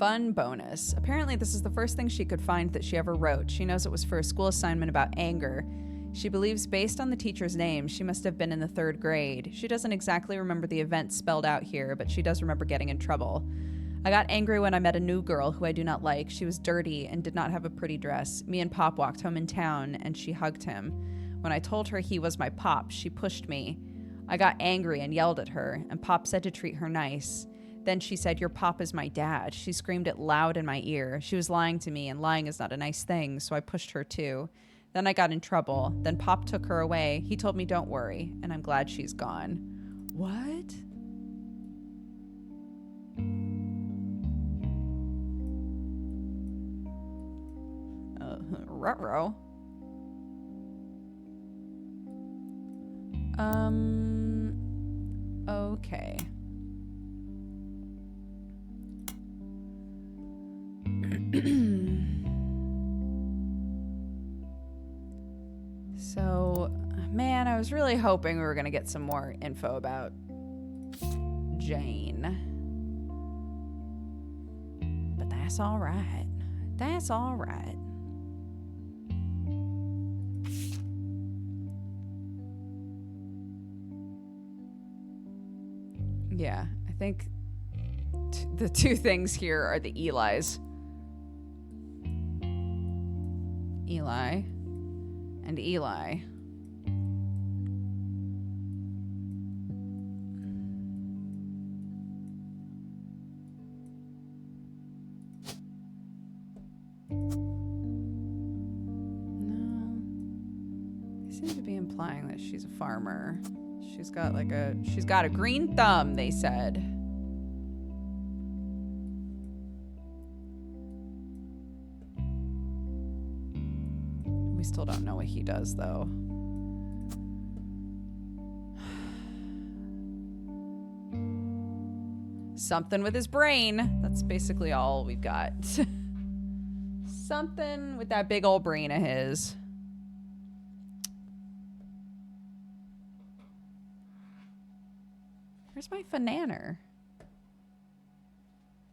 Fun bonus. Apparently, this is the first thing she could find that she ever wrote. She knows it was for a school assignment about anger. She believes, based on the teacher's name, she must have been in the 3rd grade. She doesn't exactly remember the events spelled out here, but she does remember getting in trouble. I got angry when I met a new girl who I do not like. She was dirty and did not have a pretty dress. Me and Pop walked home in town, and she hugged him. When I told her he was my Pop, she pushed me. I got angry and yelled at her, and Pop said to treat her nice. Then she said, "Your Pop is my dad." She screamed it loud in my ear. She was lying to me, and lying is not a nice thing, so I pushed her too. Then I got in trouble. Then Pop took her away. He told me, "Don't worry," and I'm glad she's gone. What? Ruh-roh. Okay. So, man, I was really hoping we were going to get some more info about Jane. But that's all right. That's all right. Yeah, I think the two things here are the Elis. Eli and Eli. No. They seem to be implying that she's a farmer. She's got a green thumb, they said. We still don't know what he does, though. Something with his brain. That's basically all we've got. Something with that big old brain of his. Where's my Fananer?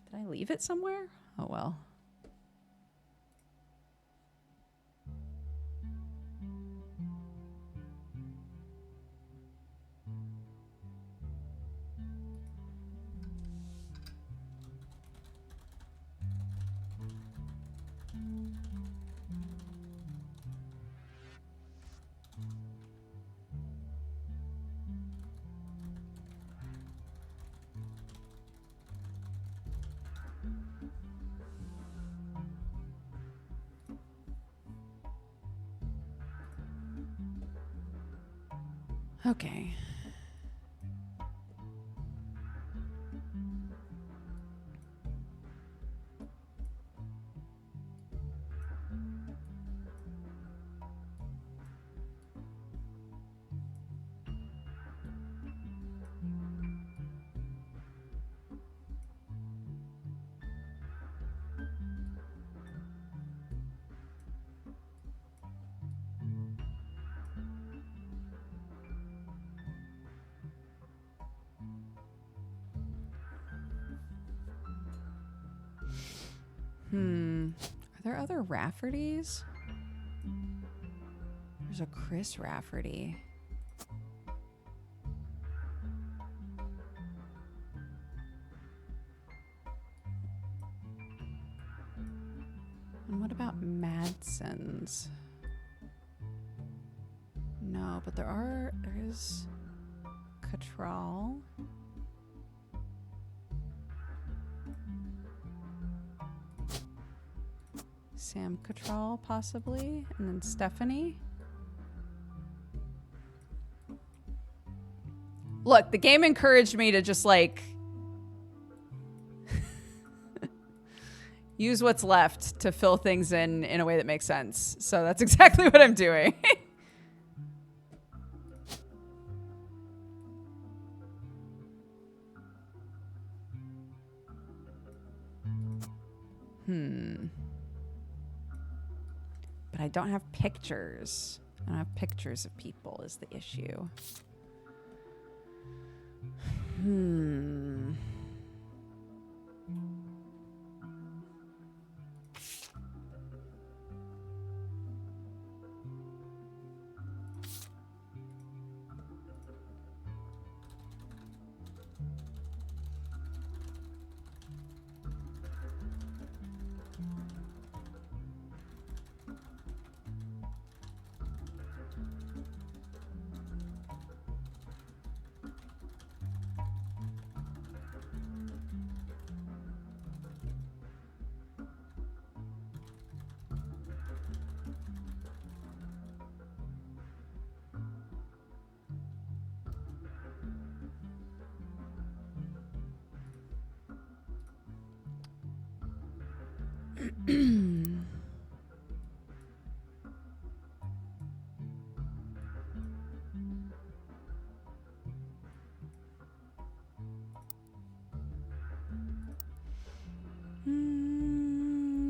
Did I leave it somewhere? Oh, well. Okay. Are there other Raffertys? There's a Chris Rafferty. And what about Madsons? No, but there is Cattrall. Sam Cattrall, possibly, and then Stephanie. Look, the game encouraged me to just like use what's left to fill things in a way that makes sense. So that's exactly what I'm doing. But I don't have pictures. I don't have pictures of people is the issue.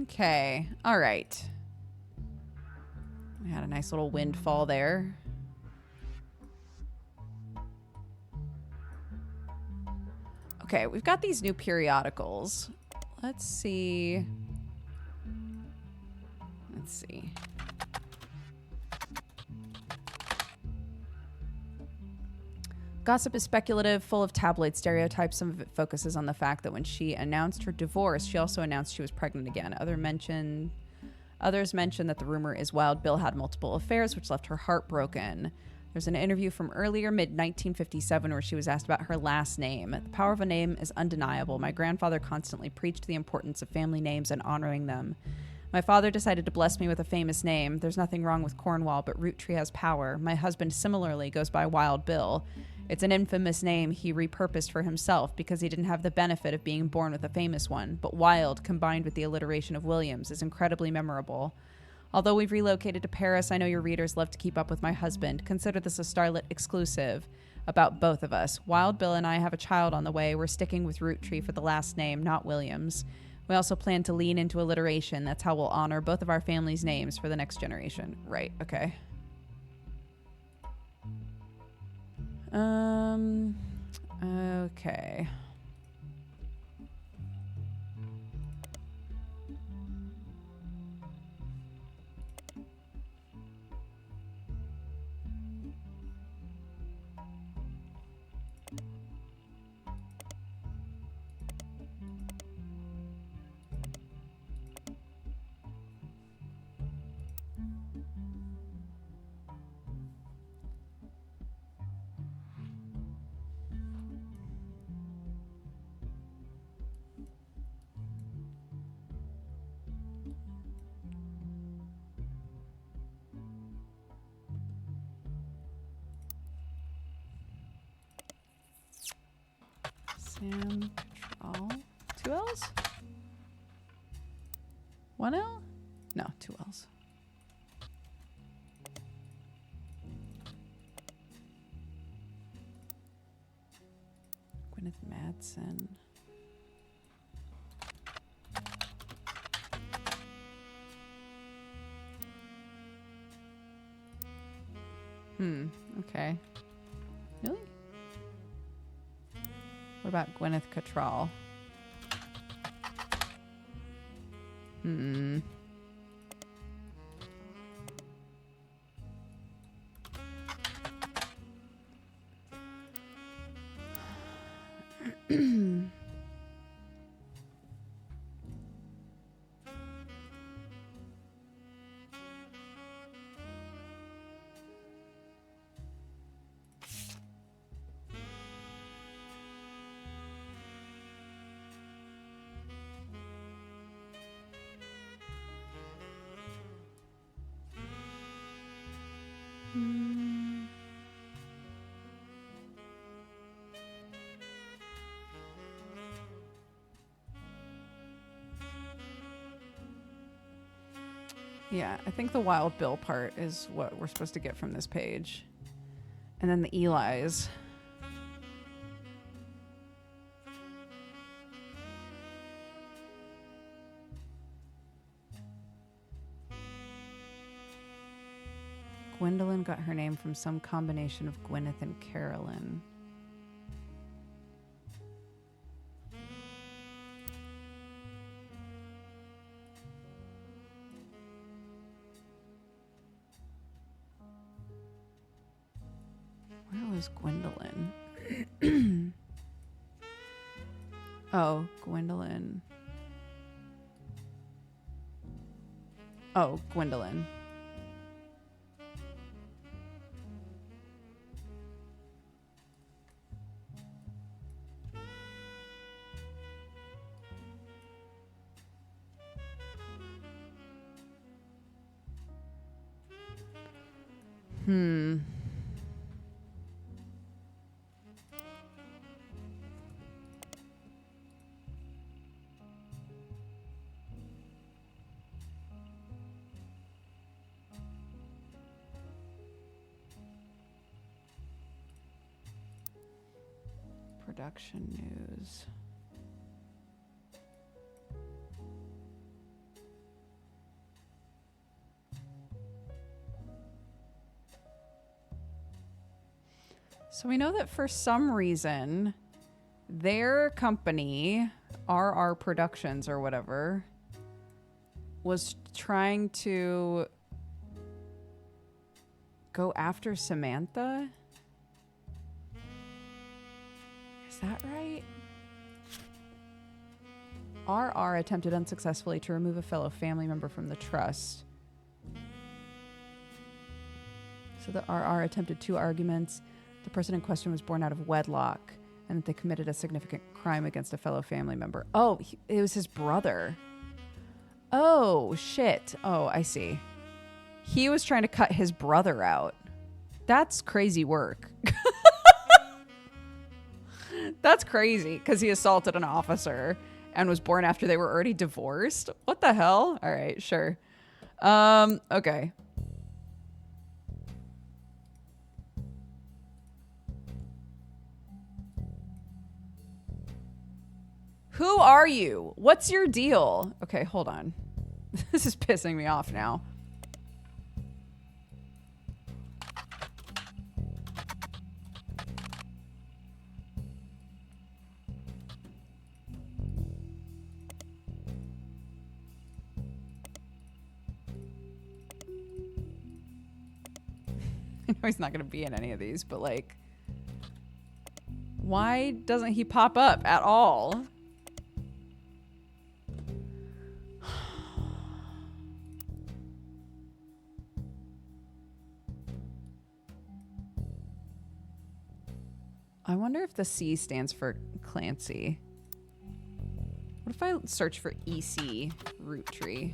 Okay. All right. We had a nice little windfall there. Okay, we've got these new periodicals. Let's see. Let's see. Gossip is speculative, full of tabloid stereotypes. Some of it focuses on the fact that when she announced her divorce, she also announced she was pregnant again. Others mention that the rumor is Wild Bill had multiple affairs, which left her heartbroken. There's an interview from earlier, mid-1957, where she was asked about her last name. The power of a name is undeniable. My grandfather constantly preached the importance of family names and honoring them. My father decided to bless me with a famous name. There's nothing wrong with Cornwall, but Roottrees has power. My husband similarly goes by Wild Bill. It's an infamous name he repurposed for himself because he didn't have the benefit of being born with a famous one, but Wild, combined with the alliteration of Williams, is incredibly memorable. Although we've relocated to Paris, I know your readers love to keep up with my husband. Consider this a Starlit exclusive about both of us. Wild Bill and I have a child on the way. We're sticking with Roottree for the last name, not Williams. We also plan to lean into alliteration. That's how we'll honor both of our families' names for the next generation. Right, okay. Okay. Sam Control. 2 L's? 1 L? No, 2 L's. Gwyneth Madsen. Okay. Really? What about Gwyneth Cattrall? Yeah, I think the Wild Bill part is what we're supposed to get from this page. And then the Eli's. Gwendolyn got her name from some combination of Gwyneth and Carolyn. Where was Gwendolyn? Oh, Gwendolyn. Oh, Gwendolyn. production news. So we know that for some reason, their company, RR Productions or whatever, was trying to go after Samantha. Is that right? RR attempted unsuccessfully to remove a fellow family member from the trust. So the RR attempted 2 arguments. The person in question was born out of wedlock, and that they committed a significant crime against a fellow family member. Oh, it was his brother. Oh, shit. Oh, I see. He was trying to cut his brother out. That's crazy work. That's crazy, because he assaulted an officer and was born after they were already divorced. What the hell? All right, sure. Okay. Who are you? What's your deal? Okay, hold on. This is pissing me off now. I know he's not going to be in any of these, but like, why doesn't he pop up at all? I wonder if the C stands for Clancy. What if I search for EC Roottrees?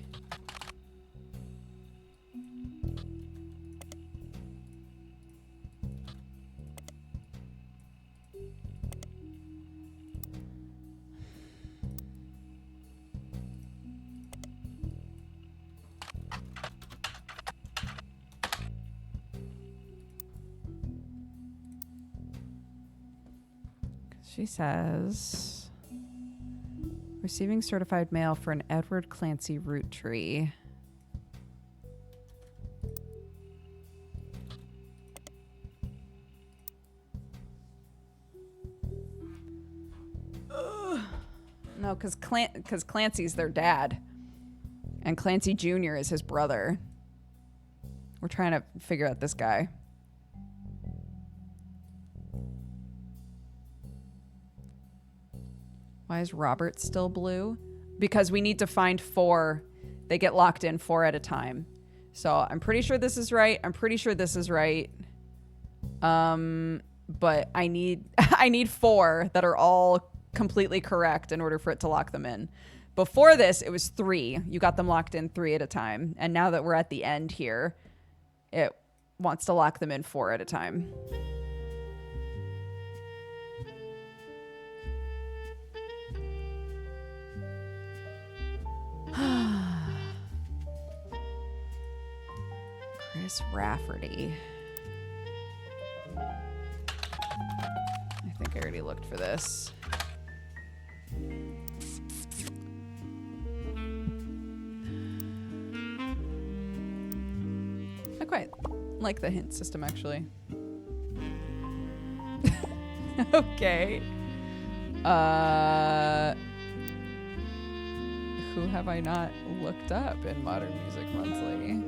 She says, receiving certified mail for an Edward Clancy Roottrees. No, because Clancy's their dad. And Clancy Jr. is his brother. We're trying to figure out this guy. Why is Robert still blue? Because we need to find 4. They get locked in 4 at a time. So I'm pretty sure this is right. I'm pretty sure this is right. But I need 4 that are all completely correct in order for it to lock them in. Before this, it was 3. You got them locked in 3 at a time. And now that we're at the end here, it wants to lock them in 4 at a time. Chris Rafferty. I think I already looked for this. I quite like the hint system, actually. Okay. Who have I not looked up in Modern Music Monthly?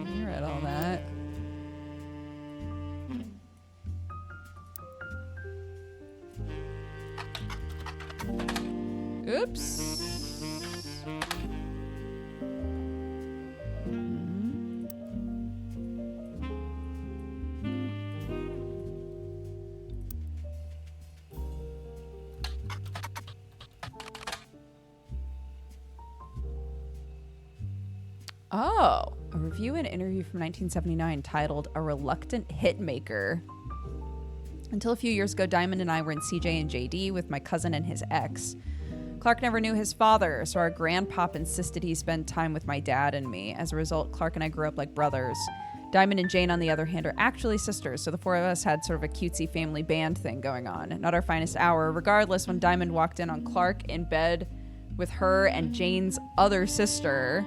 You read all that. Oops. Oh, a review and interview from 1979 titled A Reluctant Hitmaker. Until a few years ago, Diamond and I were in CJ and JD with my cousin and his ex. Clark never knew his father, so our grandpop insisted he spend time with my dad and me. As a result, Clark and I grew up like brothers. Diamond and Jane, on the other hand, are actually sisters, so the four of us had sort of a cutesy family band thing going on. Not our finest hour. Regardless, when Diamond walked in on Clark in bed with her and Jane's other sister,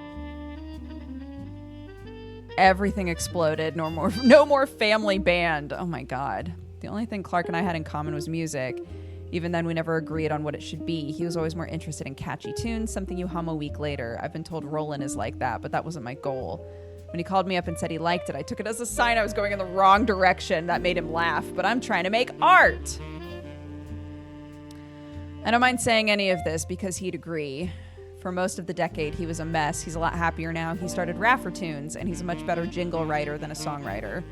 everything exploded. No more family band. Oh my God. The only thing Clark and I had in common was music. Even then, we never agreed on what it should be. He was always more interested in catchy tunes, something you hum a week later. I've been told Roland is like that, but that wasn't my goal. When he called me up and said he liked it, I took it as a sign I was going in the wrong direction. That made him laugh, but I'm trying to make art. I don't mind saying any of this because he'd agree. For most of the decade, he was a mess. He's a lot happier now. He started Raffertunes, and he's a much better jingle writer than a songwriter.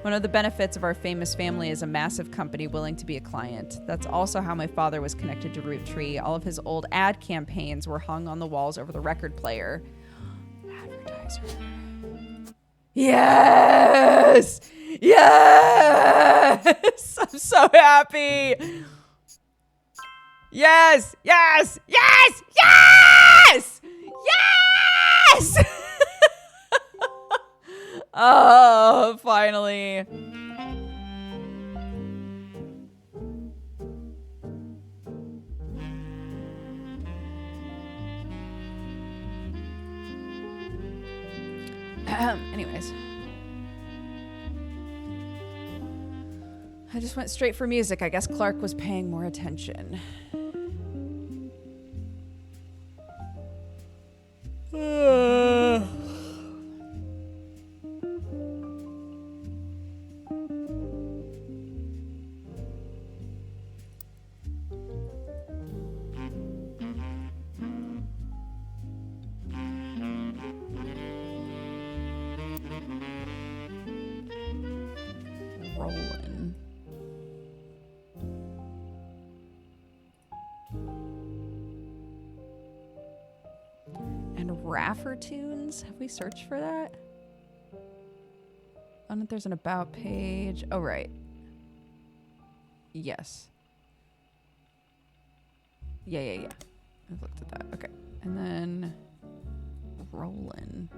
One of the benefits of our famous family is a massive company willing to be a client. That's also how my father was connected to Roottrees. All of his old ad campaigns were hung on the walls over the record player. Advertiser. Yes! Yes! I'm so happy! Yes! Yes! Yes! Yes! Yes! Oh, finally. Anyways. I just went straight for music. I guess Clark was paying more attention. Rolling. And Raffertunes? Have we searched for that? I don't know if there's an about page. Oh, right. Yes. Yeah. I've looked at that. Okay. And then Rollin'.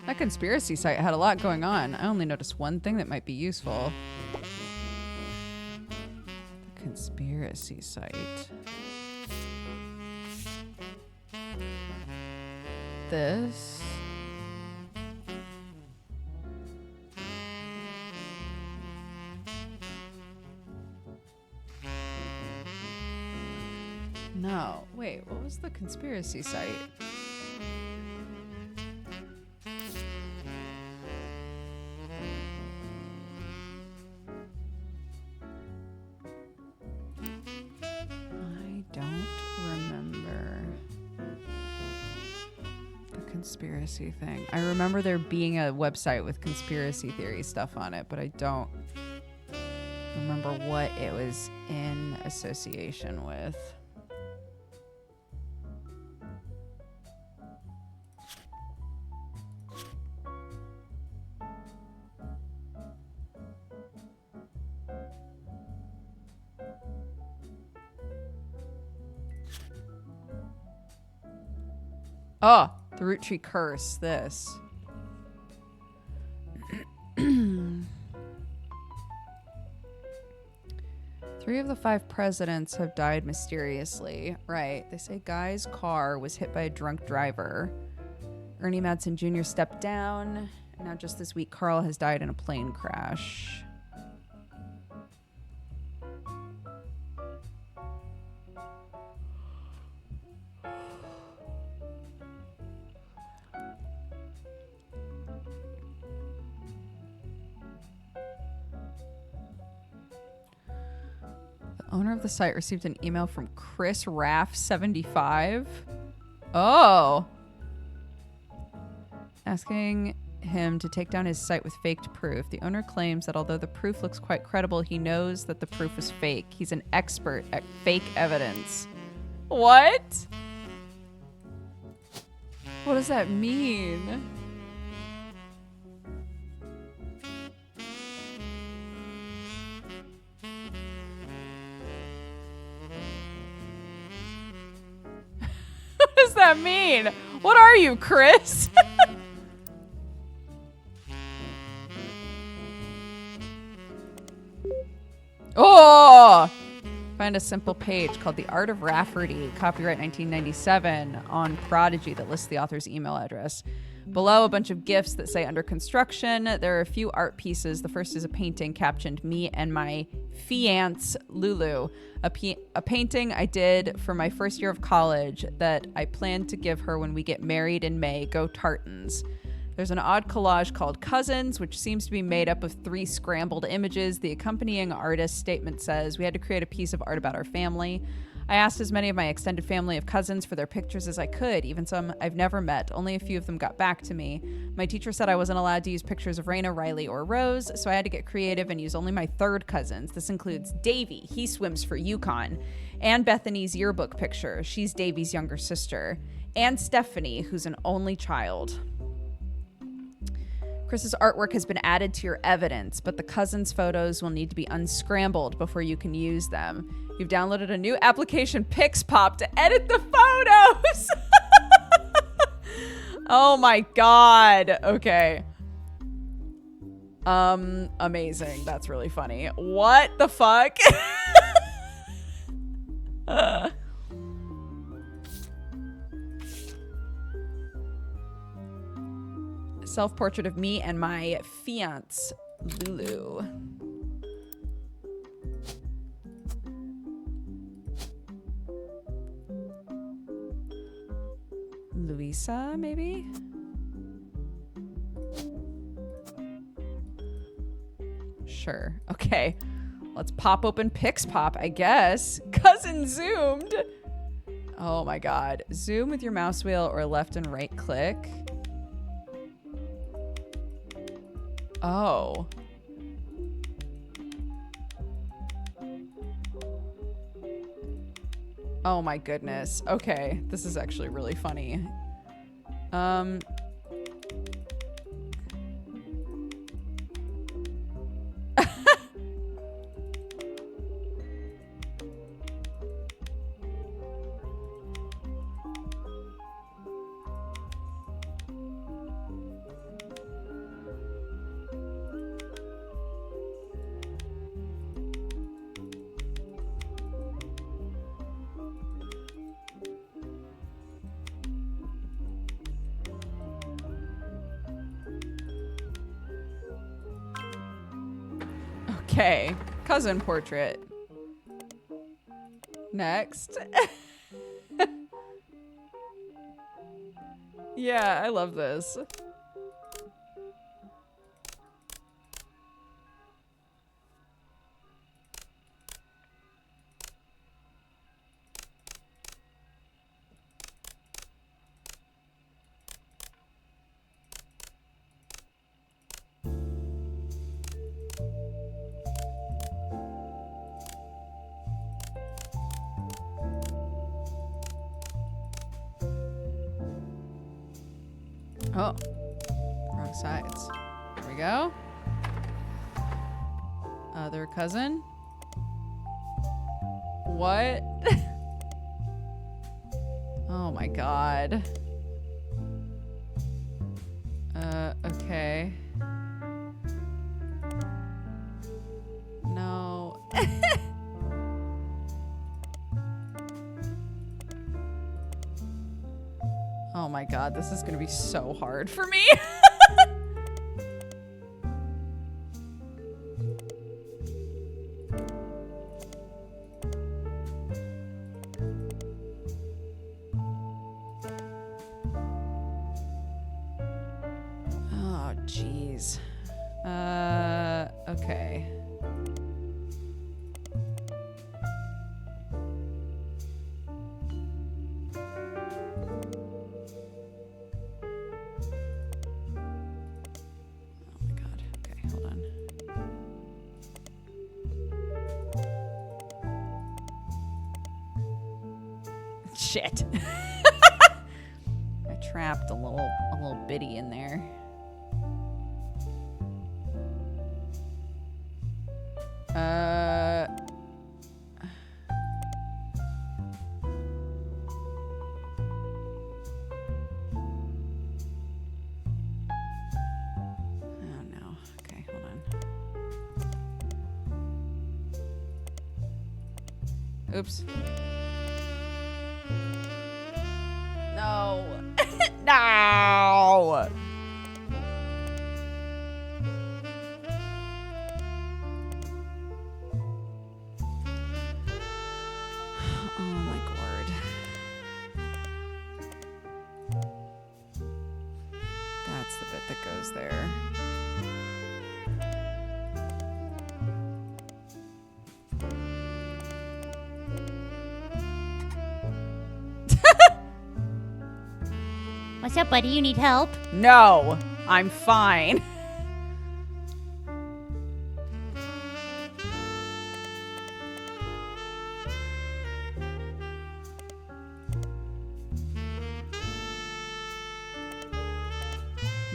That conspiracy site had a lot going on. I only noticed one thing that might be useful. The conspiracy site. This. No. Wait, what was the conspiracy site? I don't remember the conspiracy thing. I remember there being a website with conspiracy theory stuff on it, but I don't remember what it was in association with. Oh, the Roottrees curse. This. Three of the 5 presidents have died mysteriously. Right. They say Guy's car was hit by a drunk driver Ernie Madsen Jr. stepped down. And now just this week, Carl has died in a plane crash. Owner of the site received an email from Chris Raff 75. Oh. Asking him to take down his site with faked proof. The owner claims that although the proof looks quite credible, he knows that the proof is fake. He's an expert at fake evidence. What? What does that mean? What does that mean? What are you, Chris? Oh! Find a simple page called The Art of Rafferty, copyright 1997, on Prodigy that lists the author's email address. Below, a bunch of GIFs that say under construction. There are a few art pieces. The first is a painting captioned "Me and my fiance Lulu," a painting I did for my first year of college that I plan to give her when we get married in May. Go Tartans. There's an odd collage called Cousins, which seems to be made up of 3 scrambled images. The accompanying artist's statement says, "We had to create a piece of art about our family. I asked as many of my extended family of cousins for their pictures as I could, even some I've never met. Only a few of them got back to me. My teacher said I wasn't allowed to use pictures of Raina, Riley, or Rose, so I had to get creative and use only my third cousins. This includes Davy, he swims for UConn, and Bethany's yearbook picture, she's Davy's younger sister, and Stephanie, who's an only child. Chris's artwork has been added to your evidence, but the cousins' photos will need to be unscrambled before you can use them. You've downloaded a new application, PixPop, to edit the photos." Oh my god. Okay. Amazing. That's really funny. What the fuck? Self-portrait of me and my fiance, Lulu. Louisa, maybe? Sure. Okay. Let's pop open PixPop, I guess. Cousin zoomed. Oh my god. Zoom with your mouse wheel or left and right click. Oh. Oh my goodness. Okay, this is actually really funny. Okay, cousin portrait. Next. Yeah, I love this. Oh, wrong sides. There we go. Other cousin. What? Oh my god. Okay. No. Oh my god, this is gonna be so hard for me. Oh, jeez. Okay. Oh my god. Okay, hold on. Shit. I trapped a little bitty in there. Oh no. Okay, hold on. Oops. No. No. Oh my god. That's the bit that goes there. What's up, buddy? You need help? No, I'm fine.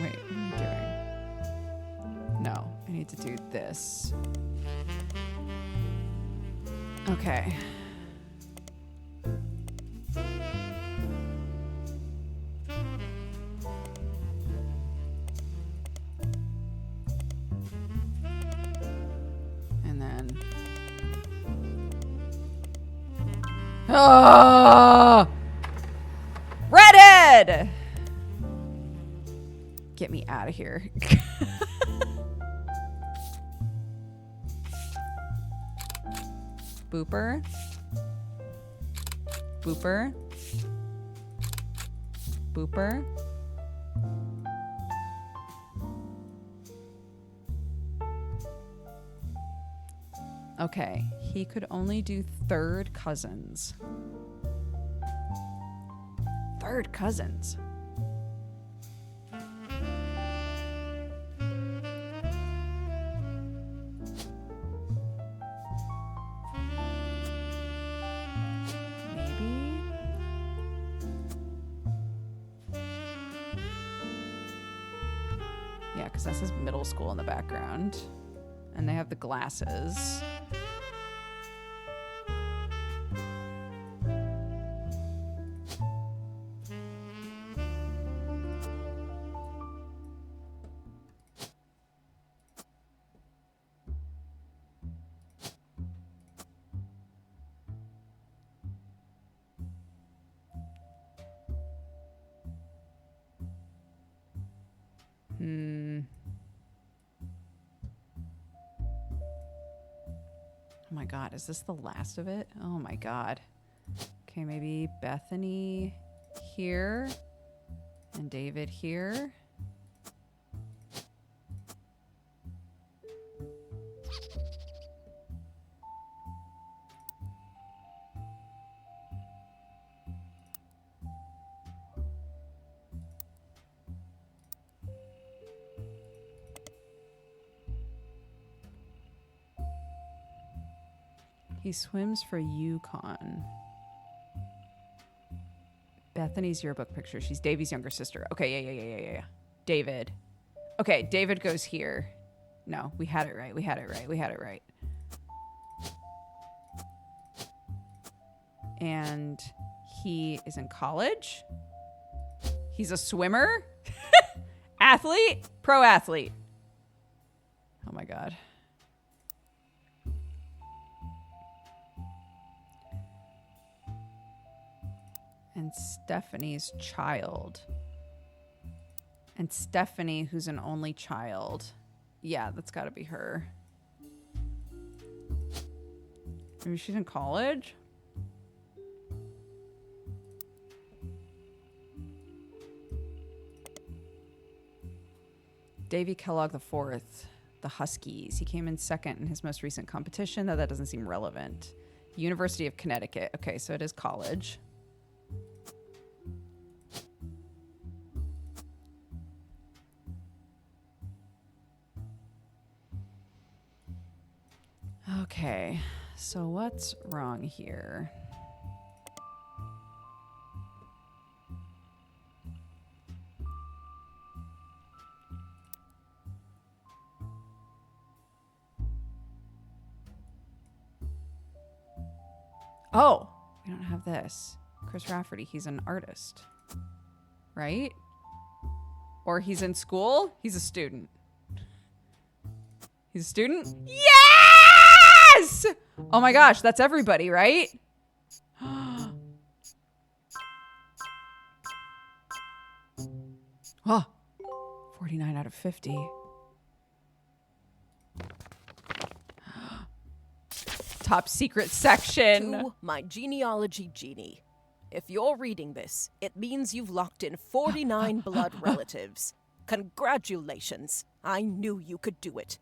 Wait, what am I doing? No, I need to do this. Okay. And then... Oh! Redhead! Get me out of here. Booper. Booper. Booper. Okay, he could only do third cousins. Third cousins. Maybe. Yeah, because that says middle school in the background. And they have the glasses. Oh my god, is this the last of it? Oh my god. Okay, maybe Bethany here and David here. He swims for Yukon. Bethany's yearbook picture. She's Davy's younger sister. Okay, yeah. David. Okay, David goes here. No, we had it right. We had it right. And he is in college. He's a swimmer. Athlete. Pro athlete. Oh my god. and Stephanie's child. And Stephanie, who's an only child. Yeah, that's got to be her. Maybe she's in college? Davy Kellogg IV, the Huskies. He came in second in his most recent competition, though that doesn't seem relevant. University of Connecticut. Okay, so it is college. Okay, so what's wrong here? Oh, we don't have this. Chris Rafferty, he's an artist, right? Or he's in school? He's a student. He's a student? Yes! Oh my gosh, that's everybody, right? Oh, 49 out of 50. Top secret section. To my genealogy genie. If you're reading this, it means you've locked in 49 blood relatives. Congratulations. I knew you could do it.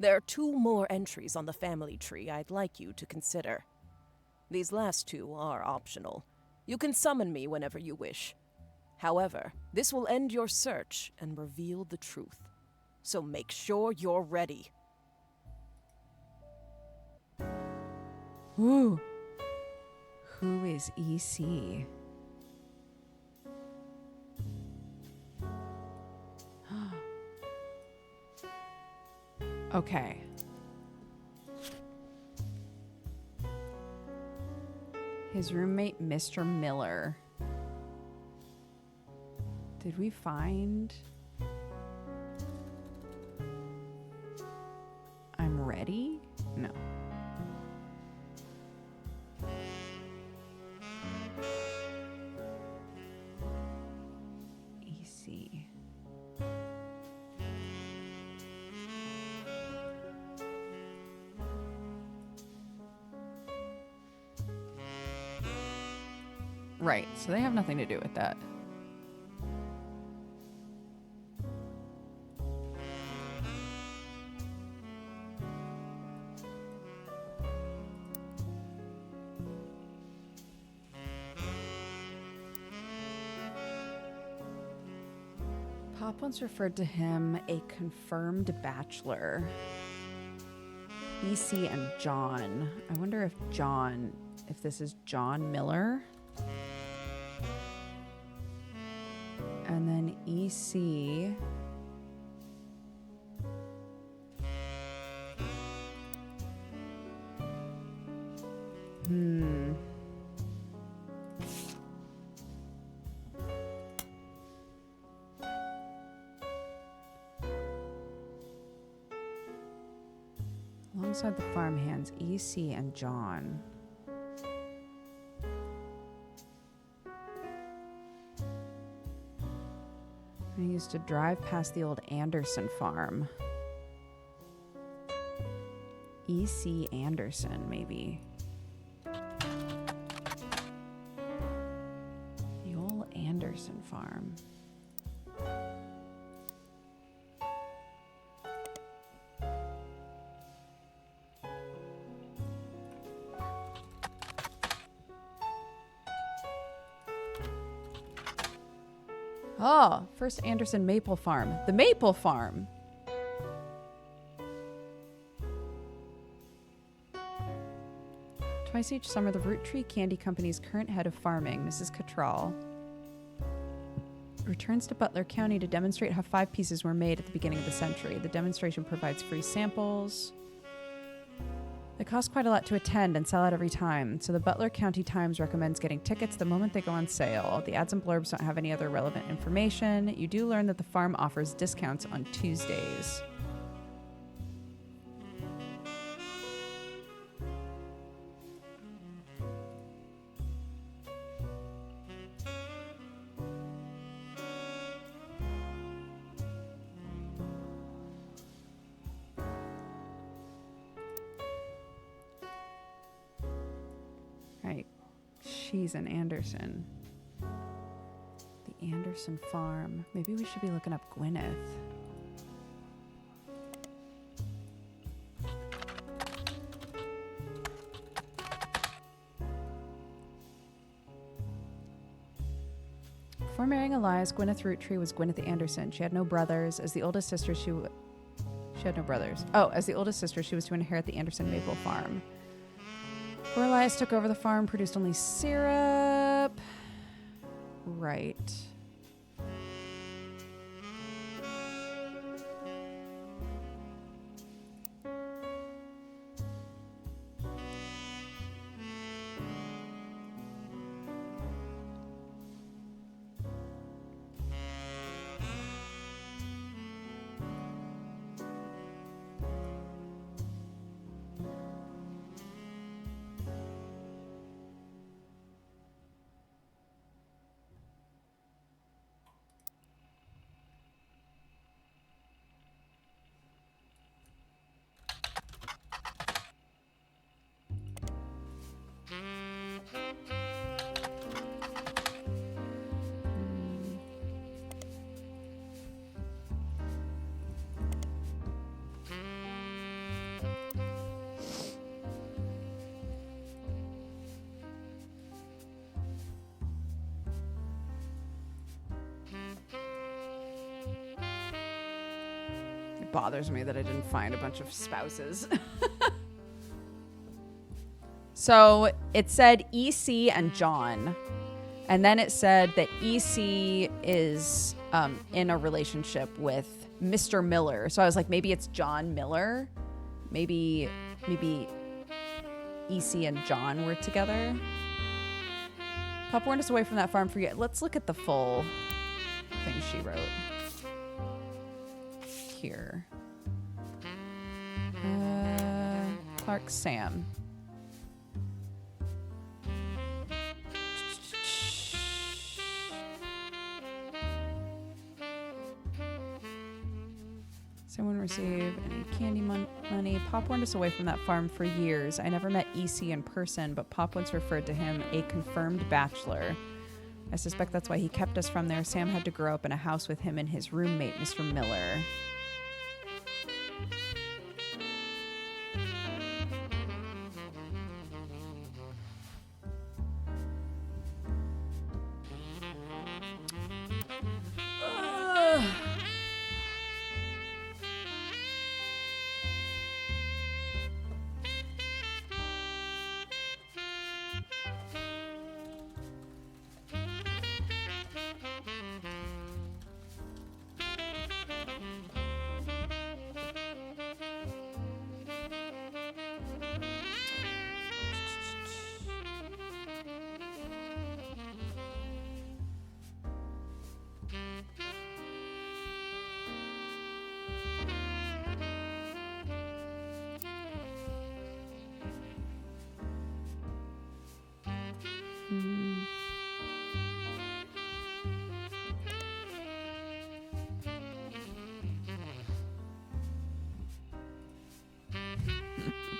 There are 2 more entries on the family tree I'd like you to consider. These last 2 are optional. You can summon me whenever you wish. However, this will end your search and reveal the truth. So make sure you're ready. Ooh. Who is EC? Okay. His roommate, Mr. Miller. Did we find... I'm ready? No. EC. Right, so they have nothing to do with that. Pop once referred to him a confirmed bachelor. EC and John. I wonder if this is John Miller. And then EC. Alongside the farmhands, EC and John. I used to drive past the old Anderson farm. EC Anderson, maybe. The old Anderson farm. Oh, first Anderson Maple Farm. The Maple Farm. Twice each summer, the Roottrees Candy Company's current head of farming, Mrs. Cattrall, returns to Butler County to demonstrate how 5 pieces were made at the beginning of the century. The demonstration provides free samples. They cost quite a lot to attend and sell out every time, so the Butler County Times recommends getting tickets the moment they go on sale. The ads and blurbs don't have any other relevant information. You do learn that the farm offers discounts on Tuesdays. right. She's in Anderson. The Anderson farm. Maybe we should be looking up Gwyneth. Before marrying Elias, Gwyneth Roottrees was Gwyneth Anderson. She had no brothers. As the oldest sister, she had no brothers. Oh, as the oldest sister, she was to inherit the Anderson maple farm. Before Elias took over the farm, produced only syrup. Right. It bothers me that I didn't find a bunch of spouses. So it said EC and John. And then it said that EC is in a relationship with Mr. Miller. So I was like, maybe it's John Miller. Maybe EC and John were together. Pop warned us away from that farm for you. Let's look at the full thing she wrote. Here. Clark Sam. Someone receive any candy money. Pop warned us away from that farm for years. I never met EC in person, but Pop once referred to him a confirmed bachelor. I suspect that's why he kept us from there. Sam had to grow up in a house with him and his roommate, Mr. Miller.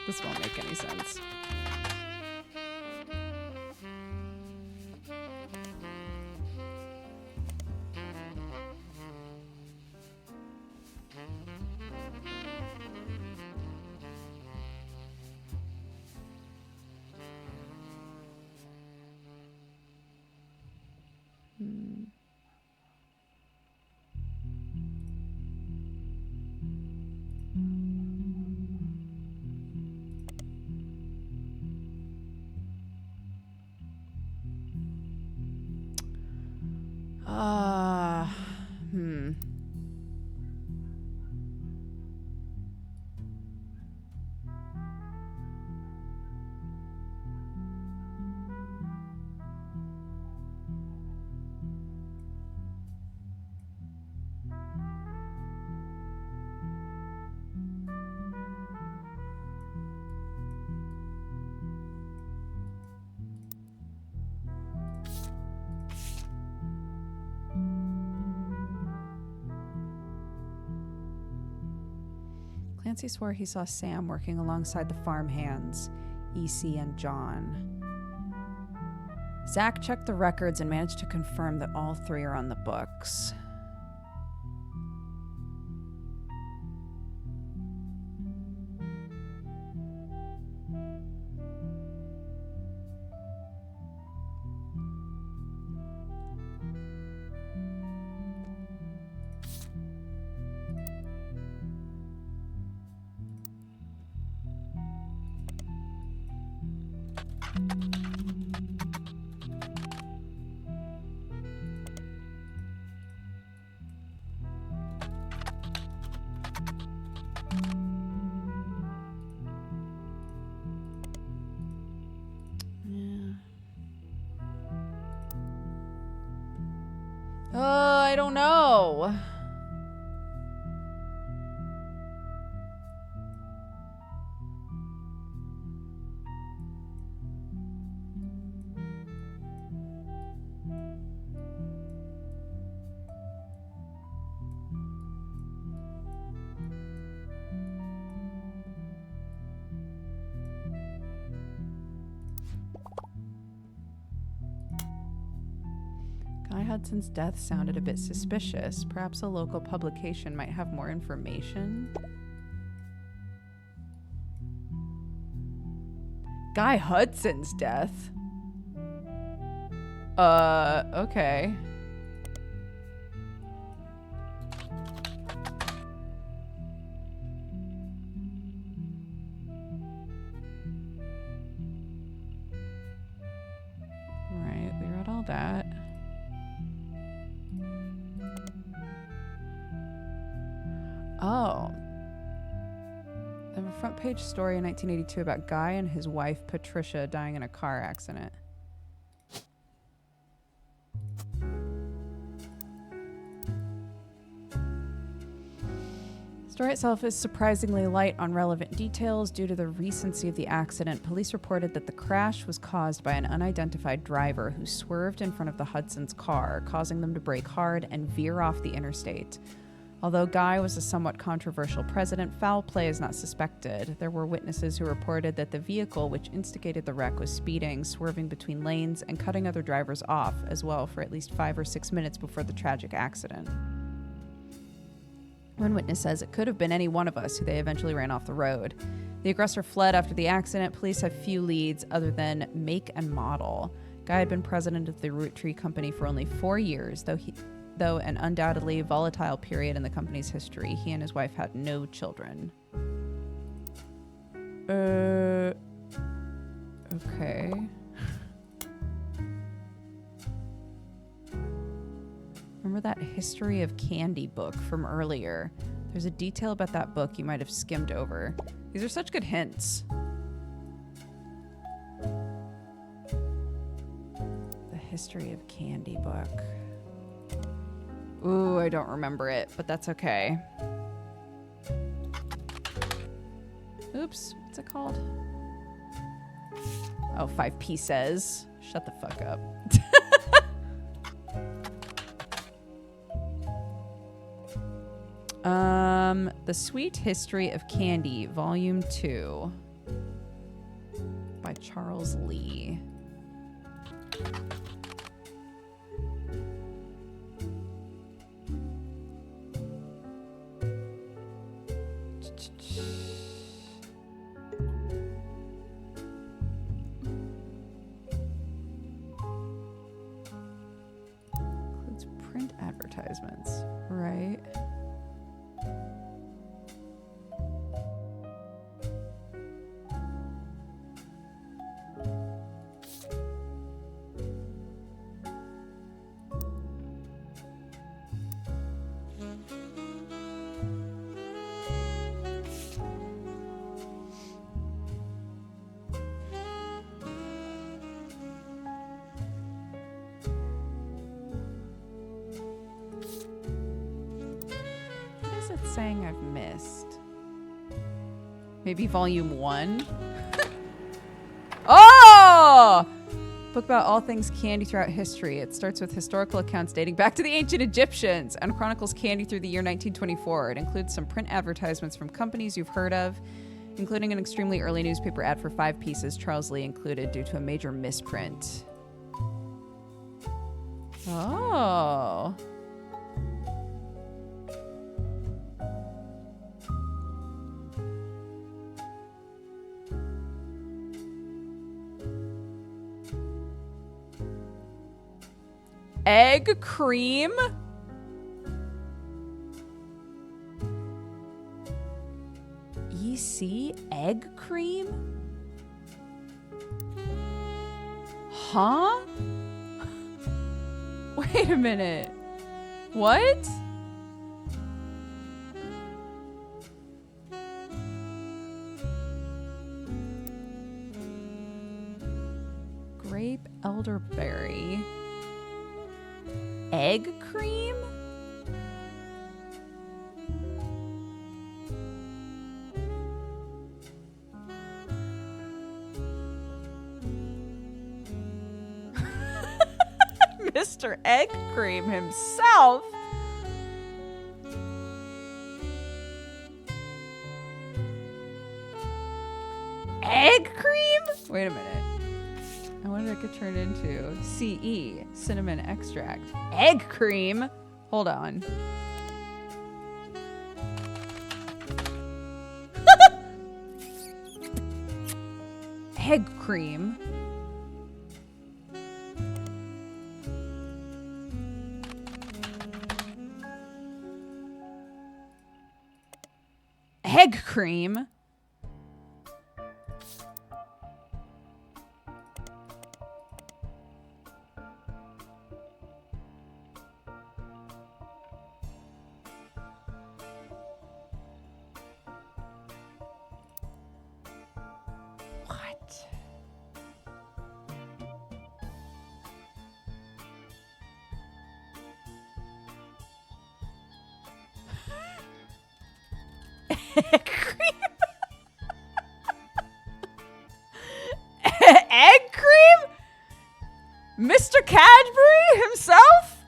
This won't make any sense. Clancy swore he saw Sam working alongside the farm hands, EC and John. Zach checked the records and managed to confirm that all 3 are on the books. I don't know. Guy Hudson's death sounded a bit suspicious. Perhaps a local publication might have more information. Guy Hudson's death? Okay. Right, we read all that. Oh. They have a front page story in 1982 about Guy and his wife, Patricia, dying in a car accident. The story itself is surprisingly light on relevant details due to the recency of the accident. Police reported that the crash was caused by an unidentified driver who swerved in front of the Hudson's car, causing them to brake hard and veer off the interstate. Although Guy was a somewhat controversial president, foul play is not suspected. There were witnesses who reported that the vehicle which instigated the wreck was speeding, swerving between lanes, and cutting other drivers off as well for at least 5 or 6 minutes before the tragic accident. One witness says it could have been any one of us who they eventually ran off the road. The aggressor fled after the accident. Police have few leads other than make and model. Guy had been president of the Roottrees company for only 4 years, though an undoubtedly volatile period in the company's history. He and his wife had no children. Okay. Remember that History of Candy book from earlier? There's a detail about that book you might have skimmed over. These are such good hints. The History of Candy book. Ooh, I don't remember it, but that's okay. Oops, what's it called? Oh, 5 pieces. Shut the fuck up. The Sweet History of Candy, Volume 2 by Charles Lee. Includes print advertisements, right? Saying I've missed. Maybe volume 1? Oh! Book about all things candy throughout history. It starts with historical accounts dating back to the ancient Egyptians and chronicles candy through the year 1924. It includes some print advertisements from companies you've heard of, including an extremely early newspaper ad for 5 pieces Charles Lee included due to a major misprint. Oh. Egg cream? EC egg cream? Huh? Wait a minute. What? Grape elderberry. Egg cream? Mr. Egg Cream himself. Egg cream? Wait a minute. I wonder if it could turn into CE, cinnamon extract. Egg cream? Hold on. Egg cream? Egg cream? What? Egg cream? Egg cream? Mr. Cadbury himself?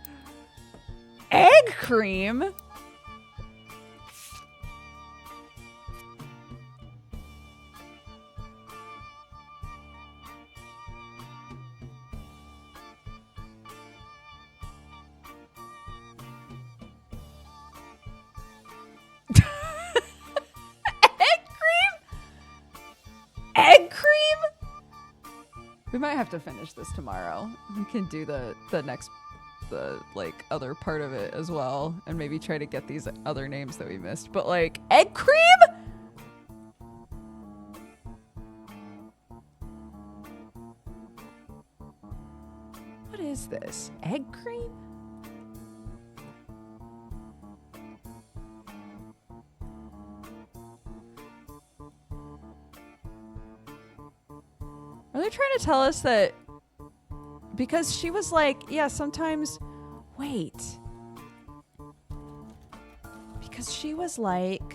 Egg cream? Egg cream? We might have to finish this tomorrow. We can do the next like other part of it as well and maybe try to get these other names that we missed. But like egg cream? What is this? Egg cream? Are they trying to tell us that because she was like, yeah, sometimes, wait. Because she was like,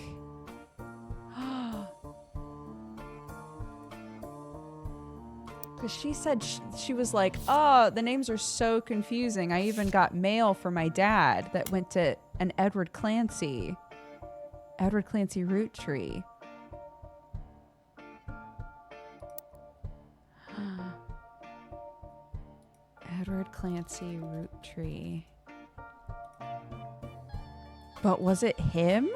because she said she was like, oh, the names are so confusing. I even got mail for my dad that went to an Edward Clancy Roottrees. Edward Clancy Roottrees. But was it him?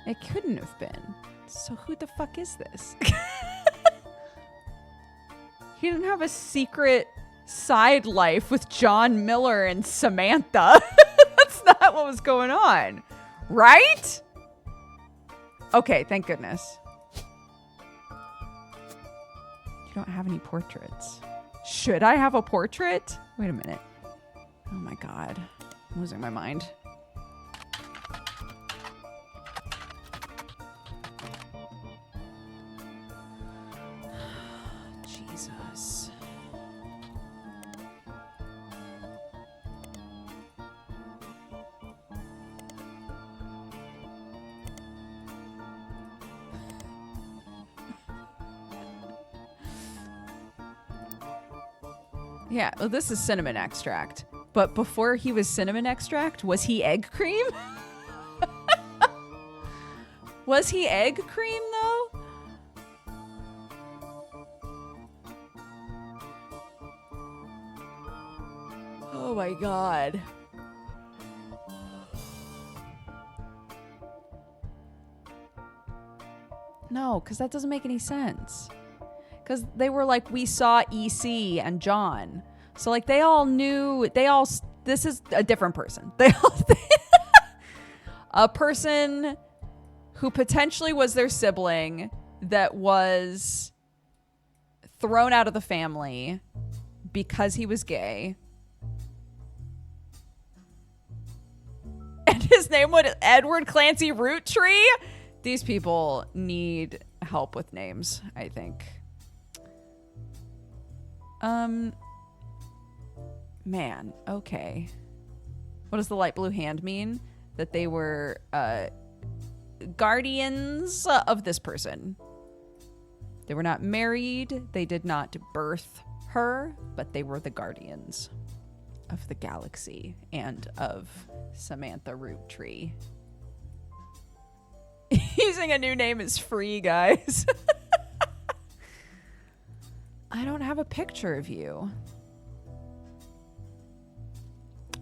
It couldn't have been. So who the fuck is this? He didn't have a secret side life with John Miller and Samantha. That's not what was going on. Right? Okay, thank goodness. You don't have any portraits. Should I have a portrait? Wait a minute. Oh my god. I'm losing my mind. Jesus. Yeah, well, this is cinnamon extract. But before he was cinnamon extract, was he egg cream? Was he egg cream, though? Oh my god. No, because that doesn't make any sense. Because they were like, we saw EC and John. So, like, they all knew, this is a different person. They all, a person who potentially was their sibling that was thrown out of the family because he was gay. And his name was Edward Clancy Roottrees. These people need help with names, I think. Man, okay. What does the light blue hand mean? That they were guardians of this person. They were not married. They did not birth her, but they were the guardians of the galaxy and of Samantha Roottrees. Using a new name is free, guys. I don't have a picture of you.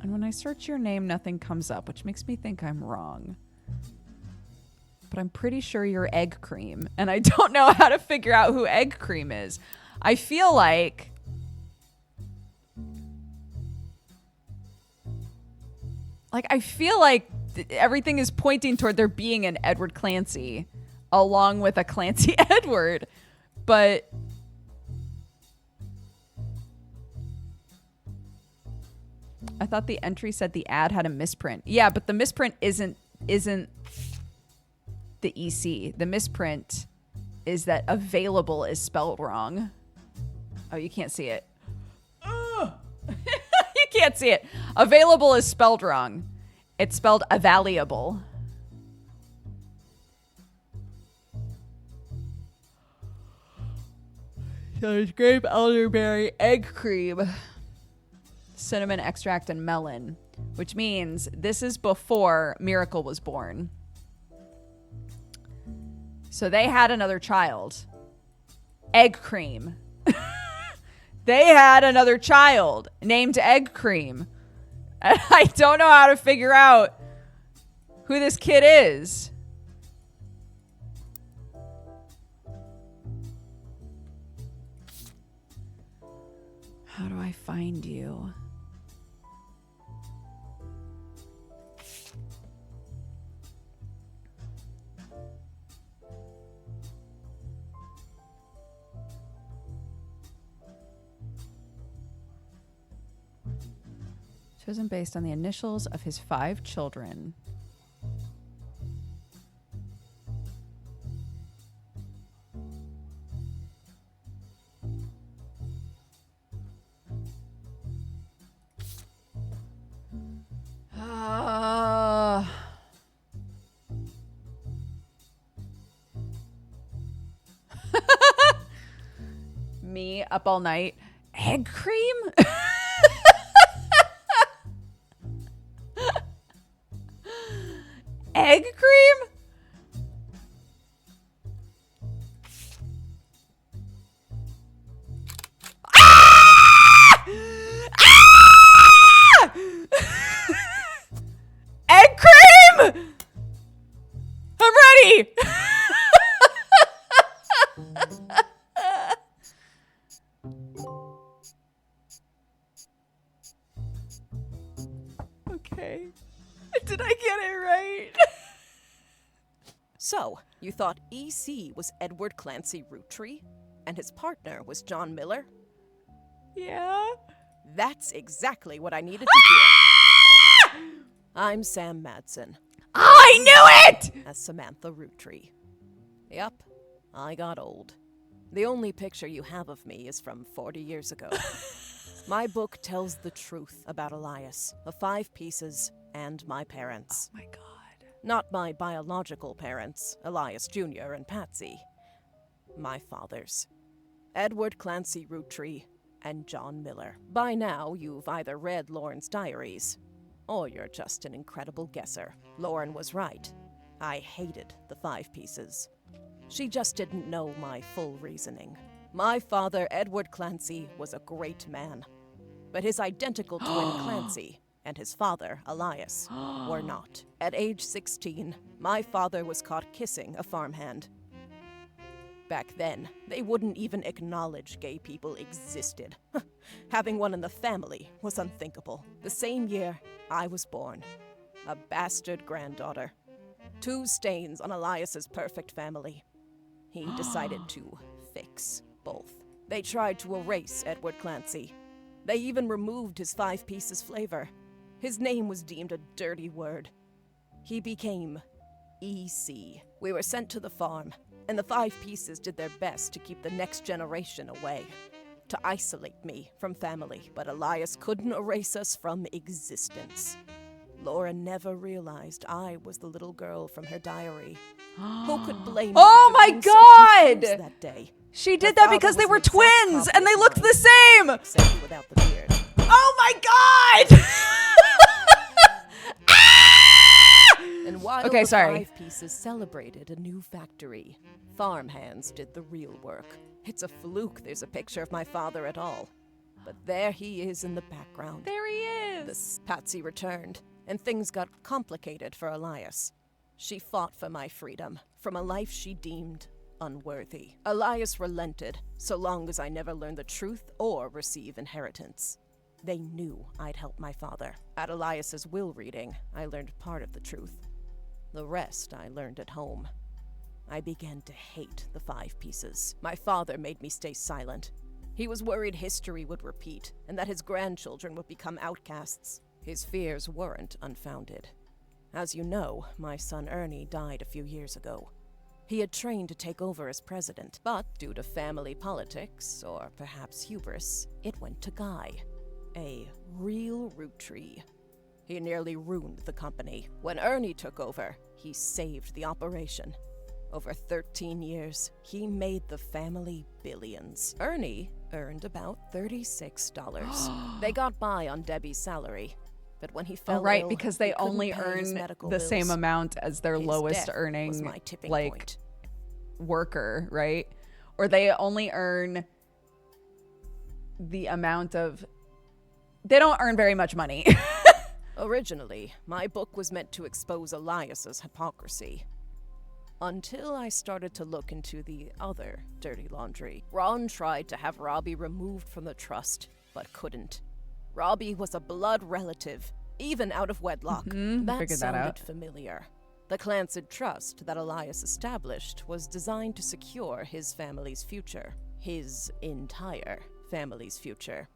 And when I search your name, nothing comes up, which makes me think I'm wrong. But I'm pretty sure you're Egg Cream, and I don't know how to figure out who Egg Cream is. I feel like... I feel like everything is pointing toward there being an Edward Clancy, along with a Clancy Edward. But... I thought the entry said the ad had a misprint. Yeah, but the misprint isn't the EC. The misprint is that available is spelled wrong. Oh, you can't see it. You can't see it. Available is spelled wrong. It's spelled available. So there's grape, elderberry, egg cream, cinnamon extract, and melon, which means this is before Miracle was born. So they had another child. Egg Cream. They had another child named Egg Cream. And I don't know how to figure out who this kid is. How do I find you? Chosen based on the initials of his 5 children. Me up all night. Egg cream? Egg cream? Ah! Ah! Egg cream! I'm ready! Okay. Did I get it right? So, you thought EC was Edward Clancy Roottrees, and his partner was John Miller? Yeah. That's exactly what I needed to hear. I'm Sam Madsen, I knew it! as Samantha Roottrees. Yep, I got old. The only picture you have of me is from 40 years ago. My book tells the truth about Elias, the 5 pieces, and my parents. Oh my god. Not my biological parents, Elias Jr. and Patsy. My fathers, Edward Clancy Roottrees and John Miller. By now, you've either read Lauren's diaries, or you're just an incredible guesser. Lauren was right. I hated the 5 pieces. She just didn't know my full reasoning. My father, Edward Clancy, was a great man. But his identical twin Clancy and his father, Elias, were not. At age 16, my father was caught kissing a farmhand. Back then, they wouldn't even acknowledge gay people existed. Having one in the family was unthinkable. The same year, I was born. A bastard granddaughter. 2 stains on Elias's perfect family. He decided to fix both. They tried to erase Edward Clancy. They even removed his 5 Pieces flavor. His name was deemed a dirty word. He became EC. We were sent to the farm, and the 5 Pieces did their best to keep the next generation away, to isolate me from family, but Elias couldn't erase us from existence. Laura never realized I was the little girl from her diary. Who could blame me Oh for my being so God! confused that day? She did Her that father because they was were an exact twins copy and they of looked mine, the same. except without the beard. Oh my God! And while Okay, the sorry. 5 Pieces celebrated a new factory, farmhands did the real work. It's a fluke there's a picture of my father at all. But there he is in the background. There he is. Patsy returned, and things got complicated for Elias. She fought for my freedom, from a life she deemed unworthy. Elias relented, so long as I never learned the truth or receive inheritance. They knew I'd help my father. At Elias's will reading, I learned part of the truth. The rest I learned at home. I began to hate the 5 Pieces. My father made me stay silent. He was worried history would repeat, and that his grandchildren would become outcasts. His fears weren't unfounded. As you know, my son Ernie died a few years ago. He had trained to take over as president, but due to family politics, or perhaps hubris, it went to Guy. A real Roottrea. He nearly ruined the company. When Ernie took over, he saved the operation. Over 13 years, he made the family billions. Ernie earned about $36. They got by on Debbie's salary. But when he fell Oh, right, ill, because he they couldn't only pay his earn medical the same bills. amount as their His lowest death earning, was my tipping like, point. worker, right? Or they only earn the amount of. They don't earn very much money. Originally, my book was meant to expose Elias's hypocrisy. Until I started to look into the other dirty laundry. Ron tried to have Robbie removed from the trust, but couldn't. Robbie was a blood relative, even out of wedlock. That figured that sounded out. familiar. The Clancy Trust that Elias established was designed to secure his family's future. His entire family's future.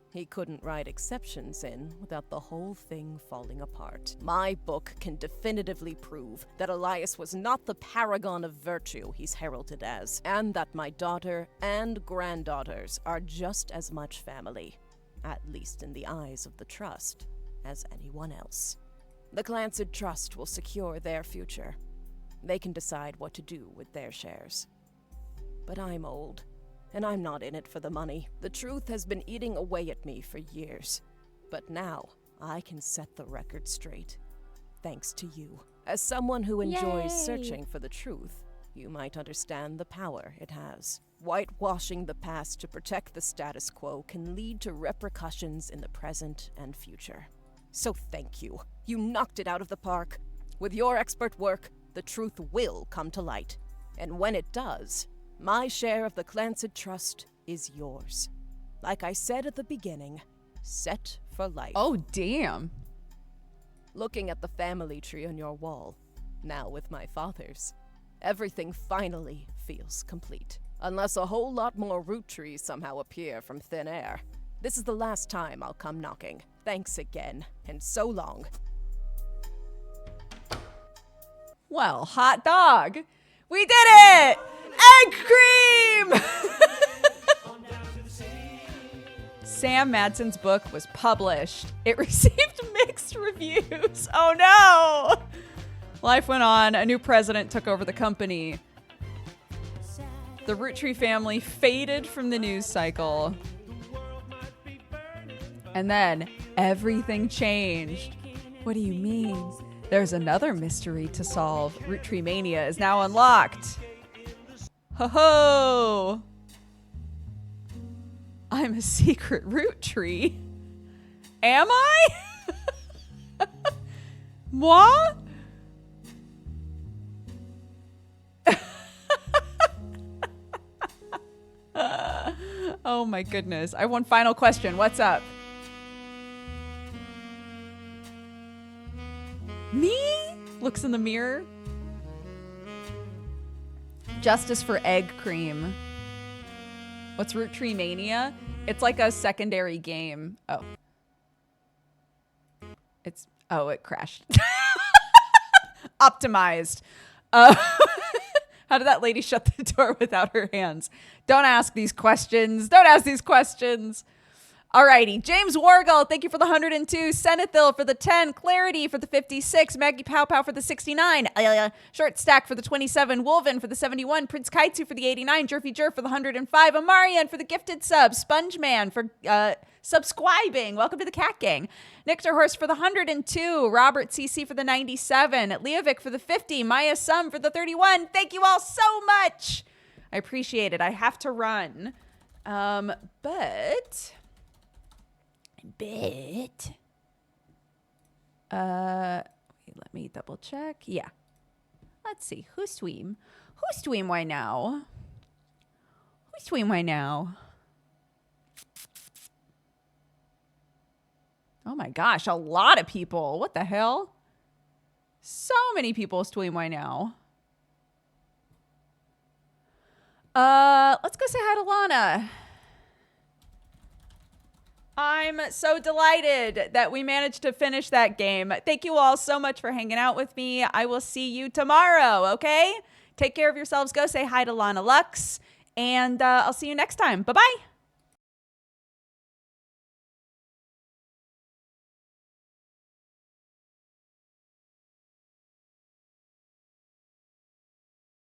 He couldn't write exceptions in without the whole thing falling apart. My book can definitively prove that Elias was not the paragon of virtue he's heralded as, and that my daughter and granddaughters are just as much family, at least in the eyes of the Trust, as anyone else. The Clancy Trust will secure their future. They can decide what to do with their shares. But I'm old. And I'm not in it for the money. The truth has been eating away at me for years. But now, I can set the record straight. Thanks to you. As someone who enjoys Yay. searching for the truth, you might understand the power it has. Whitewashing the past to protect the status quo can lead to repercussions in the present and future. So thank you. You knocked it out of the park. With your expert work, the truth will come to light. And when it does, my share of the Clancy Trust is yours. Like I said at the beginning, set for life. Oh, damn. Looking at the family tree on your wall, now with my father's, everything finally feels complete. Unless a whole lot more Roottrees somehow appear from thin air. This is the last time I'll come knocking. Thanks again, and so long. Well, hot dog. We did it! Egg cream! Sam Madsen's book was published. It received mixed reviews. Oh no! Life went on. A new president took over the company. The Roottree family faded from the news cycle. And then everything changed. What do you mean? There's another mystery to solve. Roottrea Mania is now unlocked. Ho ho! I'm a secret root tree. Am I? Moi? Oh my goodness. I have one final question. What's up? Me? Looks in the mirror. Justice for egg cream. What's Root Tree Mania? It's like a secondary game. Oh. It crashed. Optimized. How did that lady shut the door without her hands? Don't ask these questions. Don't ask these questions. Alrighty. James Wargall, thank you for the 102. Senethil for the 10. Clarity for the 56. Maggie Pow Pow for the 69. Short Stack for the 27. Wolven for the 71. Prince Kaitsu for the 89. Jerfy Jerf for the 105. Amarian for the gifted sub. Sponge Man for subscribing. Welcome to the Cat Gang. Nectar Horse for the 102. Robert CC for the 97. Leovic for the 50. Maya Sum for the 31. Thank you all so much. I appreciate it. I have to run. But wait, let me double check. Yeah. Let's see. Who's Stream? Who's Stream right now? Who's Stream right now? Oh my gosh, a lot of people. What the hell? So many people stream right now. Let's go say hi to Lana. I'm so delighted that we managed to finish that game. Thank you all so much for hanging out with me. I will see you tomorrow, okay? Take care of yourselves. Go say hi to Lana Lux, and I'll see you next time. Bye-bye.